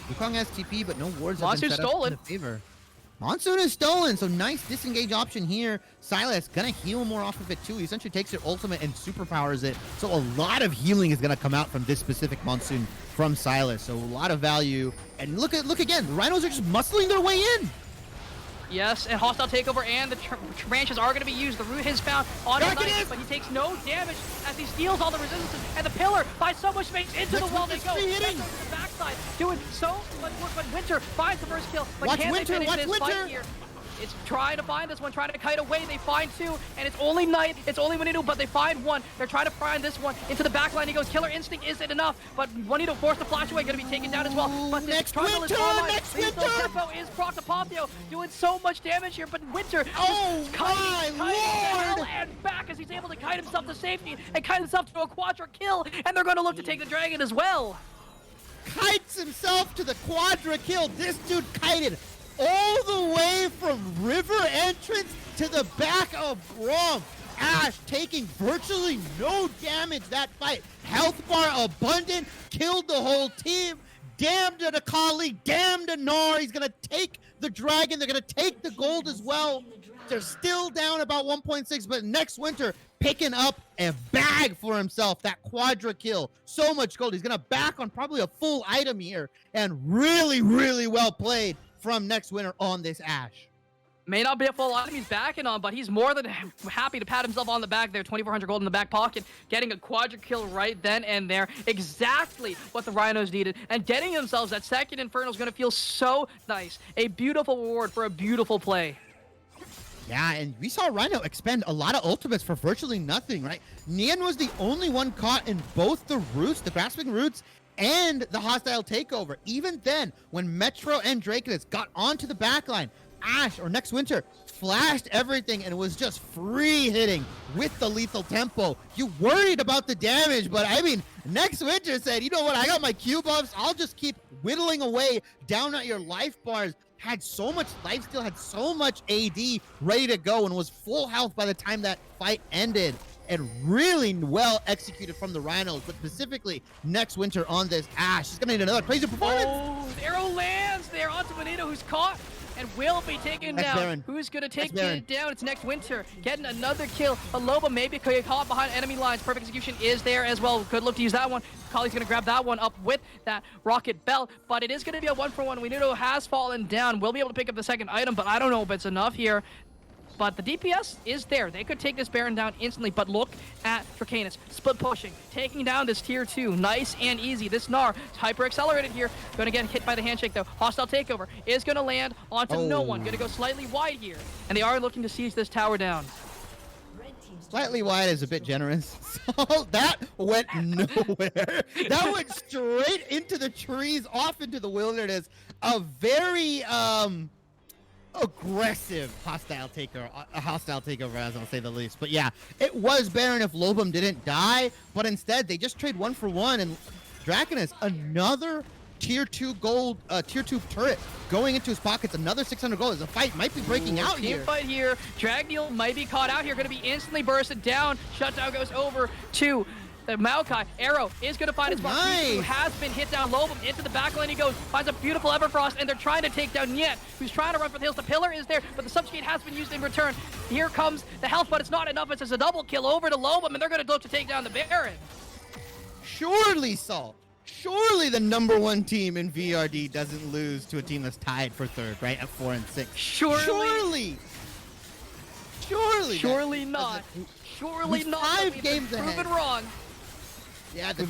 Wukong has TP, but no wards have Monsoon been set up stolen. in favor. Monsoon is stolen, so nice disengage option here. Silas gonna heal more off of it too. He essentially takes your ultimate and superpowers it. So a lot of healing is gonna come out from this specific Monsoon from Silas. So a lot of value. And look again, the Rhinos are just muscling their way in. Yes, and hostile takeover and the branches are going to be used. The root is found on his knife, but he takes no damage as he steals all the resistances. And the pillar finds so much space into the wall. They go. Metro to the backside, doing so much work. But Winter finds the first kill. But can they finish this fight here? It's trying to find this one, trying to kite away. They find two, and it's only Knight, it's only Juanito, but they find one. They're trying to find this one into the back line. He goes, Killer Instinct isn't enough, but Juanito forced the flash away, gonna be taken down as well. But this Trundle is online. Lethal Tempo is proc to Popio, doing so much damage here, but Winter Oh kiting my hell lord! and back as he's able to kite himself to safety and kite himself to a quadra kill, and they're gonna look to take the dragon as well. Kites himself to the quadra kill. This dude kited all the way from river entrance to the back of Brom. Ash taking virtually no damage that fight. Health bar abundant, killed the whole team. Damn to Akali, damn to Gnar. He's gonna take the dragon. They're gonna take the gold as well. They're still down about 1.6, but next Winter picking up a bag for himself. That quadra kill. So much gold. He's gonna back on probably a full item here, and really, really well played from next Winter on this Ash. May not be a full item he's backing on, but he's more than happy to pat himself on the back there. 2,400 gold in the back pocket, getting a quadra kill right then and there. Exactly what the Rhinos needed. And getting themselves that second Inferno is going to feel so nice. A beautiful reward for a beautiful play. Yeah, and we saw Rhino expend a lot of ultimates for virtually nothing, right? Nian was the only one caught in both the roots, the grasping roots, and the hostile takeover. Even then, when Metro and Drakenus got onto the backline, Ash, or next Winter, flashed everything and was just free hitting with the lethal tempo. You worried about the damage, but I mean, next Winter said, you know what, I got my Q buffs, I'll just keep whittling away down at your life bars. Had so much lifesteal, had so much AD ready to go, and was full health by the time that fight ended. And really well executed from the Rhinos, but specifically next Winter on this Ash. He's gonna need another crazy performance. Oh, the arrow lands there onto Juanito, who's caught and will be taken Next down. Baron. Who's gonna take Baron. it down? It's next Winter getting another kill. Aloba maybe could get caught behind enemy lines. Perfect execution is there as well. Could look to use that one. Kali's gonna grab that one up with that rocket bell, but it is gonna be a 1-for-1. Juanito has fallen down. We'll be able to pick up the second item, but I don't know if it's enough here. But the DPS is there. They could take this Baron down instantly, but look at Dracanus. Split pushing, taking down this tier 2. Nice and easy. This Gnar is hyper accelerated here. Gonna get hit by the handshake though. Hostile takeover is gonna land onto no one. Gonna go slightly wide here. And they are looking to seize this tower down. Slightly wide is a bit generous. So that went nowhere. That went straight into the trees, off into the wilderness. A very, aggressive hostile takeover, as I'll say the least. But yeah, it was Baron if Lobum didn't die, but instead they just trade 1-for-1, and Drakenus, another tier 2 gold, tier 2 turret going into his pockets, another 600 gold. The fight might be breaking out here. Fight here. Dragneil might be caught out here, gonna be instantly bursted down. Shutdown goes over to the Maokai. Arrow is going to find his mark. Who has been hit down. Lobum into the back lane he goes. Finds a beautiful Everfrost, and they're trying to take down Niet, who's trying to run for the hills. The pillar is there, but the substitute has been used in return. Here comes the health, but it's not enough. It's just a double kill over to Lobum, and they're going to look to take down the Baron. Surely, Salt. Surely the #1 team in VRD doesn't lose to a team that's tied for third, right? At 4 and 6. Surely not. Surely With not. 5 games ahead. Proven wrong. Yeah, the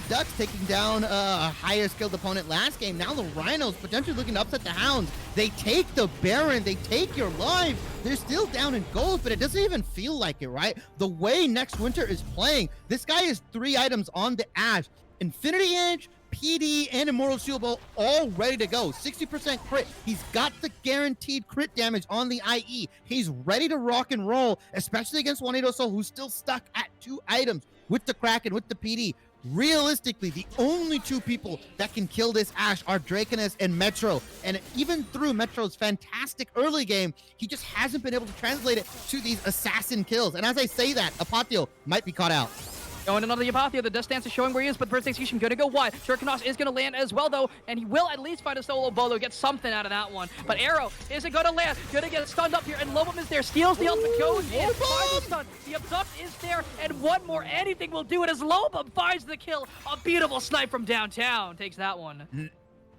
Ducks taking down a higher skilled opponent last game. Now the Rhinos potentially looking to upset the Hounds. They take the Baron, they take your life. They're still down in gold, but it doesn't even feel like it, right? The way next Winter is playing, this guy has 3 items on the Ash. Infinity Edge, PD, and Immortal Shield Bolt all ready to go. 60% crit. He's got the guaranteed crit damage on the IE. He's ready to rock and roll, especially against Juanito Sol, who's still stuck at 2 items with the Kraken, with the PD. realistically, the only two people that can kill this Ashe are Draconus and Metro. And even through Metro's fantastic early game, he just hasn't been able to translate it to these assassin kills. And as I say that, Apatio might be caught out. Going another Apatio, the Dust Dance is showing where he is, but First Execution gonna go wide. Draconos is gonna land as well though, and he will at least find a solo bolo, get something out of that one. But Arrow isn't gonna land, gonna get stunned up here, and Lobum is there, steals the ultimate, goes in, finds the stun. The Abduct is there, and one more, anything will do it as Lobum finds the kill. A beautiful snipe from downtown, takes that one.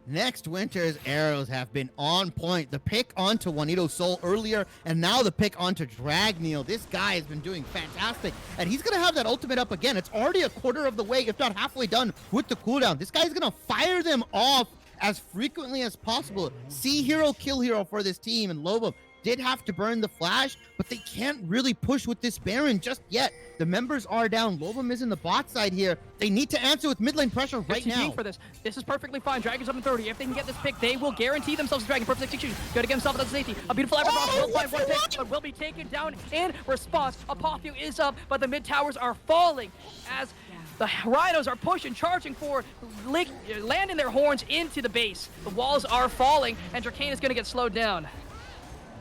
Next winter's arrows have been on point. The pick onto Juanito Sol earlier, and now the pick onto Dragneel. This guy has been doing fantastic, and he's going to have that ultimate up again. It's already a quarter of the way, if not halfway done with the cooldown. This guy's going to fire them off as frequently as possible. See hero, kill hero for this team, and Lobum did have to burn the flash, but they can't really push with this Baron just yet. The members are down. Lobum is in the bot side here. They need to answer with mid lane pressure right now. For this is perfectly fine. Dragon's up in 30. If they can get this pick, they will guarantee themselves a Dragon. Perfect execution. Gotta get himself another safety. A beautiful will find one pick, but will be taken down in response. Apatio is up, but the mid towers are falling as the Rhinos are pushing, charging for, landing their horns into the base. The walls are falling, and Dracane is gonna get slowed down.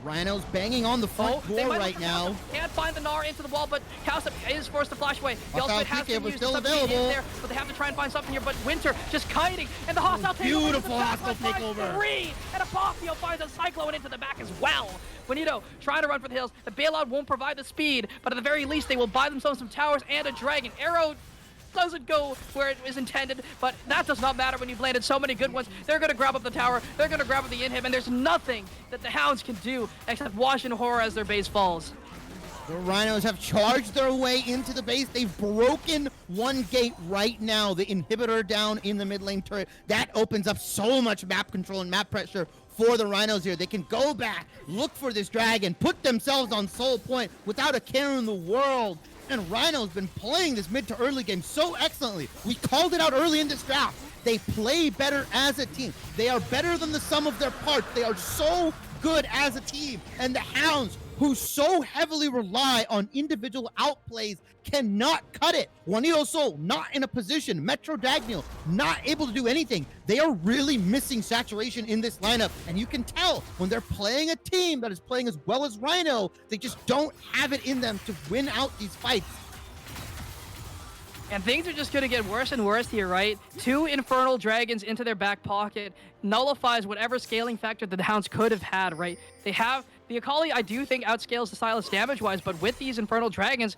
Rhinos banging on the front door right now. Can't find the Gnar into the wall, but Kalsup is forced to flash away. The ultimate has been used, still available. There, but they have to try and find something here. But Winter just kiting, and the hostile takeover. Beautiful hostile takeover. Three, and Apatio finds a Cyclone into the back as well. Juanito trying to run for the hills. The bailout won't provide the speed, but at the very least, they will buy themselves some towers and a dragon. Arrow doesn't go where it is intended, but that does not matter when you've landed so many good ones. They're going to grab up the tower, they're going to grab up the inhib, and there's nothing that the Hounds can do except watch in horror as their base falls. The Rhinos have charged their way into the base. They've broken one gate right now. The inhibitor down in the mid lane turret. That opens up so much map control and map pressure for the Rhinos here. They can go back, look for this dragon, put themselves on soul point without a care in the world. And Rhino's been playing this mid to early game so excellently. We called it out early in this draft. They play better as a team. They are better than the sum of their parts. They are so good as a team. And the Hounds, who so heavily rely on individual outplays, cannot cut it. Juanito Sol not in a position. Metro Dragneel not able to do anything. They are really missing saturation in this lineup, and you can tell when they're playing a team that is playing as well as Rhino, they just don't have it in them to win out these fights. And things are just going to get worse and worse here, right? 2 Infernal Dragons into their back pocket nullifies whatever scaling factor that the Hounds could have had, right? They have the Akali, I do think, outscales the Silas damage-wise, but with these Infernal Dragons,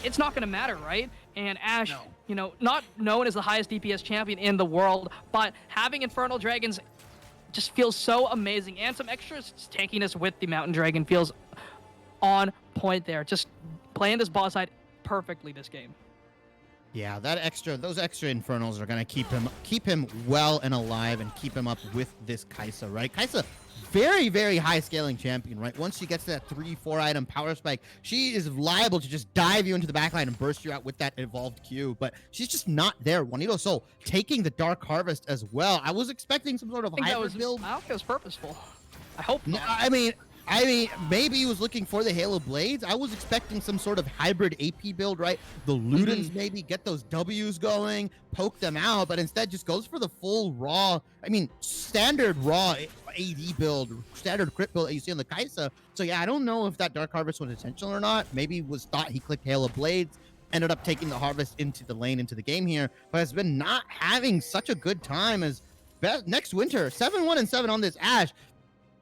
it's not going to matter, right? And Ashe, you know, not known as the highest DPS champion in the world, but having Infernal Dragons just feels so amazing. And some extra tankiness with the Mountain Dragon feels on point there. Just playing this boss side perfectly this game. Yeah, those extra Infernals are gonna keep him well and alive and keep him up with this Kai'Sa, right? Kai'Sa, very, very high scaling champion, right? Once she gets to that 3-4 item power spike, she is liable to just dive you into the backline and burst you out with that evolved Q, but she's just not there. Juanito Sol taking the Dark Harvest as well. I was expecting some sort of hybrid build. I don't think it was purposeful. I hope not. I mean, maybe he was looking for the Halo Blades. I was expecting some sort of hybrid AP build, right? The Ludens maybe get those Ws going, poke them out, but instead just goes for the full raw, standard raw AD build, standard crit build that you see on the Kai'Sa. So yeah, I don't know if that Dark Harvest was intentional or not. Maybe thought he clicked Halo Blades, ended up taking the Harvest into the lane, into the game here, but has been not having such a good time as next winter. 7-1-7 on this Ashe.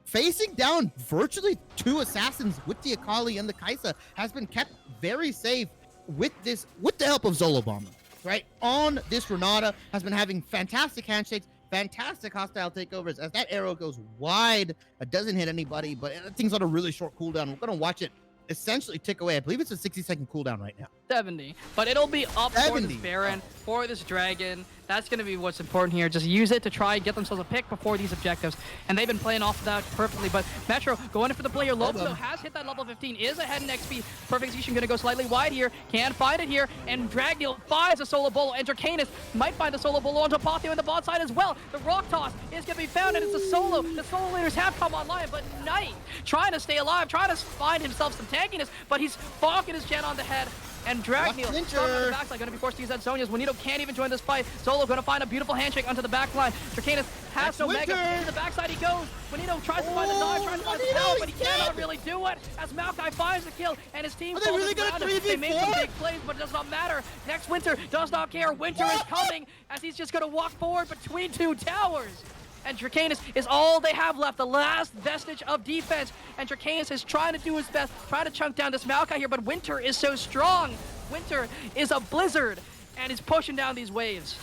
Facing down virtually 2 assassins with the Akali and the Kai'Sa has been kept very safe with the help of Zolobama, right? On this Renata has been having fantastic handshakes, fantastic hostile takeovers. As that arrow goes wide, it doesn't hit anybody, but that thing's on a really short cooldown. We're gonna watch it essentially tick away. I believe it's a 60-second cooldown right now. 70, but it'll be up for this Baron, for this Dragon. That's going to be what's important here. Just use it to try and get themselves a pick before these objectives. And they've been playing off of that perfectly. But Metro going in for the player. Lobum has hit that level 15, is ahead in XP. Perfect execution going to go slightly wide here. Can't find it here. And Dragneel finds a solo bolo. And Dracanus might find a solo bolo onto Apatio in the bot side as well. The rock toss is going to be found, and it's a solo. The solo leaders have come online, but Knight trying to stay alive, trying to find himself some tankiness, but he's bonking his gen on the head. And Dragneel, Winter. strong on the backside, going to be forced to use that Zonia's. Juanito can't even join this fight. Zolo going to find a beautiful handshake onto the back line. Dracanis has no mega. To the backside he goes. Juanito tries to find the dive, tries to find the kill, but he cannot really do it. As Maokai finds the kill, and his team Are they really gonna 3v4? They made some big plays, but it does not matter. Next Winter does not care. Winter is coming as he's just going to walk forward between two towers. And Dracanis is all they have left, the last vestige of defense. And Dracanis is trying to do his best, trying to chunk down this Maokai here, but Winter is so strong. Winter is a blizzard, and is pushing down these waves.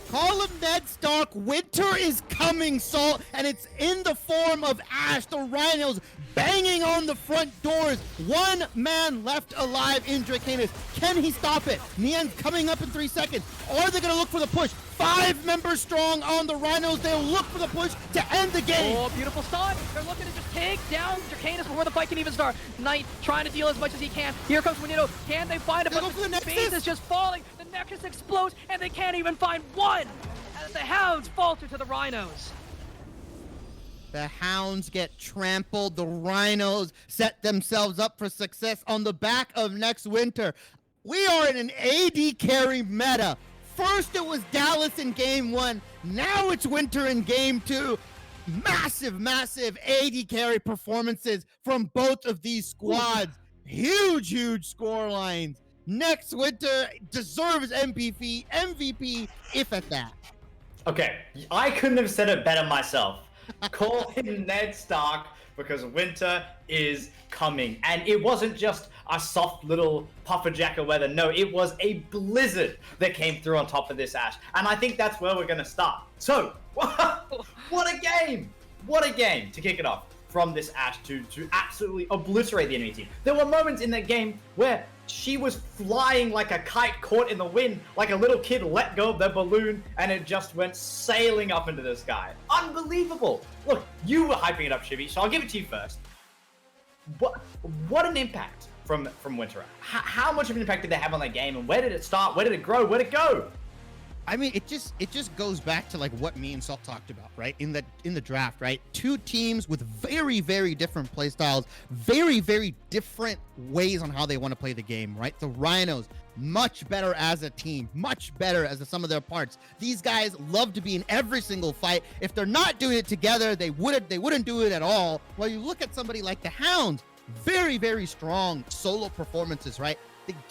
Call him Ned Stark. Winter is coming, Salt, and it's in the form of Ash. The Rhinos banging on the front doors. One man left alive in Dracanis. Can he stop it? Nian's coming up in 3 seconds. Are they going to look for the push? 5 members strong on the Rhinos. They'll look for the push to end the game. Oh, beautiful stun. They're looking to just take down Dracanis before the fight can even start. Knight trying to deal as much as he can. Here comes Juanito. Can they find it? They'll But go for the the space Nexus. is just falling. The Nexus explodes, and they can't even find one. As the Hounds falter to the Rhinos. The Hounds get trampled. The Rhinos set themselves up for success on the back of next Winter. We are in an AD carry meta. First it was Dallas in game 1. Now it's Winter in game 2. Massive, massive AD carry performances from both of these squads. Huge, huge score lines. Next Winter deserves MVP, if at that. Okay, I couldn't have said it better myself. Call him Ned Stark because winter is coming. And it wasn't just a soft little puffer jacket weather. No, it was a blizzard that came through on top of this Ash. And I think that's where we're going to start. So, what a game! What a game to kick it off from this Ash to absolutely obliterate the enemy team. There were moments in that game where she was flying like a kite caught in the wind, like a little kid let go of their balloon, and it just went sailing up into the sky. Unbelievable! Look, you were hyping it up, Shibby, so I'll give it to you first. What an impact from Winter. How much of an impact did they have on that game, and where did it start? Where did it grow? Where did it go? I mean, it just goes back to like what me and Salt talked about, right? In the draft, right? Two teams with very, very different play styles, very, very different ways on how they want to play the game, right? The Rhinos, much better as a team, much better as a sum of their parts. These guys love to be in every single fight. If they're not doing it together, they wouldn't do it at all. While you look at somebody like the Hounds, very, very strong solo performances, right?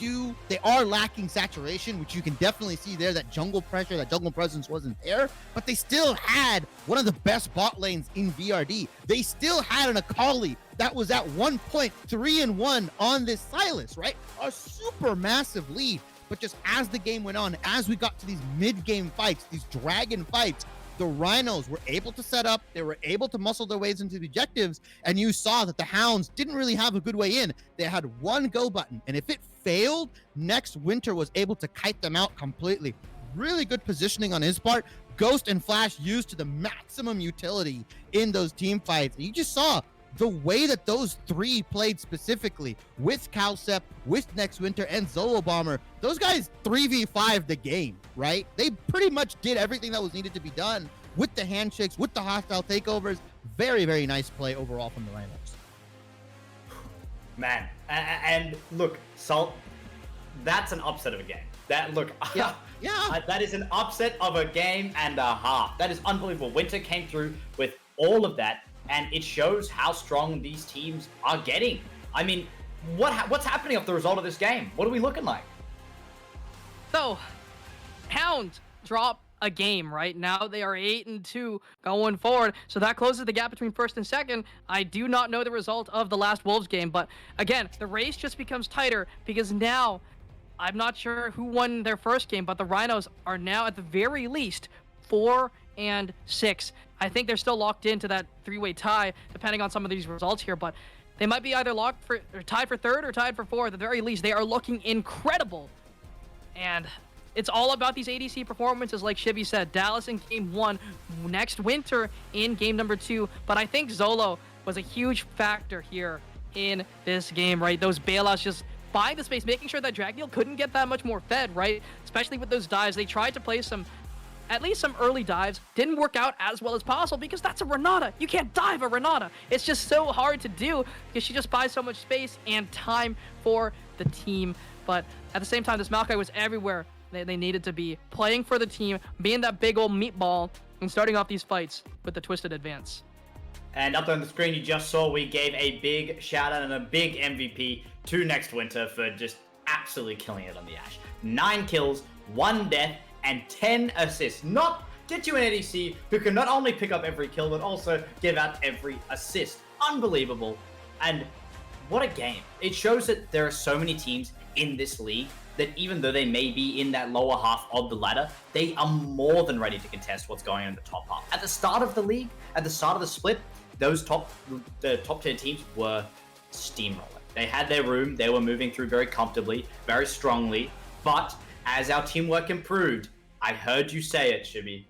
They are lacking saturation, which you can definitely see there. That jungle pressure, that jungle presence wasn't there, but they still had one of the best bot lanes in VRD. They still had an Akali that was at one point 3-1 on this Sylas, right? A super massive lead. But just as the game went on, as we got to these mid-game fights, these dragon fights, the Rhinos were able to set up, they were able to muscle their ways into the objectives, and you saw that the Hounds didn't really have a good way in. They had one go button, and if it failed, next Winter was able to kite them out completely. Really good positioning on his part. Ghost and Flash used to the maximum utility in those team fights. And you just saw the way that those three played specifically with Calcep, with Next Winter, and Zolo Bomber. Those guys 3v5 the game, right? They pretty much did everything that was needed to be done with the handshakes, with the hostile takeovers. Very, very nice play overall from the Rhinos. Man, and look, Salt, that's an upset of a game. That that is an upset of a game and a half. That is unbelievable. Winter came through with all of that, and it shows how strong these teams are getting. I mean, what's happening off the result of this game? What are we looking like? So, Hounds drop a game right now. They are 8-2 going forward, so that closes the gap between first and second. I do not know the result of the last Wolves game, but again, the race just becomes tighter because now I'm not sure who won their first game, but the Rhinos are now at the very least 4-6. I think they're still locked into that three-way tie, depending on some of these results here, but they might be either locked for or tied for third or tied for fourth. At the very least, they are looking incredible. And it's all about these ADC performances, like Shibby said. Dallas in game 1, next Winter in game number 2. But I think Zolo was a huge factor here in this game, right? Those bailouts, just buying the space, making sure that Dragneel couldn't get that much more fed, right? Especially with those dives. They tried to play at least some early dives. Didn't work out as well as possible because that's a Renata. You can't dive a Renata. It's just so hard to do because she just buys so much space and time for the team. But at the same time, this Maokai was everywhere they needed to be, playing for the team, being that big old meatball, and starting off these fights with the Twisted advance. And up on the screen you just saw, we gave a big shout out and a big MVP to Next Winter for just absolutely killing it on the Ashe. 9 kills, 1 death, and 10 assists. Not get you an ADC who can not only pick up every kill, but also give out every assist. Unbelievable. And what a game. It shows that there are so many teams in this league that even though they may be in that lower half of the ladder, they are more than ready to contest what's going on in the top half. At the start of the league, at the start of the split, the top tier teams were steamrolling. They had their room, they were moving through very comfortably, very strongly, but as our teamwork improved, I heard you say it, Shibby,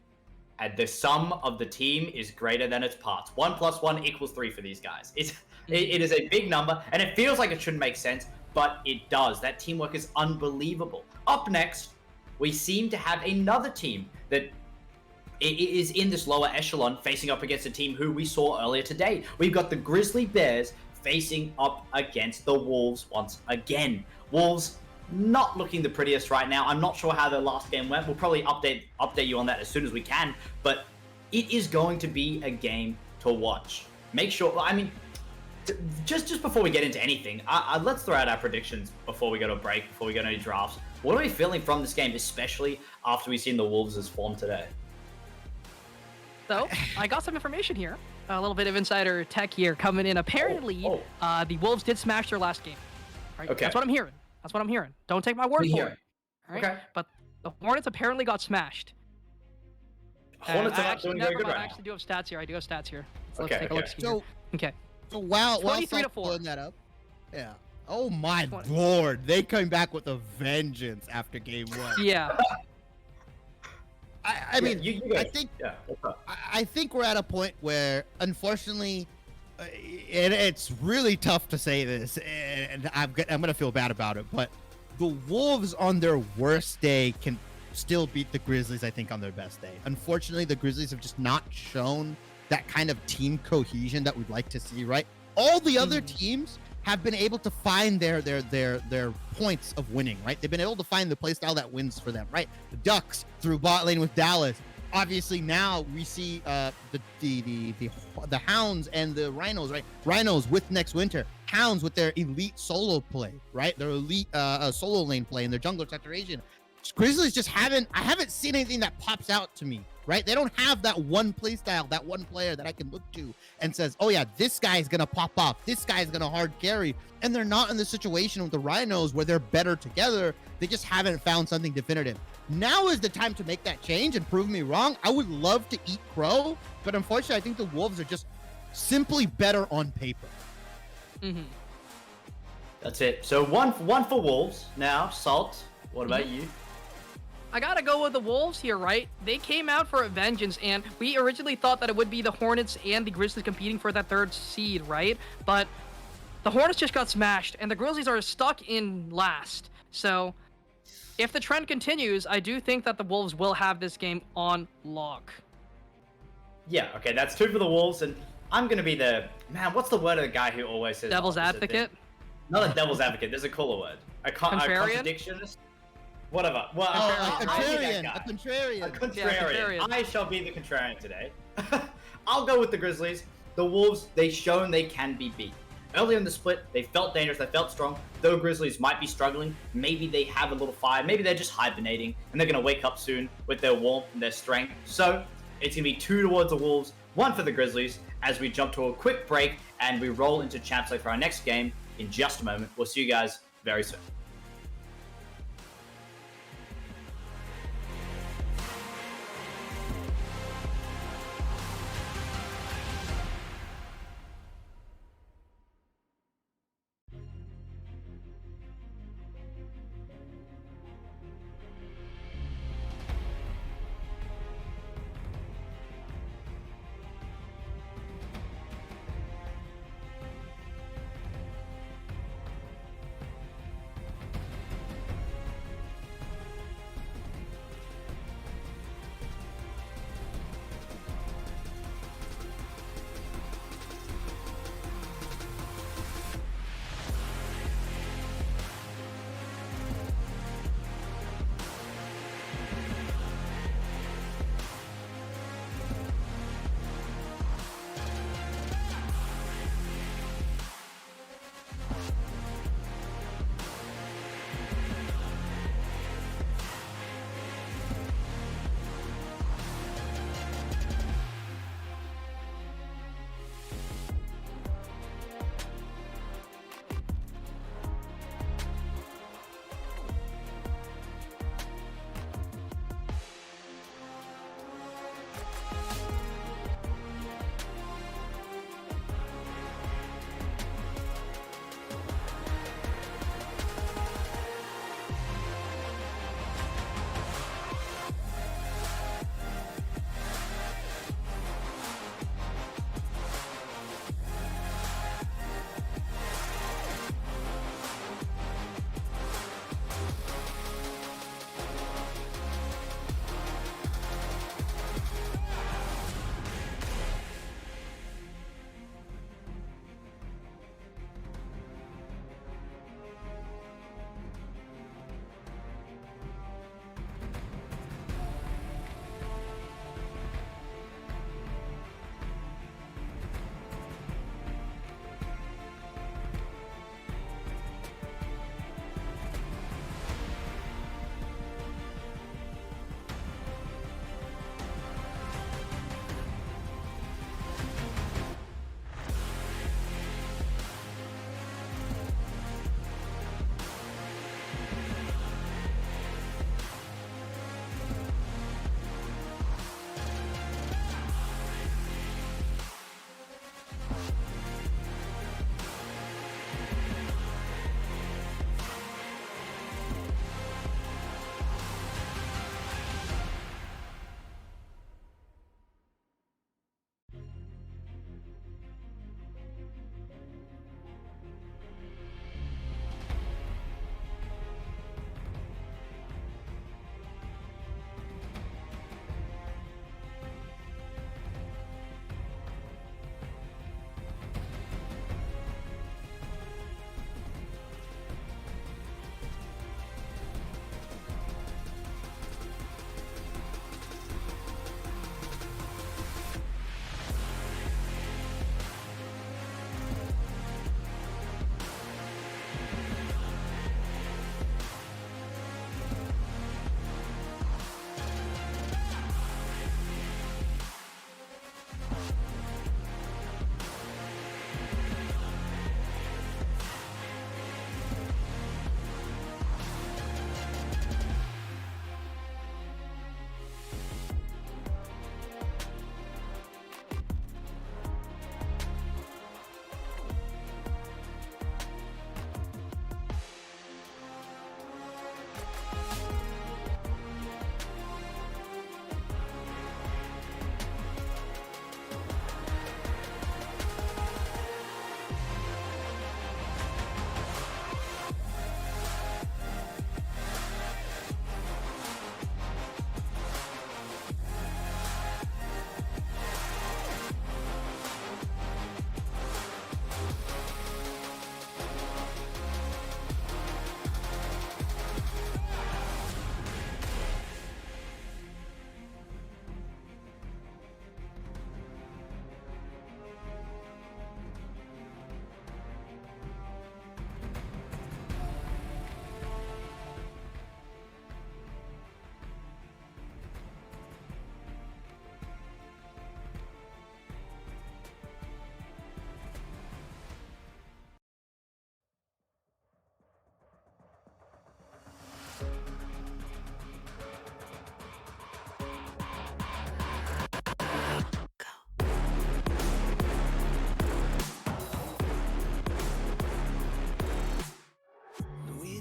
and the sum of the team is greater than its parts. 1 + 1 = 3 for these guys. It is a big number, and it feels like it shouldn't make sense, but it does. That teamwork is unbelievable. Up next, we seem to have another team that is in this lower echelon facing up against a team who we saw earlier today. We've got the Grizzly Bears facing up against the Wolves once again. Wolves not looking the prettiest right now. I'm not sure how their last game went. We'll probably update you on that as soon as we can, but it is going to be a game to watch. Make sure, I mean, just before we get into anything, let's throw out our predictions before we go to a break, before we go to any drafts. What are we feeling from this game, especially after we've seen the Wolves' form today? So, I got some information here. A little bit of insider tech here coming in. Apparently, the Wolves did smash their last game. Right? Okay. That's what I'm hearing. Don't take my word for it. All right? Okay. But the Hornets apparently got smashed. Hornets are not doing very good right now. I actually do have stats here. Let's Okay, take a look okay. here. Okay. So while 23 to 4. pulling that up, yeah. Oh my lord, they came back with a vengeance after game 1. Yeah. I mean, you guys, I think yeah. What's up? I think we're at a point where, unfortunately, it's really tough to say this, and I'm gonna feel bad about it. But the Wolves on their worst day can still beat the Grizzlies, I think, on their best day. Unfortunately, the Grizzlies have just not shown that kind of team cohesion that we'd like to see. Right? All the other teams have been able to find their points of winning, right? They've been able to find the playstyle that wins for them, right? The Ducks through bot lane with Dallas. Obviously now we see the Hounds and the Rhinos, right? Rhinos with Next Winter, Hounds with their elite solo play, right? Their elite solo lane play and their jungler saturation. Grizzlies just I haven't seen anything that pops out to me, right? They don't have that one play style, that one player that I can look to and says, oh yeah, this guy's gonna pop off, this guy's gonna hard carry. And they're not in the situation with the Rhinos where they're better together. They just haven't found something definitive. Now is the time to make that change and prove me wrong. I would love to eat crow, but unfortunately, I think the Wolves are just simply better on paper. That's it. So one for Wolves. Now, Salt, what about you? I gotta go with the Wolves here, right? They came out for a vengeance, and we originally thought that it would be the Hornets and the Grizzlies competing for that 3rd seed, right? But the Hornets just got smashed, and the Grizzlies are stuck in last. So, if the trend continues, I do think that the Wolves will have this game on lock. Yeah, okay, that's 2 for the Wolves, and I'm gonna be what's the word of the guy who always says Devil's advocate? Not a devil's advocate, there's a cooler word. A Contrarian? contradictionist? Whatever. Well, A contrarian. A contrarian. Yeah, contrarian. I shall be the contrarian today. I'll go with the Grizzlies. The Wolves, they've shown they can be beat. Earlier in the split, they felt dangerous, they felt strong. Though Grizzlies might be struggling, maybe they have a little fire, maybe they're just hibernating, and they're going to wake up soon with their warmth and their strength. So, it's going to be 2 towards the Wolves, 1 for the Grizzlies, as we jump to a quick break and we roll into Champs League for our next game in just a moment. We'll see you guys very soon.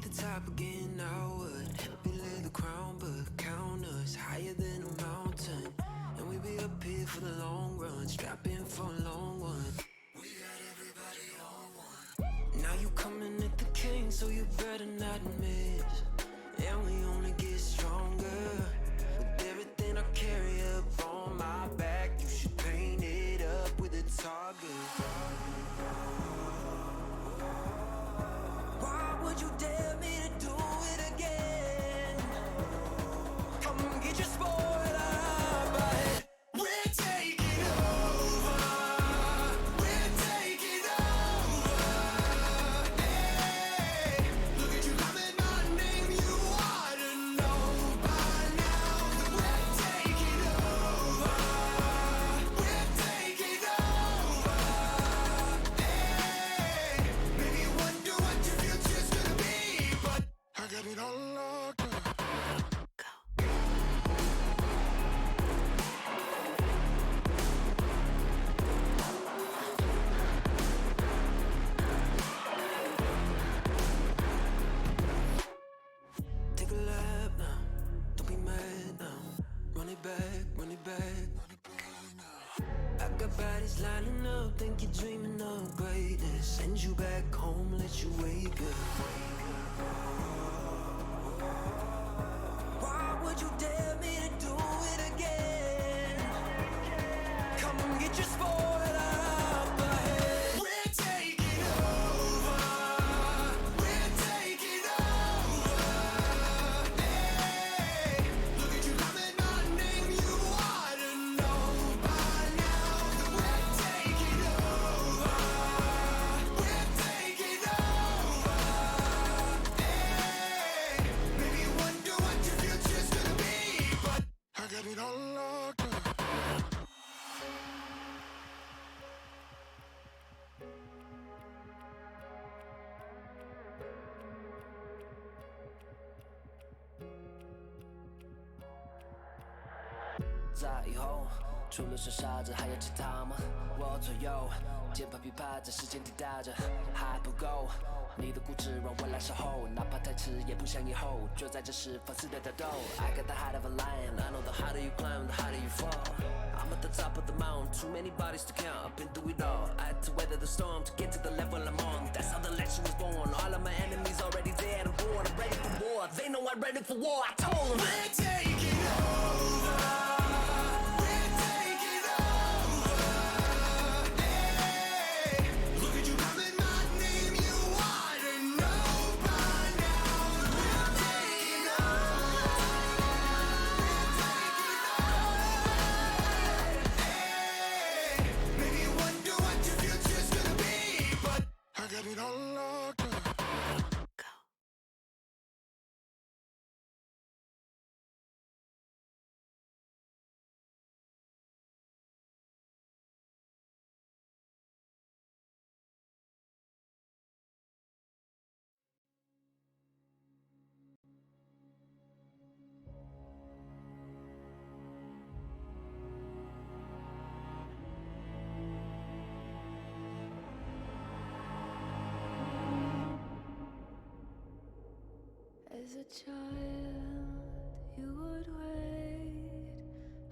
the top again, I would help you lay the crown, but count us higher than a mountain. And we be up here for the long run, strap in for a long one. We got everybody on one. Now you coming at the king, so you better not miss. And we only get stronger with everything I carry up on my back. You should paint it up with a target. Why would you dare me to do it again? Come get your spoiler, but we're taking over. We're taking over. Hey, look at you loving my name. You ought to know by now that we're taking over. We're taking over. Hey, maybe you wonder what your future's gonna be, but I got it all locked up. Take a lap now, don't be mad now. Run it back, run it back. I got bodies lining up, think you're dreaming of greatness. Send you back home, let you wake up. Why would you dare me to do it again? Come and get your spoiler up ahead. We're taking over. We're taking over. Hey, look at you loving my name. You ought to know by now that we're taking over. We're taking over. Hey, maybe you wonder what your future's gonna be, but I got it all locked up.在以后，除了是傻子，还有其他吗？我左右，键盘噼啪着，时间滴答着，还不够。你的固执让我来守候，哪怕太迟也不想以后。就在这时放肆的挑逗。I got the heart of a lion, I know the harder you climb, the harder you fall. I'm at the top of the mountain, too many bodies to count. I've been through it all. I had to weather the storm to get to the level I'm on. That's how the legend was born. All of my enemies already dead. I'm born, I'm ready for war. They know I'm ready for war. I told them we're taking over. We're taking over. Hey, look at you loving my name. You ought to know by now. We're taking over. Hey, maybe you wonder what your future's gonna be, but I got it all locked up. As a child, you would wait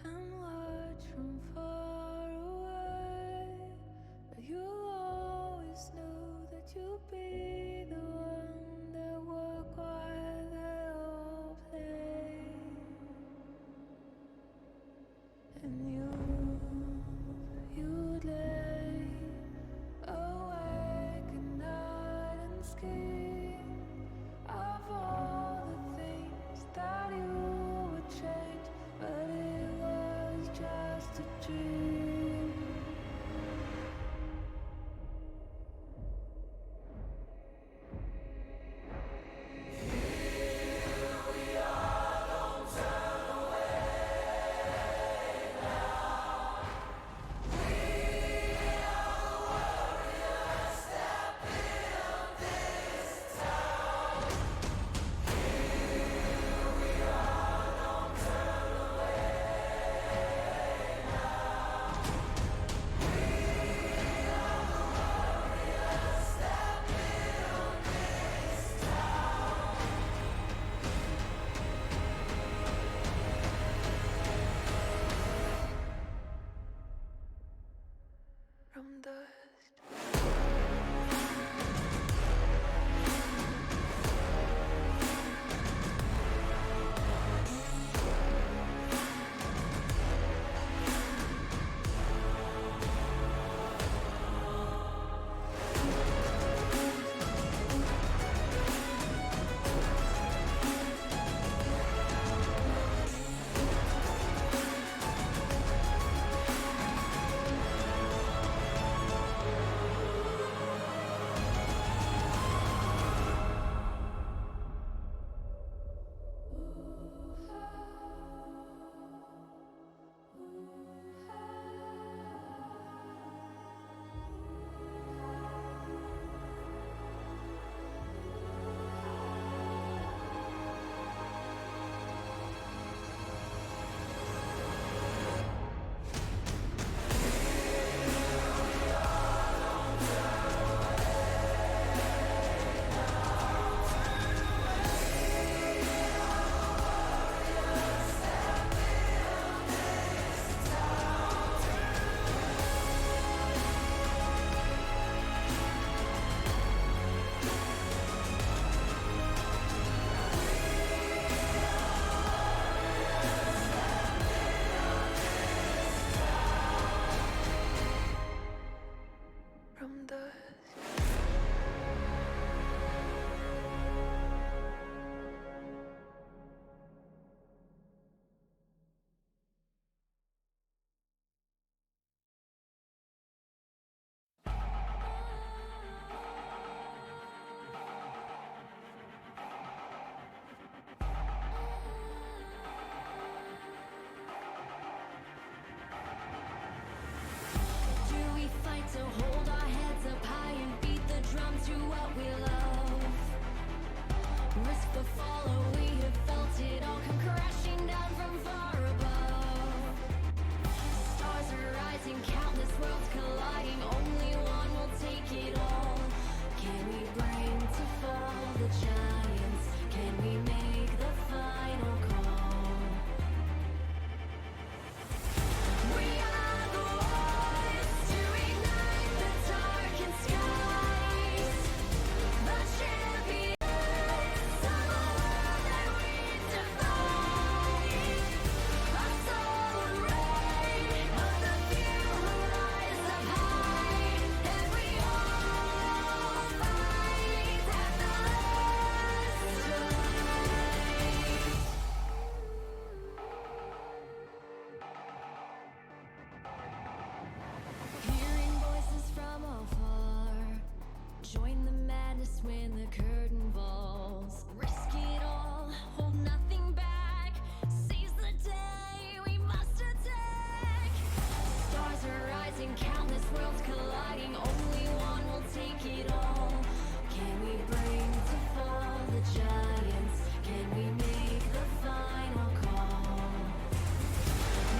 and watch from far away. But you always knew that you'd be the one that would while they all play. And you'd lay awake at night and scheme of all the things that you would change, but it was just a dream. So hold our heads up high and beat the drums, do what we love. Risk the follow, we have felt it all come crashing down from far above. Stars are rising, countless worlds colliding, only one will take it all. Can we bring to fall the giants? Can we make the final call? We are the ones to ignite the darkened skies. The champions of a world that we defy. A soul ray of the few who rise up high. And we all fight at the last strike. Hearing voices from afar, join the madness when the curtain falls. Risk it all, hold nothing back. Seize the day, we must attack. Stars are rising, countless worlds colliding. Only one will take it all. Can we bring to fall the giants? Can we make the final call?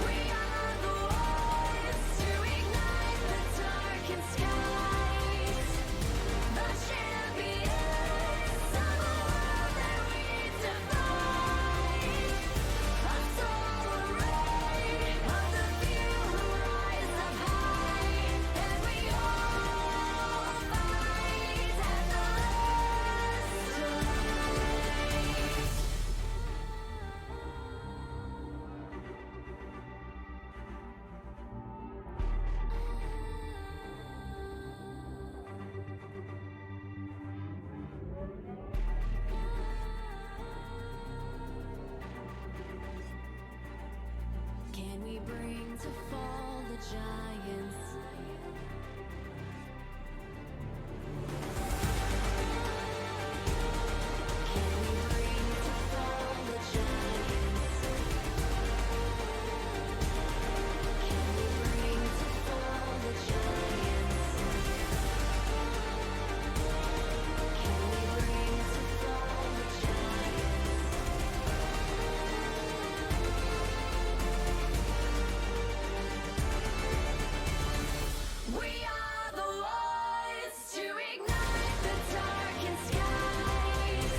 We are the ones to ignite the darkened skies. The champions of a world that we defy. A soul ray of the few who rise up high. And we all fight at the last strike. Can we bring to fall the giants? Can we bring to fall the giants? Can we bring to fall the giants? Can we bring to fall the giants? We are the ones to ignite the darkened skies.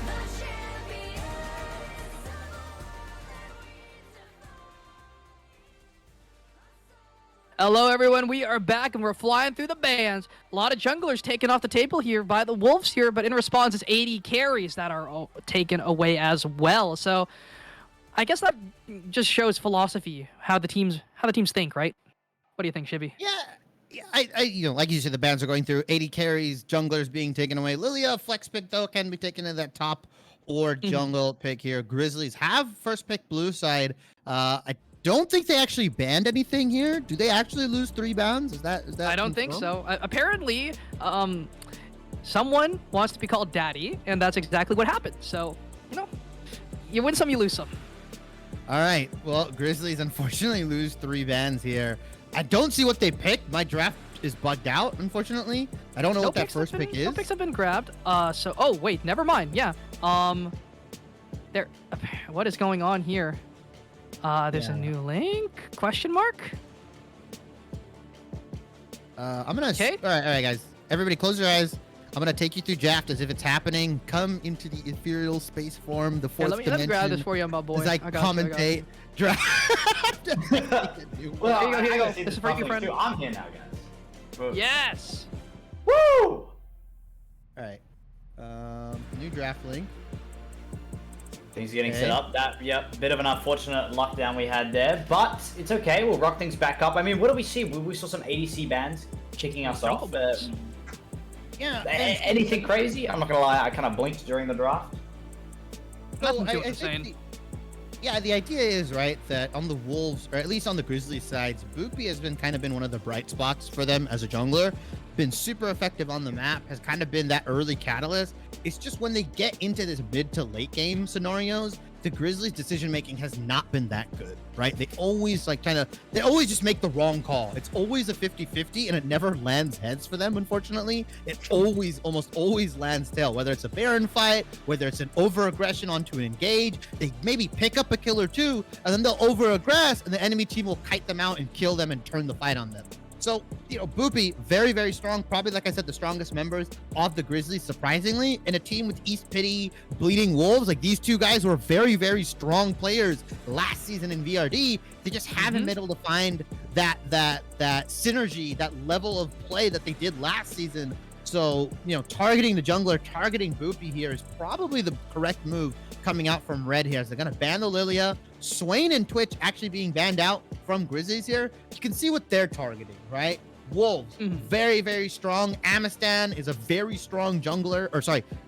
The champions of a world that we defy. Hello, everyone. We are back and we're flying through the bans. A lot of junglers taken off the table here by the Wolves here, but in response, it's 80 carries that are taken away as well. So, I guess that just shows philosophy, how the teams think, right? What do you think, Shibby? Yeah, you know, like you said, the bans are going through 80 carries, junglers being taken away. Lilia, flex pick though, can be taken in that top or jungle pick here. Grizzlies have first pick blue side. I don't think they actually banned anything here. Do they actually lose 3 bans? Is that? I don't think confirmed? so. Apparently, someone wants to be called daddy, and that's exactly what happened. So, you know, you win some, you lose some. All right. Well, Grizzlies unfortunately lose 3 bans here. I don't see what they picked. My draft is bugged out, unfortunately. I don't know what that first pick is. No picks have been grabbed. Oh wait, never mind. Yeah. There. What is going on here? There's a new link? Question mark? I'm gonna. Okay. All right, guys. Everybody, close your eyes. I'm gonna take you through draft as if it's happening. Come into the ethereal space form, the fourth dimension. Let me grab this for you, my boy. As I got you, commentate draft. Well, Here you go, here you I go. gotta see This is the for you, top friend. too. I'm here now, guys. But- Yes. Woo! All right. New draft link. Things getting Okay. set up. Yep, bit of an unfortunate lockdown we had there, but it's okay. We'll rock things back up. I mean, what do we see? We saw some ADC bans kicking us off. Yeah. Anything crazy? I'm not gonna lie, I kind of blinked during the draft. Nothing too I insane. think the idea is right that on the Wolves, or at least on the Grizzlies sides, Boopy has been one of the bright spots for them as a jungler. been super effective on the map, has kind of been that early catalyst. It's just when they get into this mid to late game scenarios, the Grizzlies' decision making has not been that good, right? They always they always just make the wrong call. It's always a 50-50 and it never lands heads for them, unfortunately. It almost always lands tail, whether it's a Baron fight, whether it's an over aggression onto an engage. They maybe pick up a kill or two and then they'll over aggress and the enemy team will kite them out and kill them and turn the fight on them. So, Boopy, very, very strong. Probably, like I said, the strongest members of the Grizzlies, surprisingly. In a team with East Pity, Bleeding Wolves, like these two guys were very, very strong players last season in VRD. They just haven't been able to find that synergy, that level of play that they did last season. So, targeting the jungler, targeting Boopy here is probably the correct move coming out from Red here. So they're going to ban the Lilia. Swain and Twitch actually being banned out from Grizzlies here. You can see what they're targeting, right? Wolves, very, very strong. Amistan is a very strong jungler,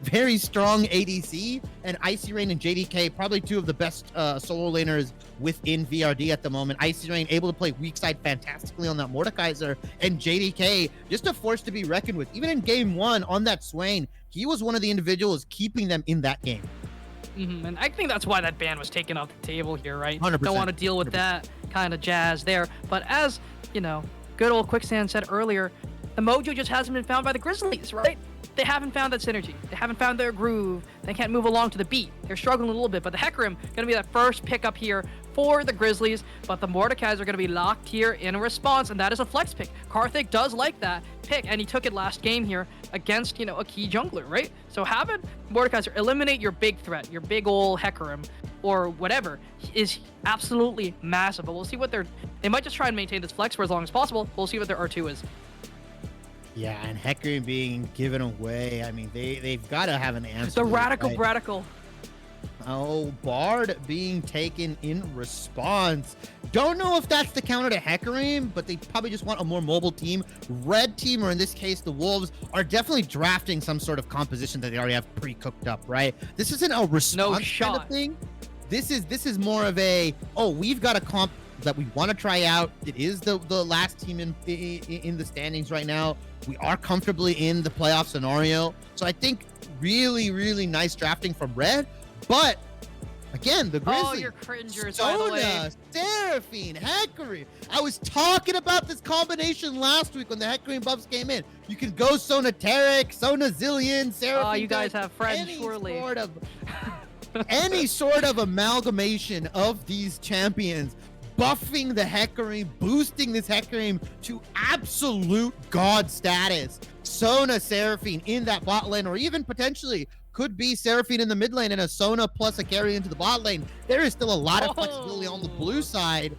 very strong ADC. And Icy Rain and JDK, probably two of the best solo laners within VRD at the moment. Icy Rain able to play weak side fantastically on that Mordekaiser, and JDK just a force to be reckoned with. Even in game 1 on that Swain, he was one of the individuals keeping them in that game. And I think that's why that ban was taken off the table here, right? 100%. Don't want to deal with that kind of jazz there. But as, good old Quicksand said earlier, the mojo just hasn't been found by the Grizzlies, right? They haven't found that synergy. They haven't found their groove. They can't move along to the beat. They're struggling a little bit, but the Hecarim going to be that first pickup here for the Grizzlies, but the Mordekaiser are going to be locked here in response, and that is a flex pick. Karthik does like that pick, and he took it last game here against, a key jungler, right? So having Mordekaiser eliminate your big threat, your big ol' Hecarim, or whatever, is absolutely massive. But we'll see what they might just try and maintain this flex for as long as possible. We'll see what their R2 is. Yeah, and Hecarim being given away. I mean, they've got to have an answer. The radical. Oh, Bard being taken in response. Don't know if that's the counter to Hecarim, but they probably just want a more mobile team. Red team, or in this case, the Wolves, are definitely drafting some sort of composition that they already have pre-cooked up, right? This isn't a response kind of thing. This is more of a, we've got a comp that we want to try out. It is the last team in the standings right now. We are comfortably in the playoff scenario. So I think really, really nice drafting from Red. But again, the Grizzlies. Oh, you're cringers, by the way. Seraphine, Hecarim. I was talking about this combination last week when the Hecarim buffs came in. You can go Sona Tarek, Sona Zillion, Seraphine. Oh, you guys have friends, surely. Any sort of amalgamation of these champions, buffing the Hecarim, boosting this Hecarim to absolute god status. Sona, Seraphine in that bot lane, or even potentially could be Seraphine in the mid lane and a Sona plus a carry into the bot lane. There is still a lot of flexibility on the blue side,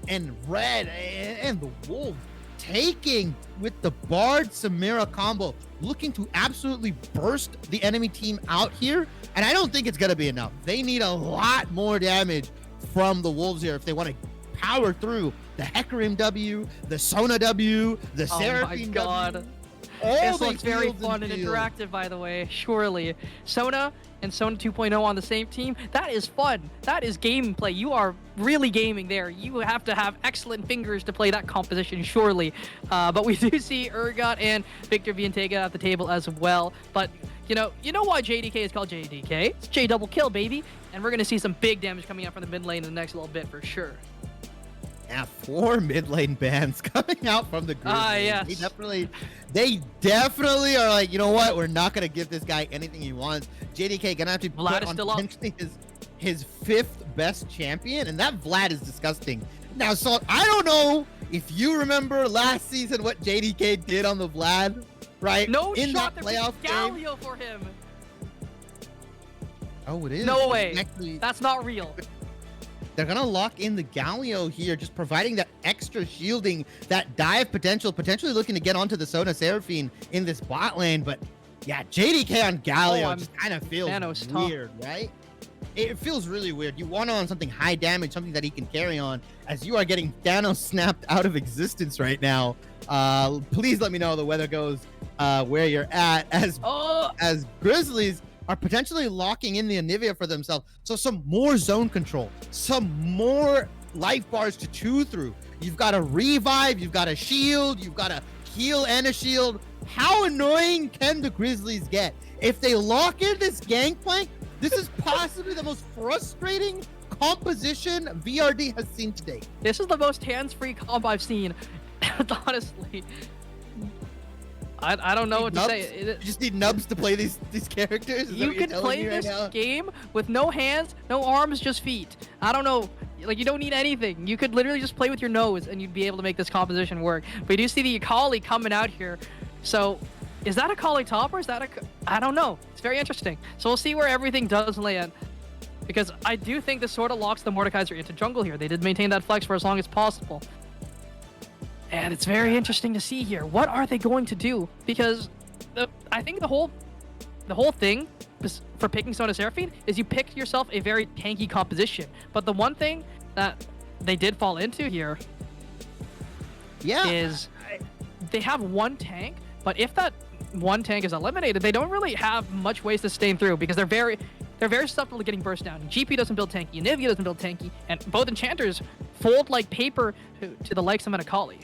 and Red and the Wolves taking with the Bard Samira combo, looking to absolutely burst the enemy team out here. And I don't think it's going to be enough. They need a lot more damage from the Wolves here if they want to power through the Hecarim W, the Sona W, the Seraphine W. This looks very fun and interactive, by the way. Surely. Sona and Sona 2.0 on the same team. That is fun. That is gameplay. You are really gaming there. You have to have excellent fingers to play that composition, surely. But we do see Urgot and Victor being taken off the table as well. But you know why JDK is called JDK? It's J double kill, baby. And we're going to see some big damage coming out from the mid lane in the next little bit for sure. Yeah, 4 mid lane bans coming out from the group. Yes. They definitely are like, you know what? We're not gonna give this guy anything he wants. JDK gonna have to put on potentially his 5th best champion, and that Vlad is disgusting. Now, so I don't know if you remember last season what JDK did on the Vlad, right? No in shot that playoff game. Galio for him. Oh, it is. No way. Actually, that's not real. They're going to lock in the Galio here, just providing that extra shielding, that dive potentially looking to get onto the Sona Seraphine in this bot lane. But yeah, JDK on Galio just kind of feels weird, right? It feels really weird. You want on something high damage, something that he can carry on, as you are getting Thanos snapped out of existence right now. Please let me know how the weather goes where you're at, as Grizzlies are potentially locking in the Anivia for themselves. So some more zone control, some more life bars to chew through. You've got a revive, you've got a shield, you've got a heal and a shield. How annoying can the Grizzlies get? If they lock in this Gangplank, this is possibly the most frustrating composition VRD has seen today. This is the most hands-free comp I've seen. Honestly. I don't know what to say. You just need nubs to play these characters? You can play this game with no hands, no arms, just feet. I don't know. Like, you don't need anything. You could literally just play with your nose and you'd be able to make this composition work. But you do see the Akali coming out here. So, is that Akali top or is that I don't know. It's very interesting. So we'll see where everything does land. Because I do think this sort of locks the Mordekaiser into jungle here. They did maintain that flex for as long as possible. And it's very interesting to see here. What are they going to do? Because I think the whole thing for picking Sona Seraphine is you pick yourself a very tanky composition. But the one thing that they did fall into here is they have one tank, but if that one tank is eliminated, they don't really have much ways to stay through because they're very susceptible to getting burst down. GP doesn't build tanky, Nivea doesn't build tanky, and both enchanters fold like paper to the likes of an Akali.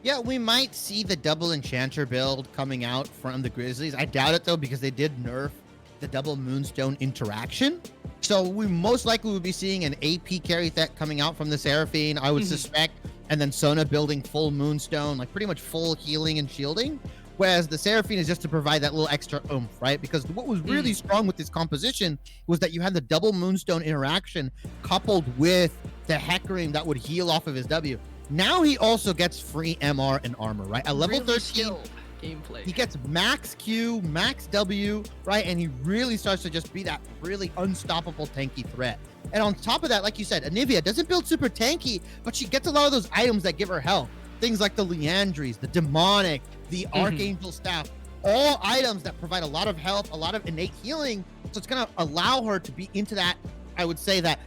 Yeah, we might see the double enchanter build coming out from the Grizzlies. I doubt it though, because they did nerf the double moonstone interaction. So we most likely will be seeing an AP carry threat coming out from the Seraphine, I would suspect, and then Sona building full moonstone, like pretty much full healing and shielding. Whereas the Seraphine is just to provide that little extra oomph, right? Because what was really strong with this composition was that you had the double moonstone interaction coupled with the Hecarim that would heal off of his W. Now he also gets free MR and armor, right? At level 13, gameplay. He gets max Q, max W, right? And he really starts to just be that really unstoppable tanky threat. And on top of that, like you said, Anivia doesn't build super tanky, but she gets a lot of those items that give her health. Things like the Leandries, the Demonic, the Archangel Staff, all items that provide a lot of health, a lot of innate healing. So it's going to allow her to be into that, I would say, that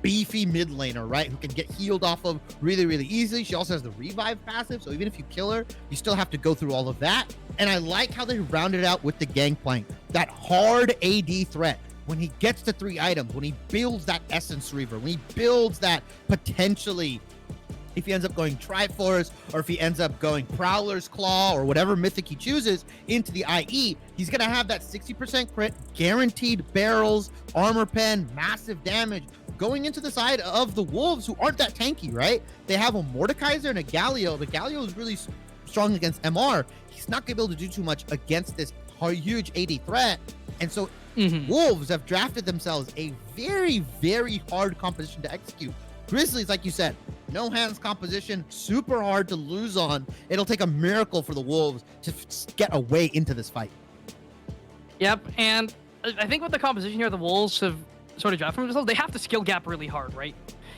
beefy mid laner, right? Who can get healed off of really, really easily. She also has the revive passive. So even if you kill her, you still have to go through all of that. And I like how they rounded it out with the Gangplank, that hard AD threat. When he gets to 3 items, when he builds that Essence Reaver, when he builds that potentially, if he ends up going Triforce, or if he ends up going Prowler's Claw, or whatever mythic he chooses into the IE, he's going to have that 60% crit, guaranteed barrels, armor pen, massive damage, going into the side of the Wolves, who aren't that tanky, right? They have a Mordekaiser and a Galio. The Galio is really strong against MR. He's not going to be able to do too much against this huge AD threat. And so Wolves have drafted themselves a very, very hard composition to execute. Grizzlies, like you said, no hands composition, super hard to lose on. It'll take a miracle for the Wolves to get a way into this fight. Yep, and I think with the composition here, the Wolves have sort of drafted themselves. They have to skill gap really hard, right?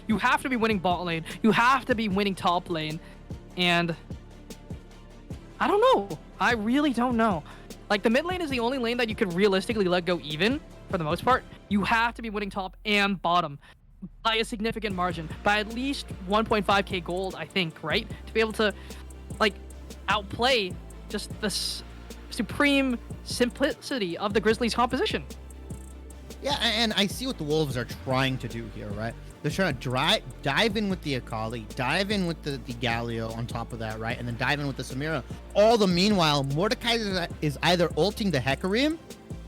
You have to be winning bot lane. You have to be winning top lane. And I don't know. I really don't know. Like, the mid lane is the only lane that you could realistically let go even, for the most part. You have to be winning top and bottom by a significant margin, by at least 1.5k gold, I think, right? To be able to, like, outplay just the supreme simplicity of the Grizzlies composition. Yeah, and I see what the Wolves are trying to do here, right? They're trying to dive in with the Akali, dive in with the Galio on top of that, right? And then dive in with the Samira. All the meanwhile, Mordekaiser is either ulting the Hecarim,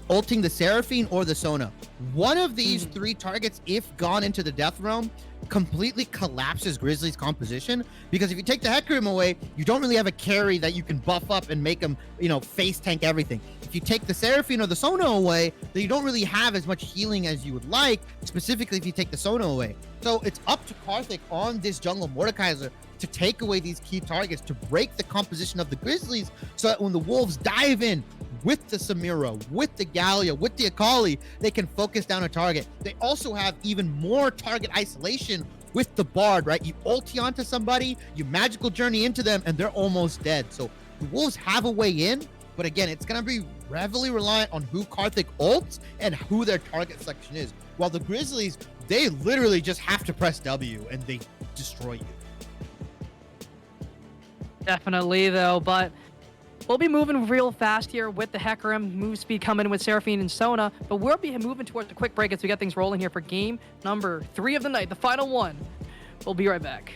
ulting the Seraphine, or the Sona. One of these 3 targets, if gone into the Death Realm, completely collapses Grizzlies' composition, because if you take the Hecarim away, you don't really have a carry that you can buff up and make him, you know, face tank everything. If you take the Seraphine or the Sona away, then you don't really have as much healing as you would like, specifically if you take the Sona away. So it's up to Karthik on this jungle Mordekaiser to take away these key targets, to break the composition of the Grizzlies, so that when the Wolves dive in with the Samira, with the Galio, with the Akali, they can focus down a target. They also have even more target isolation with the Bard, right? You ulti onto somebody, you magical journey into them, and they're almost dead. So the Wolves have a way in, but again, it's going to be heavily reliant on who Karthik ults and who their target selection is. While the Grizzlies, they literally just have to press W and they destroy you. Definitely, though, but we'll be moving real fast here with the Hecarim move speed coming with Seraphine and Sona, but we'll be moving towards a quick break as we get things rolling here for game number 3 of the night, the final one. We'll be right back.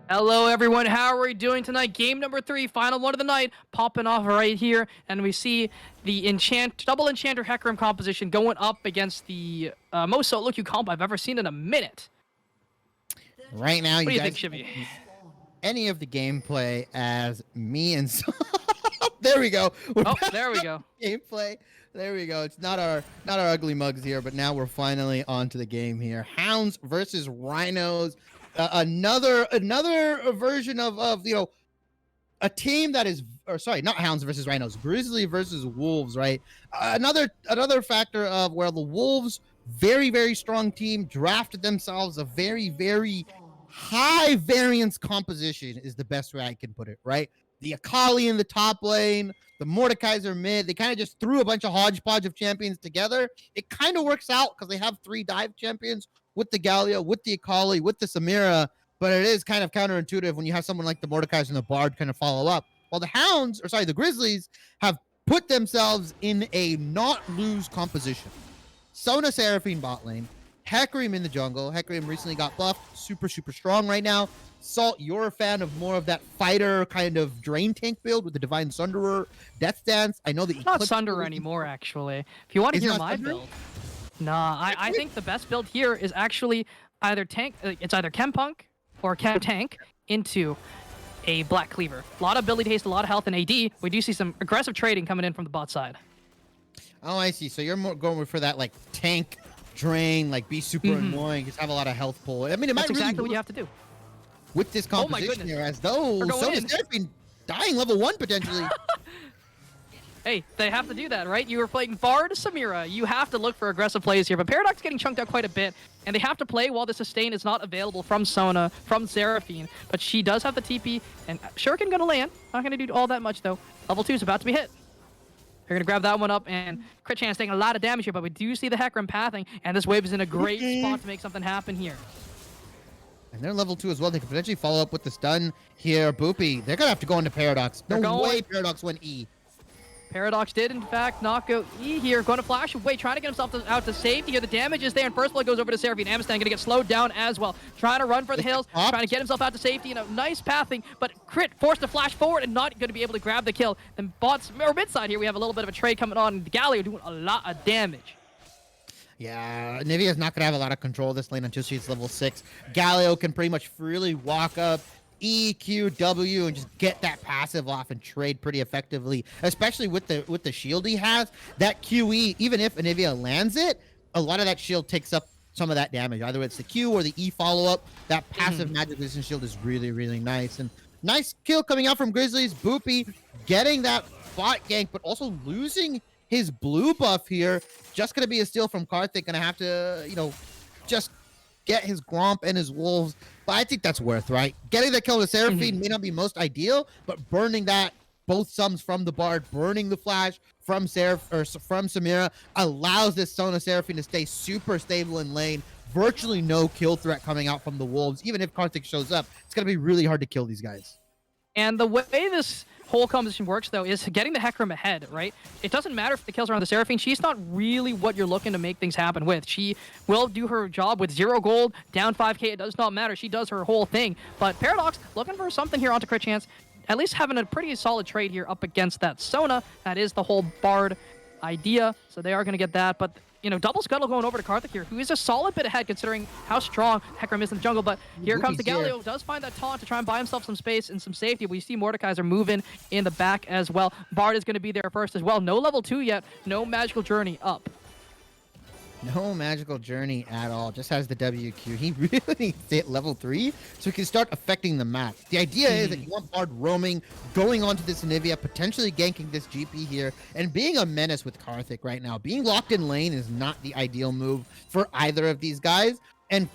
Hello, everyone. How are we doing tonight? Game number 3, final one of the night, popping off right here, and we see the double Enchanter Hecarim composition going up against the most solo queue comp I've ever seen in a minute. Right now, What do you guys think, Shivy? any of the gameplay as me and there we go. There we go. Gameplay. There we go. It's not our ugly mugs here, but now we're finally onto the game here. Hounds versus Rhinos. Another version of a team that is, or sorry, not Hounds versus Rhinos, Grizzly versus Wolves, right? Another factor of where the Wolves, very strong team, drafted themselves a very high variance composition is the best way I can put it, right? The Akali in the top lane, the Mordekaiser mid. They kind of just threw a bunch of hodgepodge of champions together. It kind of works out because they have 3 dive champions with the Galio, with the Akali, with the Samira, but it is kind of counterintuitive when you have someone like the Mordekaiser and the Bard kind of follow up. While the Grizzlies have put themselves in a not lose composition. Sona Seraphine bot lane, Hecarim in the jungle. Hecarim recently got buffed, super strong right now. Salt, you're a fan of more of that fighter kind of drain tank build with the Divine Sunderer, Death Dance. I know that not Sunderer anymore, actually. If you want to hear my build, I think the best build here is actually either tank. It's either Chem Punk or Chem Tank into a Black Cleaver. A lot of ability haste, a lot of health in AD. We do see some aggressive trading coming in from the bot side. Oh, I see. So you're more going for that like tank drain, like be super annoying, just have a lot of health pull. I mean, it That's might exactly really what you have to do. with this composition here, as though Sona's been dying level 1 potentially. Hey, they have to do that, right? You were playing Bard, Samira. You have to look for aggressive plays here, but Paradox getting chunked out quite a bit, and they have to play while the sustain is not available from Sona, from Seraphine, but she does have the TP, and Shuriken gonna land. Not gonna do all that much, though. Level 2 is about to be hit. They're going to grab that one up, and Crit Chance taking a lot of damage here, but we do see the Hecarim pathing, and this wave is in a great spot to make something happen here. And they're level 2 as well. They could potentially follow up with the stun here. Boopy, they're going to have to go into Paradox. No way Paradox went E. Paradox did, in fact, not go E here. Going to flash away, trying to get himself out to safety here. The damage is there, and first blood goes over to Seraphine. Amistad going to get slowed down as well. Trying to run for the hills, trying to get himself out to safety. Nice pathing, but Crit forced to flash forward and not going to be able to grab the kill. Then bots, or mid side here, we have a little bit of a trade coming on. Galio doing a lot of damage. Yeah, Nivea's not going to have a lot of control of this lane until she's level 6. Galio can pretty much freely walk up, E, Q, W, and just get that passive off and trade pretty effectively, especially with the shield he has. That QE, even if Anivia lands it, a lot of that shield takes up some of that damage. Either it's the Q or the E follow-up. That passive magic resistance shield is really nice. And nice kill coming out from Grizzlies. Boopy getting that bot gank, but also losing his blue buff here. Just going to be a steal from Karthik. Going to have to, just get his Gromp and his Wolves. But I think that's worth, right? Getting the kill with Seraphine may not be most ideal, but burning that, both sums from the Bard, burning the flash from Samira, allows this Sona Seraphine to stay super stable in lane. Virtually no kill threat coming out from the Wolves. Even if Karthik shows up, it's going to be really hard to kill these guys. And the way this whole composition works, though, is getting the Hecarim ahead, right? It doesn't matter if the kills are on the Seraphine. She's not really what you're looking to make things happen with. She will do her job with 0 gold, down 5k. It does not matter. She does her whole thing. But Paradox looking for something here onto Crit Chance. At least having a pretty solid trade here up against that Sona. That is the whole Bard idea. So they are going to get that. But double scuttle going over to Karthik here, who is a solid bit ahead considering how strong Hecarim is in the jungle. But here comes the Galio, does find that taunt to try and buy himself some space and some safety. We see Mordekaiser moving in the back as well. Bard is going to be there first as well. No level 2 yet, no magical journey up. No magical journey at all. Just has the WQ. He really needs to hit level 3 so he can start affecting the map. The idea is that you want Bard roaming, going onto this Anivia, potentially ganking this GP here, and being a menace with Karthik right now. Being locked in lane is not the ideal move for either of these guys. And,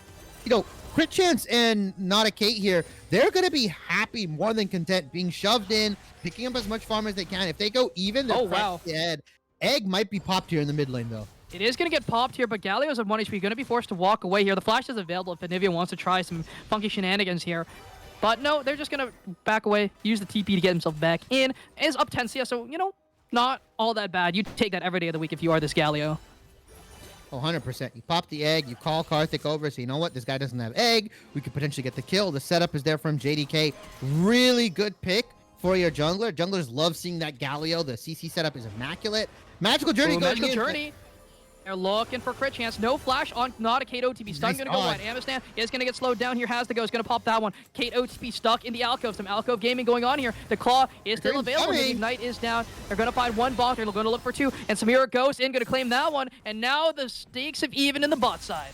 Crit Chance and Not a Kate here, they're going to be happy, more than content, being shoved in, picking up as much farm as they can. If they go even, they're dead. Egg might be popped here in the mid lane, though. It is going to get popped here, but Galio's at 1 HP. Going to be forced to walk away here. The flash is available if Anivia wants to try some funky shenanigans here. But no, they're just going to back away, use the TP to get himself back in. Is up 10 CS, so, not all that bad. You take that every day of the week if you are this Galio. Oh, 100%. You pop the egg, you call Karthik over, so you know what? This guy doesn't have egg. We could potentially get the kill. The setup is there from JDK. Really good pick for your jungler. Junglers love seeing that Galio. The CC setup is immaculate. Magical Journey going Magical Journey. They're looking for Crit Chance. No flash on Not a Kate OTP. Stun going to go wide. Amistad is going to get slowed down here. Has to go. Is going to pop that one. Kate OTP stuck in the alcove. Some alcove gaming going on here. The claw is still available. The Ignite is down. They're going to find one bonk. They're going to look for 2. And Samira goes in, going to claim that one. And now the stakes have even in the bot side.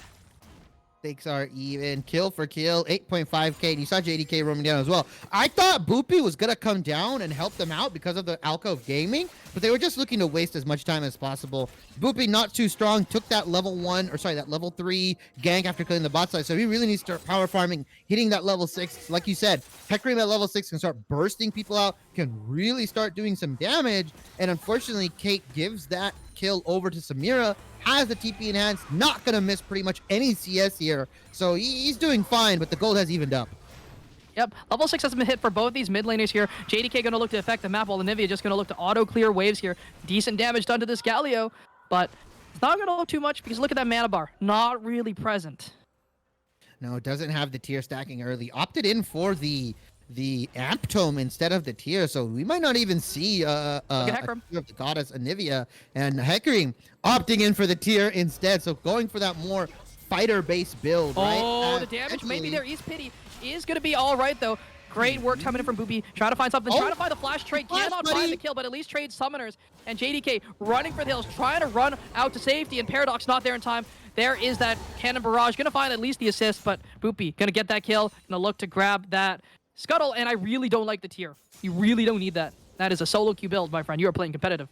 Stakes are even. Kill for kill, 8.5k. And you saw JDK roaming down as well. I thought Boopy was going to come down and help them out because of the Alcove Gaming, but they were just looking to waste as much time as possible. Boopy not too strong, took that level 3 gank after killing the bot side, so he really needs to start power farming, hitting that level 6. Like you said, Hecarim at level 6 can start bursting people out, can really start doing some damage, and unfortunately, Kate gives that kill over to Samira, has the TP enhanced, not gonna miss pretty much any CS here, so he's doing fine, but the gold has evened up. Yep, level 6 has been hit for both these mid laners here. JDK gonna look to affect the map, while Anivia just gonna look to auto clear waves here. Decent damage done to this Galio, but it's not gonna look too much because look at that mana bar, not really present. No, it doesn't have the tier stacking early. Opted in for the amp tome instead of the tier, so we might not even see a tier of the goddess Anivia, and Hecarim opting in for the tier instead, so going for that more fighter-based build, right? Oh, the damage maybe there. East Pity is going to be all right, though. Great work coming in from Boopy. Trying to find something. Trying to find the flash trade. Cannot find the kill, but at least trade summoners. And JDK running for the hills, trying to run out to safety, and Paradox not there in time. There is that cannon barrage. Going to find at least the assist, but Boopy going to get that kill. Going to look to grab that scuttle, and I really don't like the tier. You really don't need that. That is a solo queue build, my friend. You are playing competitive.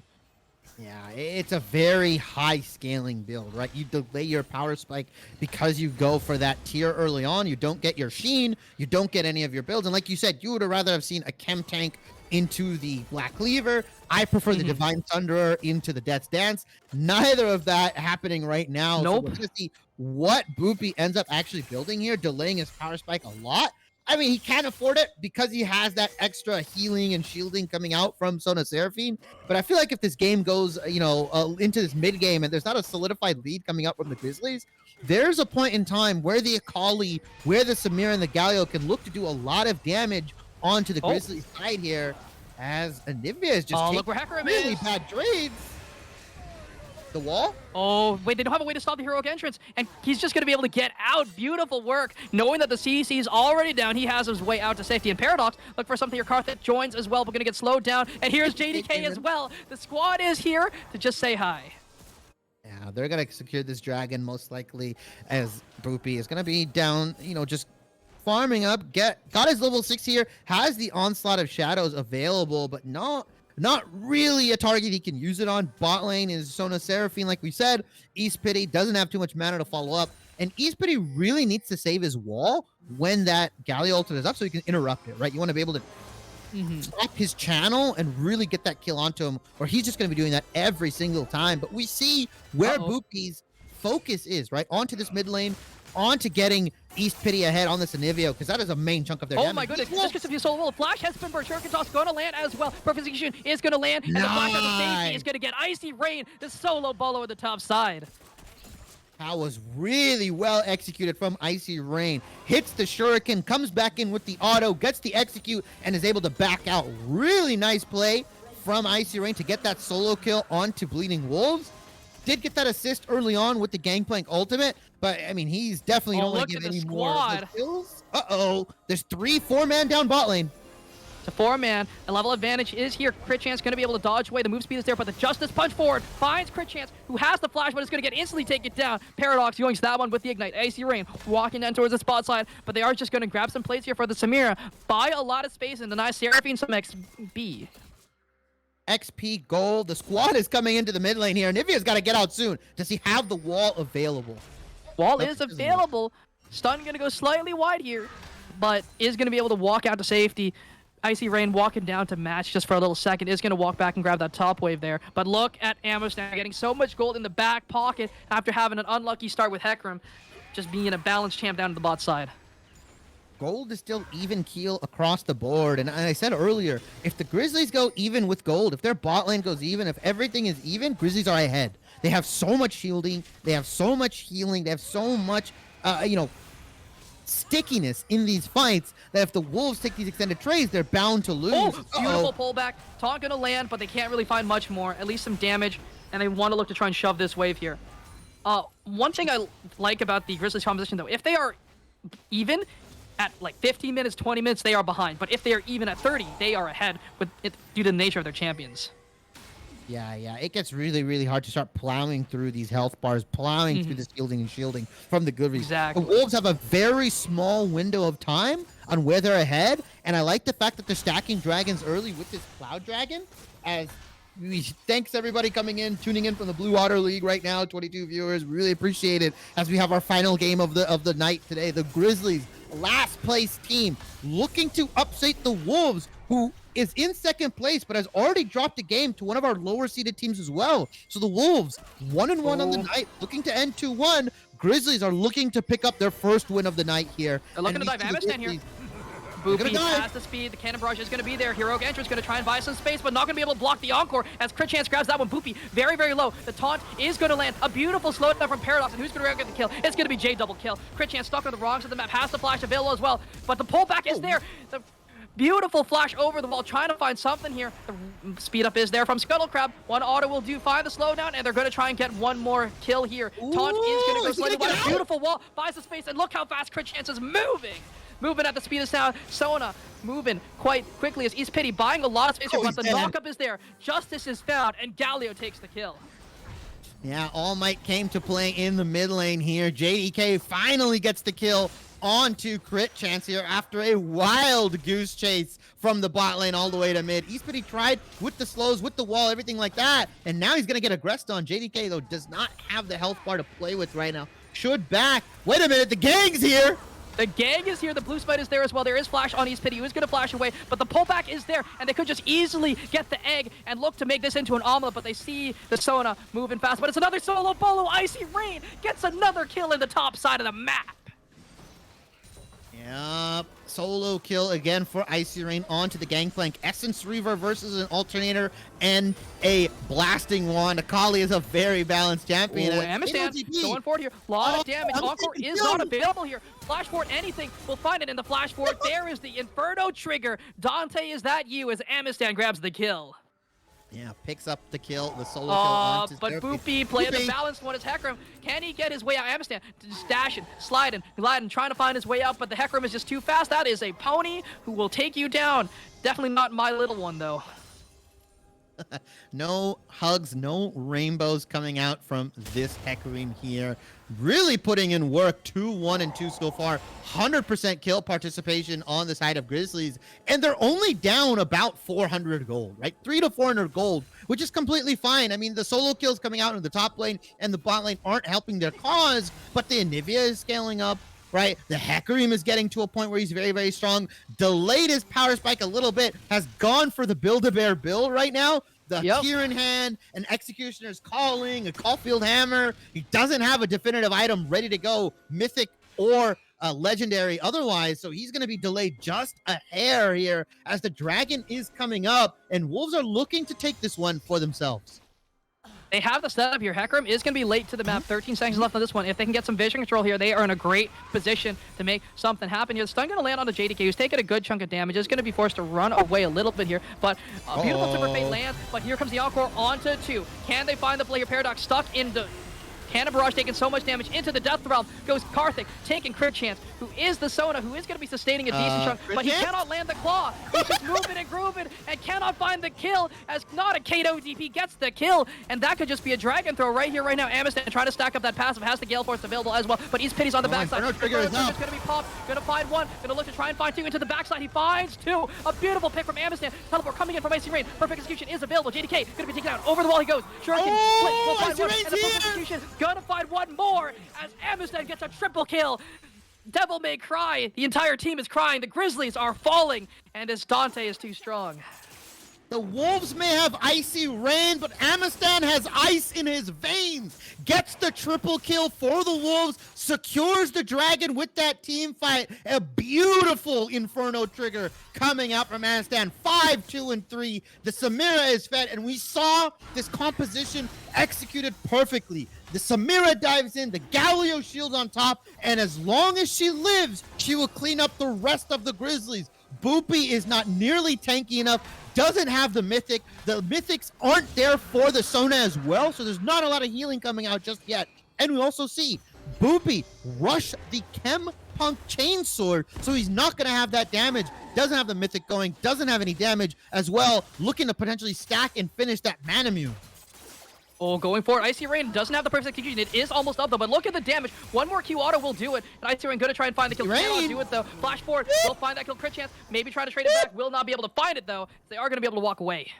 Yeah, it's a very high scaling build, right? You delay your power spike because you go for that tier early on. You don't get your Sheen, you don't get any of your builds. And like you said, you would have rather have seen a Chem Tank into the Black Cleaver. I prefer the Divine Thunderer into the Death's Dance. Neither of that happening right now. Nope. So we're going to see what Boopy ends up actually building here, delaying his power spike a lot. I mean, he can't afford it because he has that extra healing and shielding coming out from Sona Seraphine. But I feel like if this game goes, into this mid game and there's not a solidified lead coming up from the Grizzlies, there's a point in time where the Akali, where the Samira and the Galio can look to do a lot of damage onto the Grizzlies side here, as Anivia is just look where Hecarim really is. bad trades. The wall? Oh, wait, they don't have a way to stop the heroic entrance, and he's just going to be able to get out. Beautiful work. Knowing that the CDC is already down, he has his way out to safety. And Paradox, look for something here. Karthik joins as well, but going to get slowed down. And here's JDK as well. The squad is here to just say hi. Yeah, they're going to secure this dragon most likely, as Boopy is going to be down, just farming up. Got his level 6 here, has the Onslaught of Shadows available, but not really a target he can use it on. Bot lane is Sona Seraphine, like we said. East Pity doesn't have too much mana to follow up. And East Pity really needs to save his wall when that Galio ultimate is up so he can interrupt it, right? You want to be able to stop his channel and really get that kill onto him, or he's just going to be doing that every single time. But we see where Boopy's focus is, right? Onto this mid lane, onto getting East Pity ahead on this Anivio, because that is a main chunk of their damage. Oh my goodness, this gets to be so well. Flash has been burst. Shurikentoss going to land as well. Perfect execution is going to land, and the Flash on the safety is going to get Icy Rain, the solo bolo at the top side. That was really well executed from Icy Rain. Hits the Shuriken, comes back in with the auto, gets the execute, and is able to back out. Really nice play from Icy Rain to get that solo kill onto Bleeding Wolves. Did get that assist early on with the Gangplank ultimate, but I mean, he's definitely don't want to give any more kills. There's 4-man down bot lane. It's a 4-man. A level advantage is here. Crit Chance going to be able to dodge away. The move speed is there, but the Justice punch forward finds Crit Chance, who has the flash, but is going to get instantly taken down. Paradox going to that one with the Ignite. Icy Rain walking down towards the spot side, but they are just going to grab some plates here for the Samira. Buy a lot of space and deny Seraphine some XP. XP gold. The squad is coming into the mid lane here. Nivea's got to get out soon. Does he have the wall available? Wall is available. Stun going to go slightly wide here, but is going to be able to walk out to safety. Icy Rain walking down to match just for a little second. Is going to walk back and grab that top wave there. But look at Amos now getting so much gold in the back pocket after having an unlucky start with Hecarim. Just being a balanced champ down to the bot side. Gold is still even keel across the board. And I said earlier, if the Grizzlies go even with gold, if their bot lane goes even, if everything is even, Grizzlies are ahead. They have so much shielding. They have so much healing. They have so much, stickiness in these fights that if the Wolves take these extended trades, they're bound to lose. Oh, beautiful pullback. Taunt gonna land, but they can't really find much more. At least some damage, and they want to look to try and shove this wave here. One thing I like about the Grizzlies composition, though, if they are even at like 15 minutes, 20 minutes, they are behind. But if they are even at 30, they are ahead with it due to the nature of their champions. Yeah. It gets really, really hard to start plowing through these health bars, plowing through this shielding from the Goodries. Exactly. The Wolves have a very small window of time on where they're ahead, and I like the fact that they're stacking dragons early with this Cloud Dragon. Thanks everybody tuning in from the Blue Water League right now, 22 viewers. Really appreciate it as we have our final game of the night today. The Grizzlies, last place team, looking to upset the Wolves, who is in second place but has already dropped a game to one of our lower seeded teams as well. So the Wolves 1-1 on the night, looking to end 2-1. Grizzlies are looking to pick up their first win of the night here. They're looking to dive Amistad here. Boopy has the speed. The cannon barrage is going to be there. Heroic Entry is going to try and buy some space, but not going to be able to block the Encore as Crit Chance grabs that one. Boopy very, very low. The taunt is going to land. A beautiful slowdown from Paradox, and who's going to get the kill? It's going to be J double kill. Crit Chance stuck on the wrong side of the map. Has the flash available as well, but the pullback is there. The beautiful flash over the wall, trying to find something here. The speed up is there from Scuttle Crab. One auto will do fine the slowdown, and they're going to try and get one more kill here. Taunt is going to go slightly wide. Beautiful wall, buys the space, and look how fast Crit Chance is moving. Moving at the speed of sound. Sona moving quite quickly as East Pity buying a lot of space here, but the knockup is there. Justice is found, and Galio takes the kill. Yeah, All Might came to play in the mid lane here. JDK finally gets the kill onto Crit Chance here after a wild goose chase from the bot lane all the way to mid. East Pity tried with the slows, with the wall, everything like that, and now he's going to get aggressed on. JDK, though, does not have the health bar to play with right now. Should back. Wait a minute, the gang's here! The gang is here. The blue spite is there as well. There is flash on East Pity, who is going to flash away, but the pullback is there, and they could just easily get the egg and look to make this into an omelet, but they see the Sona moving fast, but it's another solo bolo. Icy Rain gets another kill in the top side of the map. Yep, solo kill again for Icy Rain onto the gangplank. Essence Reaver versus an Alternator and a Blasting Wand. Akali is a very balanced champion. Amistad going forward here. Lot of damage. Encore is not available here. Flash forward, anything. We'll find it in the flash forward. There is the Inferno trigger. Dante, is that you as Amistad grabs the kill? Yeah, picks up the kill, the solo kill onto but Boopy playing the balanced one as Hecarim. Can he get his way out? Amistad just dashing, sliding, gliding, trying to find his way out, but the Hecarim is just too fast. That is a pony who will take you down. Definitely not my little one, though. No hugs, no rainbows coming out from this Hecarim here. Really putting in work. 2-1 and 2 so far. 100% kill participation on the side of Grizzlies. And they're only down about 400 gold, right? 300 to 400 gold, which is completely fine. I mean, the solo kills coming out in the top lane and the bot lane aren't helping their cause, but the Anivia is scaling up. Right, the Hecarim is getting to a point where he's very, very strong. Delayed his power spike a little bit, has gone for the Build-A-Bear build right now. The Tear in hand, an Executioner's Calling, a Caulfield Hammer. He doesn't have a definitive item ready to go, mythic or legendary otherwise, so he's going to be delayed just a hair here as the dragon is coming up, and Wolves are looking to take this one for themselves. They have the setup here. Hecarim is going to be late to the map. 13 seconds left on this one. If they can get some vision control here, they are in a great position to make something happen here. The stun going to land on the JDK, who's taking a good chunk of damage. Is going to be forced to run away a little bit here, but a beautiful Super Fate lands, but here comes the Encore onto 2. Can they find the player? Paradox stuck in the Cannon Barrage taking so much damage into the Death Realm. Goes Karthik, taking Crit Chance, who is the Sona, who is going to be sustaining a decent chunk, but he cannot land the Claw. He's just moving and grooving and cannot find the kill, as not a Kato DP gets the kill, and that could just be a Dragon Throw right here, right now. Amistad trying to stack up that passive, has the Gale Force available as well, but East Pity's on the backside. Inferno trigger is going to be popped, going to find one, going to look to try and find 2 into the backside. He finds 2. A beautiful pick from Amistad. Teleport coming in from Icy Rain. Perfect execution is available. JDK going to be taken out. Over the wall he goes. Shuriken split. Will find one, and the perfect execution going to find one more as Amistad gets a triple kill. Devil May Cry. The entire team is crying. The Grizzlies are falling, and as Dante is too strong. The Wolves may have Icy Rain, but Amistad has ice in his veins. Gets the triple kill for the Wolves, secures the dragon with that team fight. A beautiful Inferno trigger coming out from Amistad. 5, 2, and 3. The Samira is fed, and we saw this composition executed perfectly. The Samira dives in, the Galio shield on top, and as long as she lives, she will clean up the rest of the Grizzlies. Boopy is not nearly tanky enough, doesn't have the Mythic. The Mythics aren't there for the Sona as well, so there's not a lot of healing coming out just yet. And we also see Boopy rush the Chem Punk Chainsword, so he's not going to have that damage. Doesn't have the Mythic going, doesn't have any damage as well, looking to potentially stack and finish that Manamune. Oh, going for it. Icy Rain doesn't have the perfect execution. It is almost up, though, but look at the damage. One more Q auto will do it, and Icy Rain going to try and find the kill. Cannot do it, though. Flash forward, will find that kill crit chance. Maybe try to trade it back. Will not be able to find it, though. They are going to be able to walk away.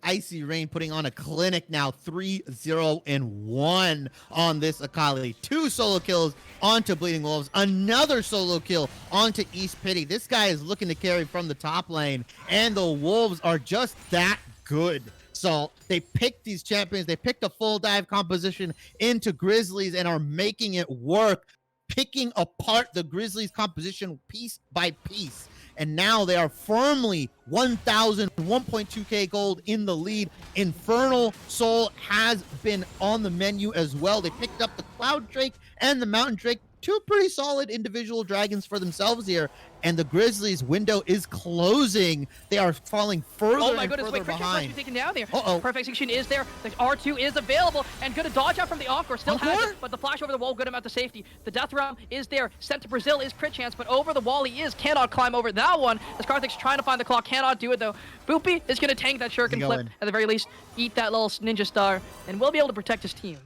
Icy Rain putting on a clinic now, 3-0-1 on this Akali. 2 solo kills onto Bleeding Wolves, another solo kill onto East Pity. This guy is looking to carry from the top lane, and the Wolves are just that good. So they picked these champions, they picked a full dive composition into Grizzlies and are making it work, picking apart the Grizzlies composition piece by piece. And now they are firmly 1,001.2k gold in the lead. Infernal Soul has been on the menu as well. They picked up the Cloud Drake and the Mountain Drake, 2 pretty solid individual dragons for themselves here. And the Grizzlies' window is closing. They are falling further oh my and goodness, further wait, behind. Be taken down there. Uh-oh. Perfect execution is there. The R2 is available and going to dodge out from the Encore. Still has Encore? it, but the flash over the wall, good amount of safety. The Death Realm is there. Sent to Brazil is crit chance, but over the wall he cannot climb over that one. As Karthik's trying to find the clock, cannot do it though. Boopy is going to tank that shuriken flip at the very least, eat that little ninja star, and will be able to protect his team.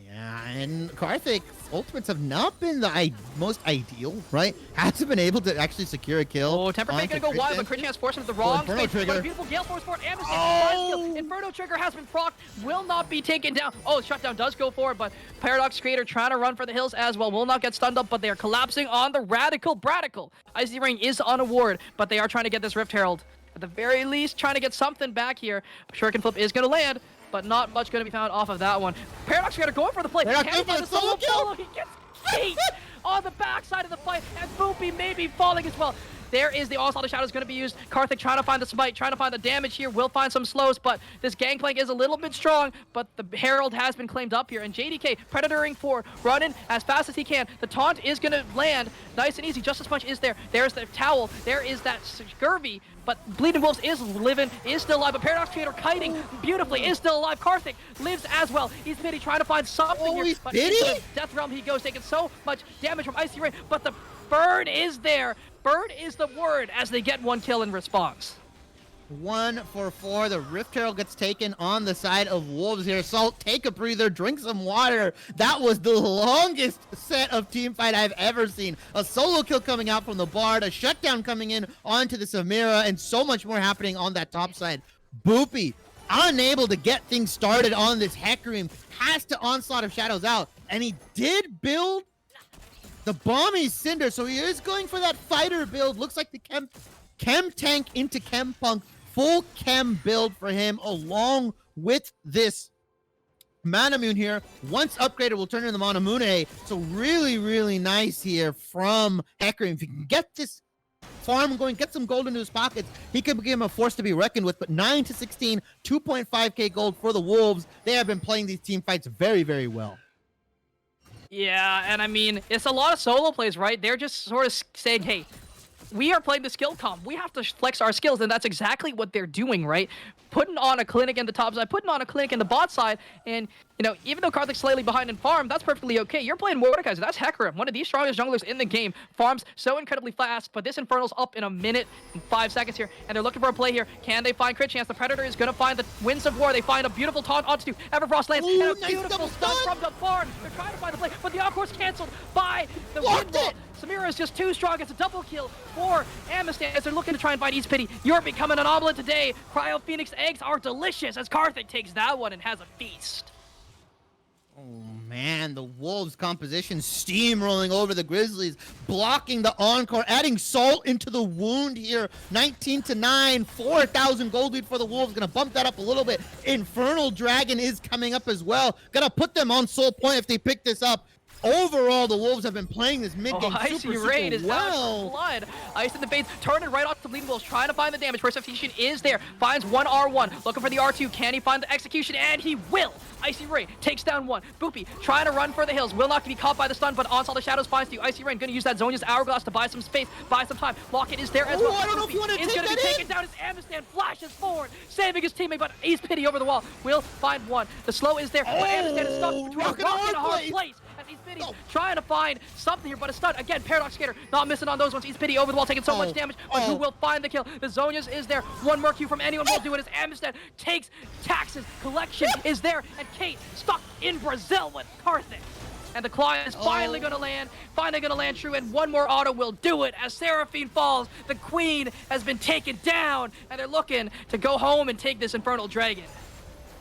Yeah, and Karthik ultimates have not been the most ideal, right? Hasn't been able to actually secure a kill. Oh, Temper Fate gonna go wild, but crit chance forced him to the wrong Inferno space. trigger. But a beautiful Gale Force for it, and the Oh! Inferno trigger has been procced, will not be taken down. Oh, shutdown does go for it, but Paradox Creator trying to run for the hills as well. Will not get stunned up, but they are collapsing on the Radical Bradical. Icy Ring is on a ward, but they are trying to get this Rift Herald. At the very least, trying to get something back here. Shuriken Flip is gonna land, but not much going to be found off of that one. Paradox Creator going for the play. Paradox Can he going find for the solo kill? He gets beat on the backside of the fight, and Boopy may be falling as well. There is the Onslaught of Shadows going to be used. Karthik trying to find the smite, trying to find the damage here. Will find some slows, but this gangplank is a little bit strong, but the Herald has been claimed up here. And JDK predatoring for running as fast as he can. The taunt is going to land nice and easy. Justice Punch is there. There's the towel. There is that Scurvy, but Bleeding Wolves is living, is still alive. But Paradox Creator kiting beautifully, is still alive. Karthik lives as well. He's Pity trying to find something here, but into the Death Realm he goes, taking so much damage from Icy Rain, but the Bird is there. Bird is the word as they get 1 kill in response. 1 for 4. The Rift Herald gets taken on the side of Wolves here. Salt, take a breather, drink some water. That was the longest set of team fight I've ever seen. A solo kill coming out from the Bard, a shutdown coming in onto the Samira, and so much more happening on that top side. Boopy, unable to get things started on this Hecarim, has to Onslaught of Shadows out, and he did build the Bomby Cinder, so he is going for that fighter build. Looks like the Chem Tank into Chem Punk. Full Chem build for him, along with this Manamune here. Once upgraded, will turn into the Manamune. So really, really nice here from Hecarim. If he can get this farm going, get some gold into his pockets, he could become a force to be reckoned with. But 9-16, 2.5k gold for the Wolves. They have been playing these team fights very, very well. Yeah, and I mean, it's a lot of solo plays, right? They're just sort of saying, hey, we are playing the skill comp. We have to flex our skills, and that's exactly what they're doing, right? Putting on a clinic in the top side, putting on a clinic in the bot side, and, you know, even though Karthik's slightly behind in farm, that's perfectly okay. You're playing Mordekaiser. That's Hecarim, one of the strongest junglers in the game. Farms so incredibly fast, but this Infernal's up in a minute and 5 seconds here, and they're looking for a play here. Can they find crit chance? The Predator is going to find the Winds of War. They find a beautiful taunt onto Everfrost lands, and a nice beautiful stun from the farm. They're trying to find the play, but the Encore's canceled by the Windwall. Samira is just too strong. It's a double kill for Amistan as they're looking to try and find East Pity. You're becoming an omelet today. Cryo Phoenix eggs are delicious as Karthik takes that one and has a feast. Oh man, the Wolves composition steamrolling over the Grizzlies, blocking the Encore, adding salt into the wound here. 19-9, 4,000 gold lead for the Wolves. Gonna bump that up a little bit. Infernal Dragon is coming up as well. Gonna put them on soul point if they pick this up. Overall, the Wolves have been playing this mid-game super well. Blood. Ice in the base, turning right off the Bleeding Wolves, trying to find the damage. First execution is there. Finds one R1, looking for the R2. Can he find the execution? And he will. Icy Ray takes down one. Boopy trying to run for the hills. Will not be caught by the stun, but Onslaught of Shadows finds you. Icy Rain gonna use that Zonia's Hourglass to buy some space, buy some time. Locket is there as well. I don't know if you want to take gonna be taken down as Amistan flashes forward, saving his teammate, but East Pity over the wall. Will find one. The slow is there, but Amistan is stuck between a rock and a hard place. as East Pity trying to find something here, but a stun. Again, Paradox Skater not missing on those ones. East Pity over the wall taking so much damage, but who will find the kill? The Zonias is there. One more Q from anyone will do it as Amistad takes taxes. Collection is there, and Kate stuck in Brazil with Karthik. And the claw is finally going to land true, and one more auto will do it as Seraphine falls. The queen has been taken down, and they're looking to go home and take this Infernal Dragon.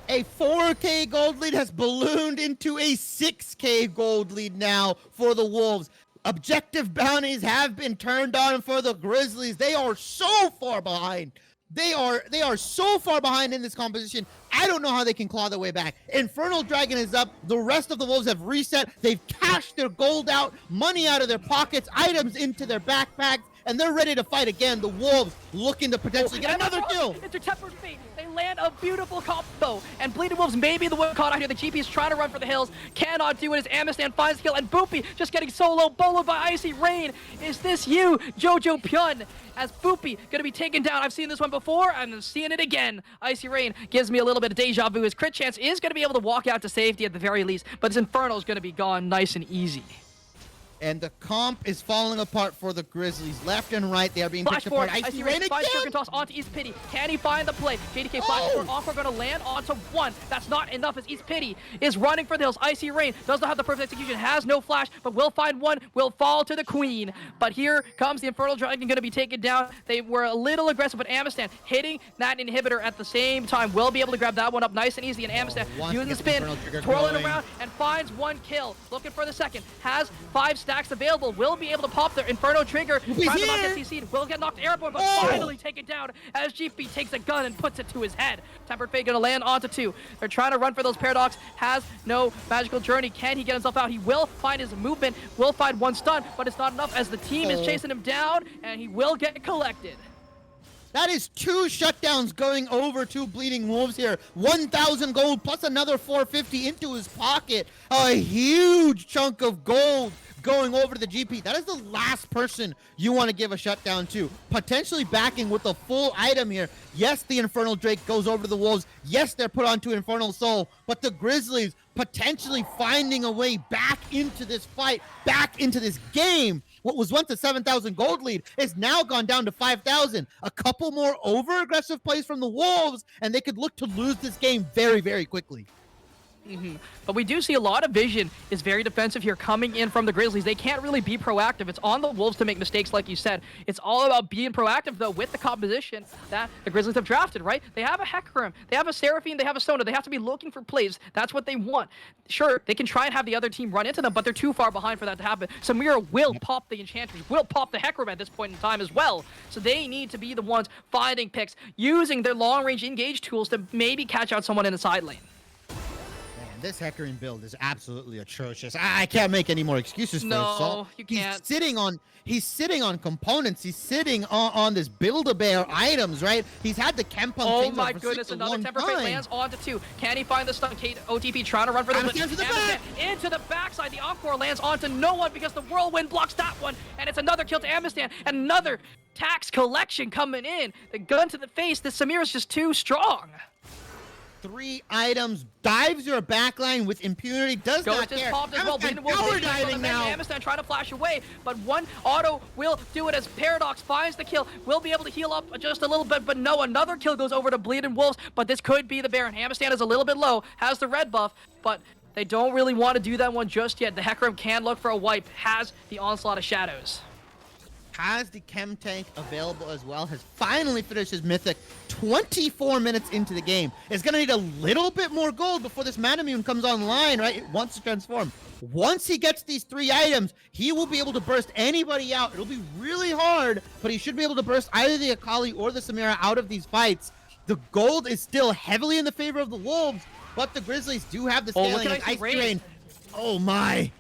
A 4K gold lead has ballooned into a 6K gold lead now for the Wolves. Objective bounties have been turned on for the Grizzlies. They are so far behind. They are so far behind in this composition. I don't know how they can claw their way back. Infernal Dragon is up. The rest of the Wolves have reset. They've cashed their gold out, money out of their pockets, items into their backpacks, and they're ready to fight again. The Wolves looking to potentially get another kill. It's a tempered fate. They land a beautiful combo, and Bleeding Wolves may be the one caught out here. The GP is trying to run for the hills, cannot do it as Amistan finds the kill, and Boopy just getting solo boloed by Icy Rain. Is this you, Jojo Pyun? As Boopy gonna be taken down. I've seen this one before, and I'm seeing it again. Icy Rain gives me a little bit of deja vu. His crit chance is gonna be able to walk out to safety at the very least, but his Inferno is gonna be gone nice and easy. And the comp is falling apart for the Grizzlies. Left and right, they are being picked apart. Icy Rain again! Shuriken toss onto East Pity. Can he find the play? JDK flash forward. Encore going to land onto one. That's not enough as East Pity is running for the hills. Icy Rain does not have the perfect execution. Has no flash, but will find one. Will fall to the queen. But here comes the Infernal Dragon going to be taken down. They were a little aggressive, but Amistan hitting that inhibitor at the same time will be able to grab that one up nice and easy. And Amistan using the spin, twirling around, and finds one kill. Looking for the second. Has 5 stacks available. Will be able to pop their Inferno trigger. Trying to not get CC'd. Will get knocked airborne, but finally taken down as GP takes a gun and puts it to his head. Tempered Fate gonna land onto 2. They're trying to run for those Paradox. Has no magical journey. Can he get himself out? He will find his movement. Will find one stun, but it's not enough as the team is chasing him down, and he will get collected. That is 2 shutdowns going over to Bleeding Wolves here. 1,000 gold plus another 450 into his pocket. A huge chunk of gold going over to the GP. That is the last person you want to give a shutdown to. Potentially backing with a full item here. Yes, the Infernal Drake goes over to the Wolves. Yes, they're put onto Infernal Soul. But the Grizzlies potentially finding a way back into this fight, back into this game. What was once a 7,000 gold lead is now gone down to 5,000. A couple more over-aggressive plays from the Wolves, and they could look to lose this game very, very quickly. But we do see a lot of vision is very defensive here coming in from the Grizzlies. They can't really be proactive. It's on the Wolves to make mistakes, like you said. It's all about being proactive, though, with the composition that the Grizzlies have drafted, right? They have a Hecarim, they have a Seraphine, they have a Sona. They have to be looking for plays. That's what they want. Sure, they can try and have the other team run into them, but they're too far behind for that to happen. Samira will pop the Enchantress, will pop the Hecarim at this point in time as well. So they need to be the ones finding picks, using their long-range engage tools to maybe catch out someone in the side lane. This Hecarim build is absolutely atrocious. I can't make any more excuses for it. So you can't. He's sitting on components. He's sitting on this Build-A-Bear items, right? He's had the Chem Pump Oh my goodness, another Temper Fate lands onto 2. Can he find the stun? Kate OTP trying to run for the into the backside. The Encore lands onto no one because the Whirlwind blocks that one. And it's another kill to Amistan. Another tax collection coming in. The gun to the face. The Samira's just too strong. 3 items, dives your backline with impunity, does not care. Popped as well. Power diving now. Amistan trying to flash away, but one auto will do it as Paradox finds the kill. Will be able to heal up just a little bit, but no, another kill goes over to Bleeding Wolves, but this could be the Baron. Amistan is a little bit low, has the red buff, but they don't really want to do that one just yet. The Hecarim can look for a wipe, has the Onslaught of Shadows. Has the Chem Tank available as well, has finally finished his Mythic 24 minutes into the game. Is going to need a little bit more gold before this Manamune comes online, right? It wants to transform. Once he gets these 3 items, he will be able to burst anybody out. It'll be really hard, but he should be able to burst either the Akali or the Samira out of these fights. The gold is still heavily in the favor of the Wolves, but the Grizzlies do have the scaling of Ice Rain. Oh my.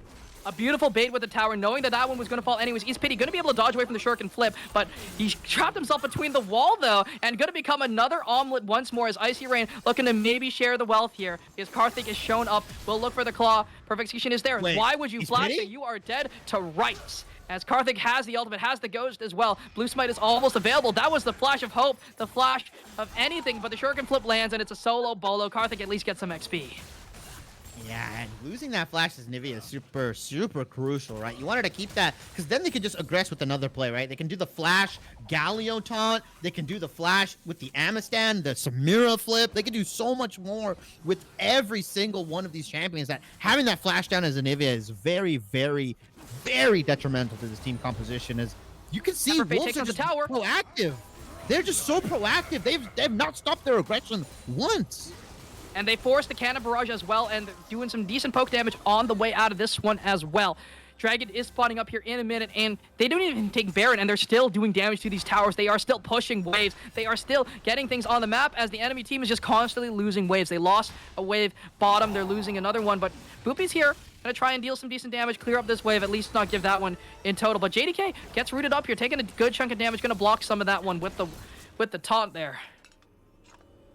A beautiful bait with the tower, knowing that that one was going to fall anyways. East Pity going to be able to dodge away from the Shuriken flip, but he trapped himself between the wall, though, and going to become another omelet once more as Icy Rain looking to maybe share the wealth here, because Karthik is shown up. Will look for the claw. Perfect execution is there. Wait, why would you flash it? You are dead to rights. As Karthik has the ultimate, has the ghost as well. Blue Smite is almost available. That was the flash of hope, the flash of anything, but the Shuriken flip lands, and it's a solo bolo. Karthik at least gets some XP. Yeah, and losing that flash as Nivea is super, super crucial, right? You wanted to keep that, because then they could just aggress with another play, right? They can do the flash Galio taunt. They can do the flash with the Amistan, the Samira flip. They can do so much more with every single one of these champions that having that flash down as Nivea is very, very, very detrimental to this team composition. As you can see, Pepper Fate Wolves takes are out the just tower. proactive. They're just so proactive. They've not stopped their aggression once. And they forced the cannon barrage as well, and doing some decent poke damage on the way out of this one as well. Dragon is spawning up here in a minute, and they don't even take Baron, and they're still doing damage to these towers. They are still pushing waves. They are still getting things on the map as the enemy team is just constantly losing waves. They lost a wave bottom. They're losing another one, but Boopy's here. Gonna try and deal some decent damage, clear up this wave, at least not give that one in total. But JDK gets rooted up here, taking a good chunk of damage, gonna block some of that one with the taunt there.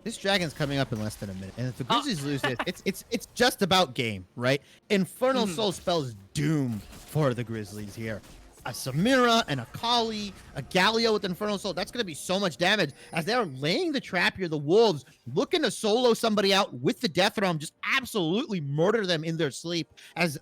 This dragon's coming up in less than a minute, and if the Grizzlies lose it, it's just about game, right? Infernal Soul spells doom for the Grizzlies here. A Samira, and a Kali, a Galio with Infernal Soul. That's going to be so much damage as they're laying the trap here. The Wolves looking to solo somebody out with the Death Realm, just absolutely murder them in their sleep. As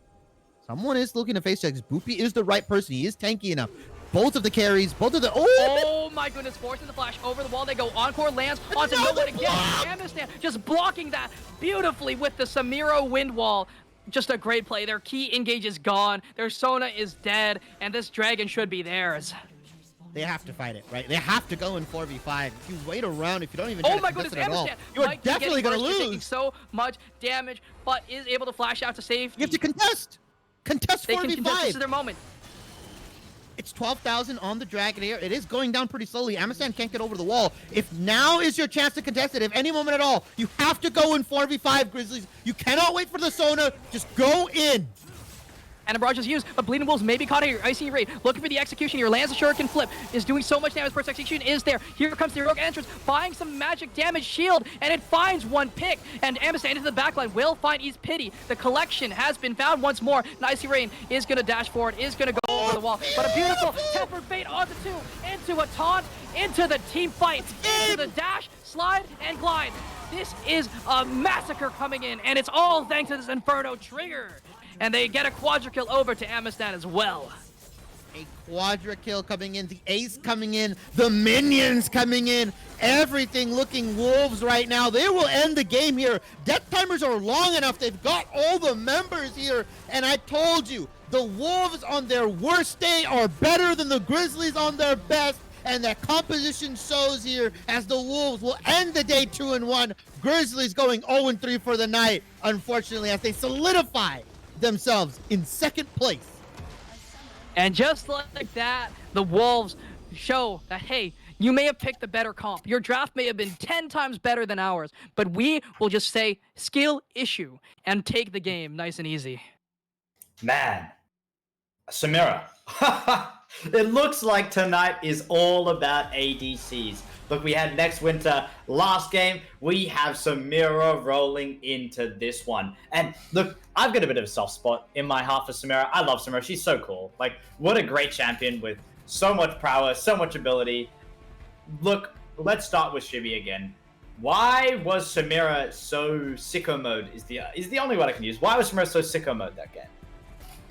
someone is looking to face checks, Boopy is the right person. He is tanky enough. Both of the carries, both of the... Oh my goodness, forcing the flash over the wall. They go Encore lands onto no one again. Amistan just blocking that beautifully with the Samiro wind wall. Just a great play. Their key engage is gone. Their Sona is dead, and this dragon should be theirs. They have to fight it, right? They have to go in 4v5. If you wait around, if you don't even oh my goodness, at all, Amistan you're might be definitely going to getting lose. taking so much damage, but is able to flash out to safety. You have to contest. Contest 4v5. They can contest. This is their moment. It's 12,000 on the Dragon here. It is going down pretty slowly. Amistan can't get over the wall. If now is your chance to contest it, if any moment at all, you have to go in 4v5, Grizzlies. You cannot wait for the Sona. Just go in. And a barrage is used, but Bleeding Wolves may be caught here. Icy Raid looking for the execution here. Lands a shuriken flip, is doing so much damage. First execution is there. Here comes the heroic entrance, buying some magic damage shield, and it finds one pick. And Amistan into the backline will find East Pity. The collection has been found once more. And Icy Rain is going to dash forward, is going to go over the wall. But a beautiful Tempered Fate onto two, into a taunt, into the team fight, into the dash, slide, and glide. This is a massacre coming in, and it's all thanks to this Inferno trigger. And they get a quadra kill over to Amistan as well. A quadra kill coming in, the ace coming in, the minions coming in, everything looking Wolves right now. They will end the game here. Death timers are long enough. They've got all the members here. And I told you, the Wolves on their worst day are better than the Grizzlies on their best. And that composition shows here as the Wolves will end the day 2-1. Grizzlies going 0-3 for the night, unfortunately, as they solidify themselves in second place. And just like that, the Wolves show that, hey, you may have picked the better comp. Your draft may have been 10 times better than ours, but we will just say skill issue and take the game nice and easy. Man, Samira. It looks like tonight is all about ADCs. Look, we had next winter last game. We have Samira rolling into this one. And look, I've got a bit of a soft spot in my heart for Samira. I love Samira. She's so cool. Like, what a great champion with so much prowess, so much ability. Look, let's start with Shibi again. Why was Samira so sicko mode is the only word I can use. Why was Samira so sicko mode that game?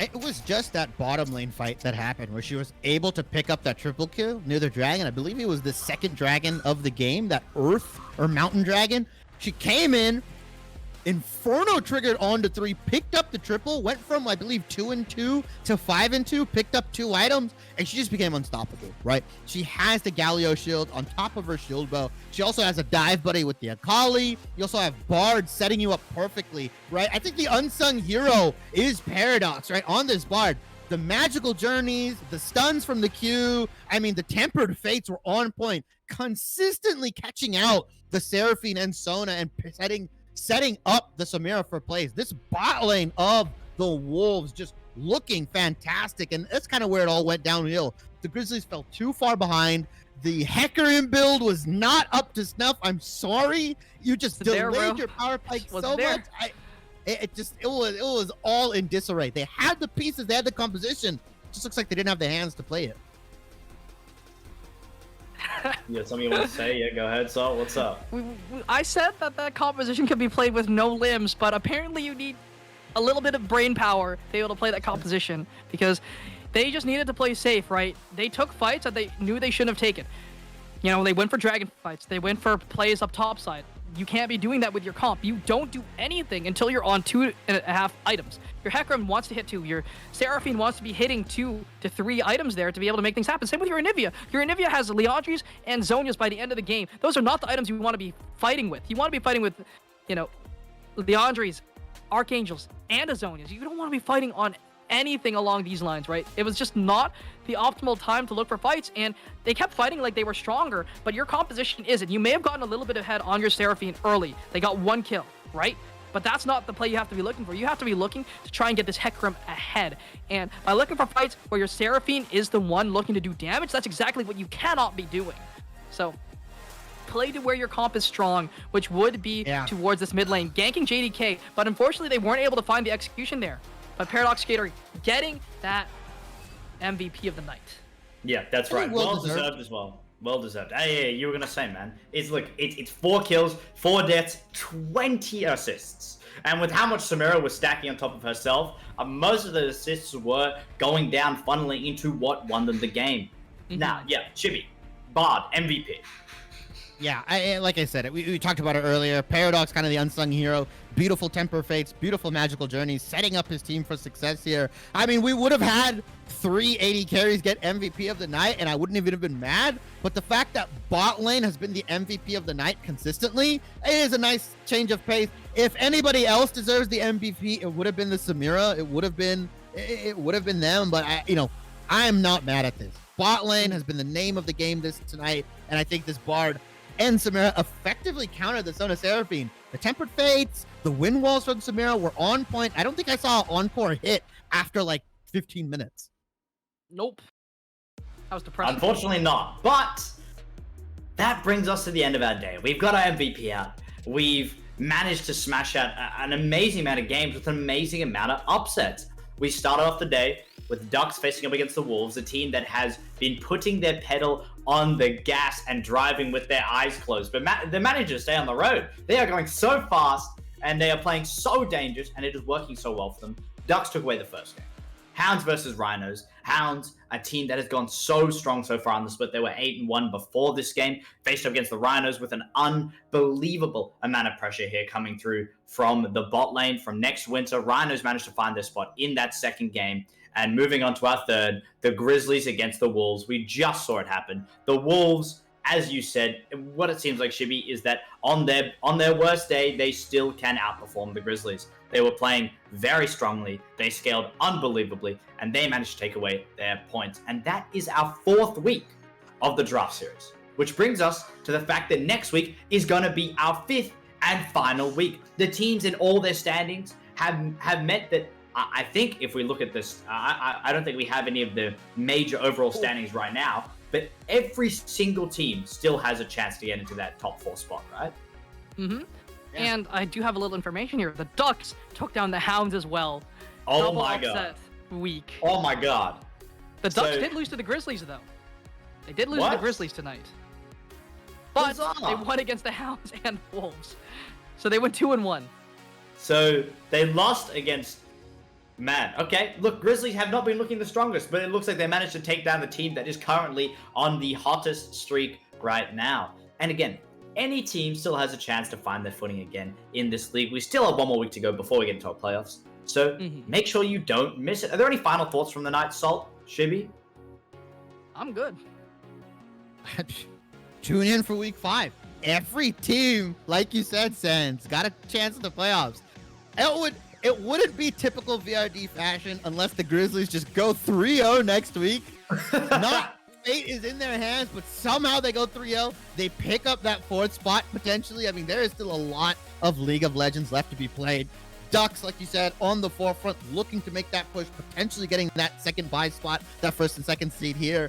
It was just that bottom lane fight that happened where she was able to pick up that triple kill near the dragon. I believe it was the second dragon of the game, that earth or mountain dragon. She came in, Inferno triggered onto 3, picked up the triple, went from, I believe, 2-2 to 5-2, picked up 2 items, and she just became unstoppable, right? She has the Galio shield on top of her shield bow. She also has a dive buddy with the Akali. You also have Bard setting you up perfectly, right? I think the unsung hero is Paradox, right? On this Bard. The magical journeys, the stuns from the Q, I mean, the tempered fates were on point, consistently catching out the Seraphine and Sona and setting up the Samira for plays. This bot lane of the Wolves just looking fantastic, and that's kind of where it all went downhill. The Grizzlies fell too far behind. The Hecarim build was not up to snuff. I'm sorry. You just delayed your power pike so much. It was all in disarray. They had the pieces, they had the composition. It just looks like they didn't have the hands to play it. Yeah, something you want to say? Yeah, go ahead, Salt. What's up? I said that composition could be played with no limbs, but apparently you need a little bit of brain power to be able to play that composition because they just needed to play safe, right? They took fights that they knew they shouldn't have taken. You know, they went for dragon fights. They went for plays up top side. You can't be doing that with your comp. You don't do anything until you're on 2.5 items. Your Hecarim wants to hit 2. Your Seraphine wants to be hitting 2 to 3 items there to be able to make things happen. Same with your Anivia. Your Anivia has Leandries and Zhonya's by the end of the game. Those are not the items you want to be fighting with. You want to be fighting with, you know, Leandries, Archangels, and Azonias. You don't want to be fighting on anything along these lines, right? It was just not the optimal time to look for fights, and they kept fighting like they were stronger, but your composition isn't. You may have gotten a little bit ahead on your Seraphine early. They got 1 kill, right? But that's not the play you have to be looking for. You have to be looking to try and get this Hecarim ahead. And by looking for fights where your Seraphine is the one looking to do damage, that's exactly what you cannot be doing. So play to where your comp is strong, which would be towards this mid lane, ganking JDK, but unfortunately they weren't able to find the execution there. But Paradox Skater getting that MVP of the night. Yeah, that's right. Well deserved as well. Well deserved. Hey, you were gonna say, man. It's 4 kills, 4 deaths, 20 assists. And with how much Samira was stacking on top of herself, most of the assists were going down, funneling into what won them the game. Now, Chibi, Bard, MVP. Yeah, like I said, we talked about it earlier. Paradox, kind of the unsung hero. Beautiful temper fates, beautiful magical journeys, setting up his team for success here. I mean, we would have had 3 AD carries get MVP of the night, and I wouldn't even have been mad. But the fact that bot lane has been the MVP of the night consistently, it is a nice change of pace. If anybody else deserves the MVP, it would have been the Samira. It would have been them. But I am not mad at this. Bot lane has been the name of the game tonight, and I think this Bard and Samira effectively countered the Sona Seraphine. The Tempered Fates, the wind walls from Samira were on point. I don't think I saw an encore hit after like 15 minutes. Nope. That was depressing. Unfortunately not. But that brings us to the end of our day. We've got our MVP out. We've managed to smash out an amazing amount of games with an amazing amount of upsets. We started off the day with Ducks facing up against the Wolves, a team that has been putting their pedal on the gas and driving with their eyes closed. But they managed to stay on the road. They are going so fast and they are playing so dangerous, and it is working so well for them. Ducks took away the first game. Hounds versus Rhinos. Hounds, a team that has gone so strong so far on the split. They were 8-1 before this game, faced up against the Rhinos with an unbelievable amount of pressure here coming through from the bot lane from next winter. Rhinos managed to find their spot in that second game. And moving on to our third, the Grizzlies against the Wolves. We just saw it happen. The Wolves, as you said, what it seems like, Shibi, is that on their worst day, they still can outperform the Grizzlies. They were playing very strongly. They scaled unbelievably, and they managed to take away their points. And that is our 4th week of the draft series, which brings us to the fact that next week is going to be our 5th and final week. The teams in all their standings have meant that I think if we look at this, I don't think we have any of the major overall standings right now, but every single team still has a chance to get into that top 4 spot, right? Mm-hmm. Yeah. And I do have a little information here. The Ducks took down the Hounds as well. Oh Double my god. Week. Oh my god. The Ducks did lose to the Grizzlies, though. They did lose to the Grizzlies tonight. But they won against the Hounds and Wolves. So they went 2-1. So they lost against... Man, okay. Look, Grizzlies have not been looking the strongest, but it looks like they managed to take down the team that is currently on the hottest streak right now. And again, any team still has a chance to find their footing again in this league. We still have 1 more week to go before we get into our playoffs. So make sure you don't miss it. Are there any final thoughts from the night, Salt, Shibi? I'm good. Tune in for week 5. Every team, like you said, Sans, got a chance at the playoffs. It wouldn't be typical VRD fashion unless the Grizzlies just go 3-0 next week. Not fate is in their hands, but somehow they go 3-0. They pick up that 4th spot potentially. I mean, there is still a lot of League of Legends left to be played. Ducks, like you said, on the forefront, looking to make that push, potentially getting that second bye spot, that 1st and 2nd seed here.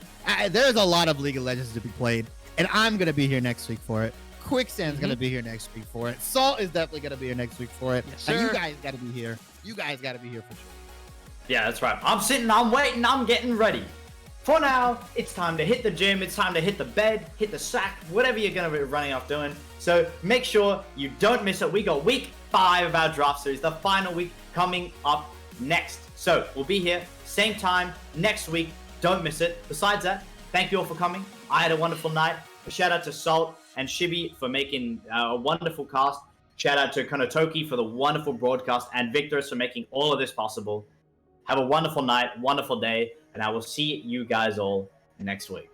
There's a lot of League of Legends to be played, and I'm going to be here next week for it. Quicksand's going to be here next week for it. Salt is definitely going to be here next week for it. Yes, and you guys got to be here. You guys got to be here for sure. Yeah, that's right. I'm sitting, I'm waiting, I'm getting ready for now, it's time to hit the gym, it's time to hit the bed, hit the sack, whatever you're going to be running off doing. So make sure you don't miss it. We got week 5 of our draft series, the final week coming up next. So we'll be here, same time, next week. Don't miss it. Besides that, thank you all for coming. I had a wonderful night. A shout out to Salt and Shibi for making a wonderful cast. Shout out to Konotoki for the wonderful broadcast, and Victoris for making all of this possible. Have a wonderful night, wonderful day, and I will see you guys all next week.